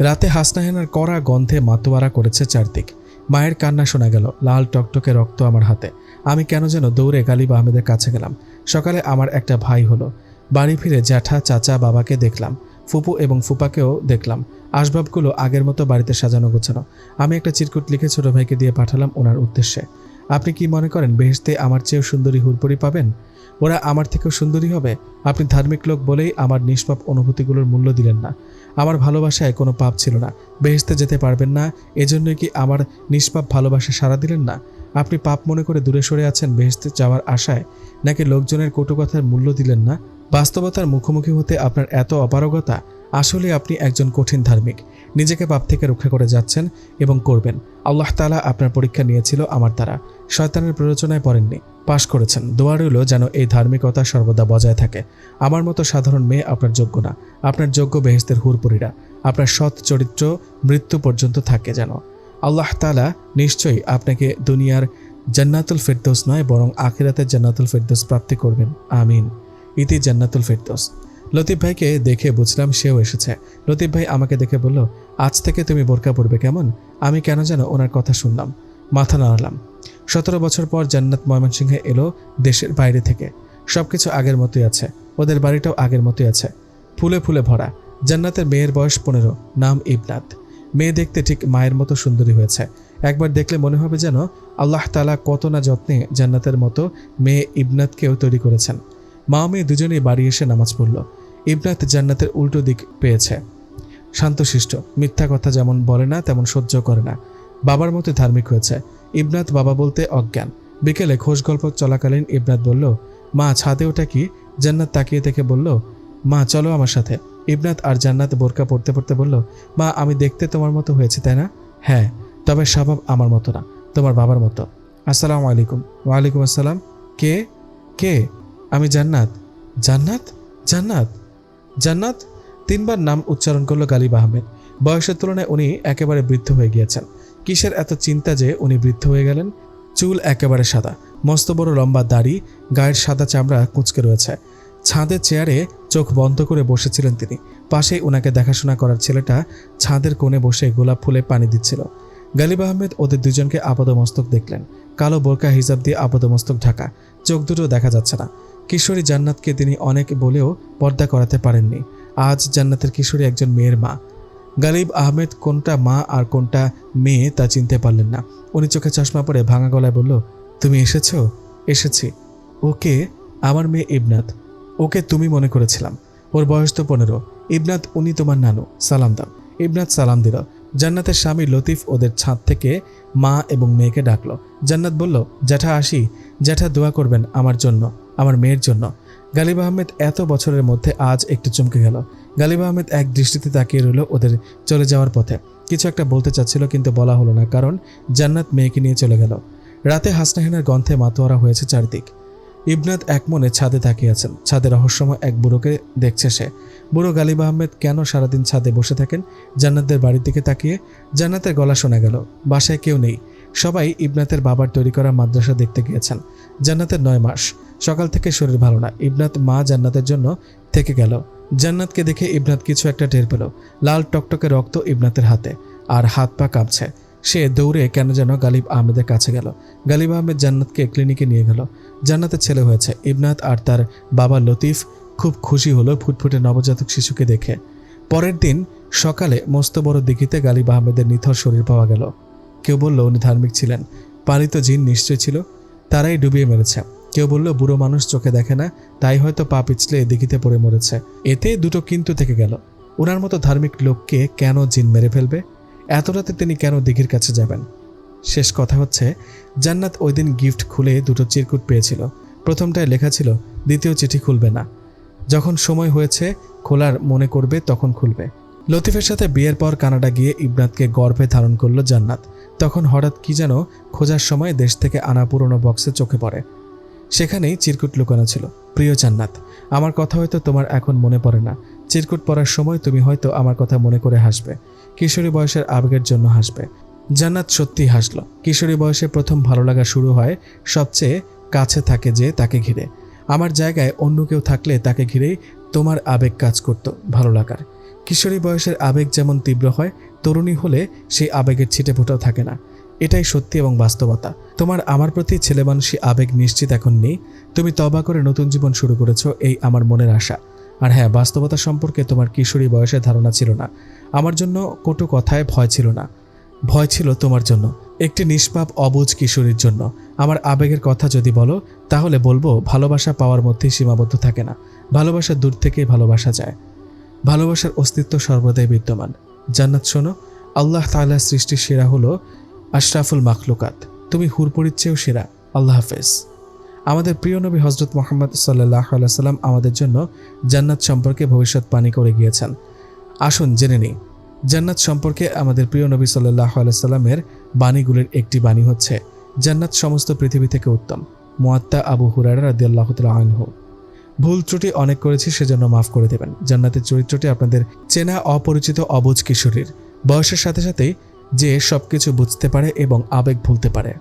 রাতে হাসনাহেনার কড়া গন্ধে মাতোয়ারা করেছে চারদিক। মায়ের কান্না শোনা গেল। লাল টকটকে রক্ত আমার হাতে। আমি কেন যেন দৌড়ে গালিব আহমেদের কাছে গেলাম। সকালে আমার একটা ভাই হলো। বাড়ি ফিরে জ্যাঠা চাচা বাবাকে দেখলাম, ফুপু এবং ফুপাকেও দেখলাম। আসবাবগুলো আগের মতো বাড়িতে সাজানো গোছানো। আমি একটা চিরকুট লিখে ছোট ভাইকে দিয়ে পাঠালাম ওনার উদ্দেশ্যে। আপনি কি মনে করেন বেহেশতে আমার চেয়েও সুন্দরী হুরপুরি পাবেন? ওরা আমার থেকেও সুন্দরী হবে? আপনি ধার্মিক লোক বলেই আমার নিষ্পাপ অনুভূতিগুলোর মূল্য দিলেন না। আমার ভালোবাসায় কোনো পাপ ছিল না। বেহেশতে যেতে পারবেন না, এজন্যই কি আমার নিষ্পাপ ভালোবাসা সাড়া দিলেন না? আপনি পাপ মনে করে দূরে সরে আছেন বেহেশতে যাওয়ার আশায়, নাকি লোকজনের কটু কথার মূল্য দিলেন না? বাস্তবতার মুখোমুখি হতে আপনার এত অপারগতা। আসলে আপনি একজন কঠিন ধার্মিক। নিজেকে পাপ থেকে রক্ষা করে যাচ্ছেন এবং করবেন। আল্লাহ তাআলা আপনার পরীক্ষা নিয়েছিল আমার দ্বারা। শয়তানের প্ররোচনায় পড়েননি, পাশ করেছেন। দোয়া রইল যেন এই ধার্মিকতা সর্বদা বজায় থাকে। আমার মতো সাধারণ মেয়ে আপনার যোগ্য না। আপনার যোগ্য বেহেশতের হুরপুরীরা। আপনার সৎ চরিত্র মৃত্যু পর্যন্ত থাকে যেন। আল্লাহ তাআলা নিশ্চয়ই আপনাকে দুনিয়ার জান্নাতুল ফেরদৌস নয়, বরং আখিরাতের জান্নাতুল ফেরদৌস প্রাপ্তি করবেন। আমিন। ইতি জান্নাতুল ফেরদৌস। লতিফ ভাইকে দেখে বুঝলাম সেও এসেছে। লতিফ ভাই আমাকে দেখে বলল, আজ থেকে তুমি বোরকা পরবে কেমন? আমি কেন যেন ওনার কথা শুনলাম, মাথা নাড়ালাম। 17 বছর পর জান্নাত ময়মনসিংহে এলো দেশের বাইরে থেকে। সবকিছু আগের মতোই আছে। ওদের বাড়িটাও আগের মতোই আছে, ফুলে ফুলে ভরা। জান্নাতের মেয়ের বয়স 15, নাম ইবনাত। মেয়ে দেখতে ঠিক মায়ের মতো সুন্দরী হয়েছে। একবার দেখলে মনে হবে যেন আল্লাহ তাআলা কত না যত্নে জান্নাতের মতো মেয়ে ইবনাতকেও তৈরি করেছেন। মা মেয়ে দুজনেই বাড়ি এসে নামাজ পড়ল। ইবনাত জান্নাতের উল্টো দিক পেয়েছে। শান্তশিষ্ট, মিথ্যা কথা যেমন বলে না তেমন সহ্য করে না। বাবার মতো ধার্মিক হয়েছে। ইবনাত বাবা বলতে অজ্ঞান। বিকেলে খোশ গল্প চলাকালীন ইবনাত বলল, মা ছাদে ওটা কি? জান্নাত তাকিয়ে দেখে বলল, মা চলো আমার সাথে। ইবনাত আর জান্নাত বোরকা পড়তে পড়তে বলল, মা আমি দেখতে তোমার মতো হয়েছে তাই না? হ্যাঁ, তবে স্বভাব আমার মতো না, তোমার বাবার মতো। আসসালামু আলাইকুম। ওয়ালাইকুম আসসালাম। কে কে? আমি জান্নাত। জান্নাত জান্নাত জান্নাত 3বার নাম উচ্চারণ করলো গালিব আহমেদ। বয়সের তুলনায় উনি একেবারে বৃদ্ধ হয়ে গিয়েছেন। কিসের এত চিন্তা যে উনি বৃদ্ধ হয়ে গেলেন? চুল একেবারে সাদা, মস্ত বড় লম্বা দাড়ি, গায়ের সাদা চামড়া কুঁচকে রয়েছে। ছাদের চেয়ারে চোখ বন্ধ করে বসেছিলেন তিনি। পাশেই ওনাকে দেখাশোনা করার ছেলেটা ছাদের কোণে বসে গোলাপ ফুলে পানি দিচ্ছিল। গালিব আহমেদ ওদের দুজনকে আপাদমস্তক দেখলেন। কালো বোরকা হিজাব দিয়ে আপাদমস্তক ঢাকা, চোখ দুটো দেখা যাচ্ছে না। কিশোরী জান্নাতকে তিনি অনেক বলেও পর্দা করাতে পারেননি। আজ জান্নাতের কিশোরী একজন মেয়ের মা। গালিব আহমেদ কোনটা মা আর কোনটা মেয়ে তা চিনতে পারলেন না। উনি চোখে চশমা পরে ভাঙা গলায় বলল, তুমি এসেছো? এসেছি। ওকে, আমার মেয়ে ইবনাত। ওকে তুমি মনে করেছিলাম। ওর বয়স তো 15। ইবনাত, উনি তোমার নানু, সালাম দাও। ইবনাত সালাম দিল। জান্নাতের স্বামী লতিফ ওদের ছাদ থেকে মা এবং মেয়েকে ডাকলো। জান্নাত বলল, জ্যাঠা আসি। জ্যাঠা দোয়া করবেন আমার জন্য, আমার মেয়ের জন্য। গালিব আহমেদ এত বছরের মধ্যে আজ একটু চমকে গেল। গালিব আহমেদ এক দৃষ্টিতে তাকিয়ে রইল ওদের চলে যাওয়ার পথে। কিছু একটা বলতে চাচ্ছিল কিন্তু বলা হলো না, কারণ জান্নাত মেয়েকে নিয়ে চলে গেল। রাতে হাসনাহিনার গন্ধে মাতোয়ারা হয়েছে চারদিক। ইবনাত একমনে ছাদে তাকিয়ে আছেন। ছাদে রহস্যময় এক বুড়োকে দেখছে সে। বুড়ো গালিব আহমেদ কেন সারাদিন ছাদে বসে থাকেন জান্নাতের বাড়ির দিকে তাকিয়ে? জান্নাতের গলা শোনা গেল। বাসায় কেউ নেই, সবাই ইবনাতের বাবার তৈরি করা মাদ্রাসা দেখতে গিয়েছেন। জান্নাতের 9 মাস, সকাল থেকে শরীর ভালো না। ইবনাত মা জান্নাতের জন্য থেকে গেল। জান্নাতকে দেখে ইবনাত কিছু একটা টের পেল। লাল টকটকে রক্ত ইবনাতের হাতে, আর হাত পা কাঁপছে। সে দৌড়ে কেন যেন গালিব আহমেদের কাছে গেল। গালিব আহমেদ জান্নাতকে ক্লিনিকে নিয়ে গেল। জান্নাতের ছেলে হয়েছে। ইবনাত আর তার বাবা লতিফ খুব খুশি হলো ফুটফুটে নবজাতক শিশুকে দেখে। পরের দিন সকালে মস্ত বড় দিঘিতে গালিব আহমেদের নিথর শরীর পাওয়া গেল। কেউ বলল উনি ধার্মিক ছিলেন, পালিত জিন নিশ্চয় ছিল, তারাই ডুবিয়ে মেরেছে। কেউ বলল বুড়ো মানুষ চোখে দেখে না, তাই হয়তো পা পিছলে দিঘিতে পড়ে মরেছে। এতে দুটো কিন্তু থেকে গেল। ওনার মতো ধার্মিক লোককে কেন জিন মেরে ফেলবে? এত রাতে তিনি কেন দিঘির কাছে যাবেন? শেষ কথা হচ্ছে, জান্নাত ওই দিন গিফট খুলে দুটো চিরকুট পেয়েছিল। প্রথমটায় লেখা ছিল দ্বিতীয় চিঠি খুলবে না, যখন সময় হয়েছে খোলার মনে করবে তখন খুলবে। লতিফের সাথে বিয়ের পর কানাডা গিয়ে ইবনাতকে গর্ভে ধারণ করলো জান্নাত। তখন হঠাৎ কি যেন খোঁজার সময় দেশ থেকে আনা পুরনো বক্সে চোখে পড়ে। সেখানেই চিরকুট লুকানো ছিল। প্রিয় জান্নাত, আমার কথা হয়তো তোমার এখন মনে পড়ে না। চিরকুট পড়ার সময় তুমি হয়তো আমার কথা মনে করে হাসবে, কিশোরী বয়সের আবেগের জন্য হাসবে। জান্নাত সত্যিই হাসল। কিশোরী বয়সে প্রথম ভালো লাগা শুরু হয় সবচেয়ে কাছে থাকে যে তাকে ঘিরে। আমার জায়গায় অন্য কেউ থাকলে তাকে ঘিরেই তোমার আবেগ কাজ করত ভালো লাগার। কিশোরী বয়সের আবেগ যেমন তীব্র হয়, তরুণী হলে সেই আবেগের ছিটে ফোটাও থাকে না। এটাই সত্যি এবং বাস্তবতা। তোমার আমার প্রতি ছেলে মানুষই আবেগ নিশ্চিত এখন নেই। তুমি তওবা করে নতুন জীবন শুরু করেছো, এই আমার মনের আশা। আর হ্যাঁ, বাস্তবতা সম্পর্কে তোমার কিশোরী বয়সের ধারণা ছিল না। আমার জন্য কটু কথায় ভয় ছিল না, ভয় ছিল তোমার জন্য, একটি নিষ্পাপ অবুঝ কিশোরীর জন্য। আমার আবেগের কথা যদি বলো তাহলে বলবো, ভালোবাসা পাওয়ার মধ্যেই সীমাবদ্ধ থাকে না। ভালোবাসা দূর থেকেই ভালোবাসা যায়। ভালোবাসার অস্তিত্ব সর্বদাই বিদ্যমান। জান্নাত শোনো, আল্লাহ তাআলার সৃষ্টি সেরা হলো আশরাফুল মাখলুকাত। তুমি হুরপুরির চেয়েও সেরা। আল্লাহ হাফেজ। আমাদের প্রিয় নবী হযরত মুহাম্মদ সাল্লাল্লাহু আলাইহি ওয়াসাল্লাম আমাদের জন্য জান্নাত সম্পর্কে ভবিষ্যৎবাণী করে গিয়েছেন। আসুন জেনে নিই জান্নাত সম্পর্কে আমাদের প্রিয় নবী সাল্লাল্লাহু আলাইহি ওয়াসাল্লামের বাণীগুলির একটি বাণী হচ্ছে, জান্নাত সমস্ত পৃথিবী থেকে উত্তম। মুয়াত্তা আবু হুরায়রা রাদিয়াল্লাহু তাআলা আনহু। ভুল ত্রুটি অনেক করেছি, সেজন্য মাফ করে দেবেন। জান্নাতের চরিত্রটি আপনাদের চেনা অপরিচিত অবুঝ কিশোরীর। বয়সের সাথে সাথেই যে সবকিছু বুঝতে পারে এবং আবেগ ভুলতে পারে।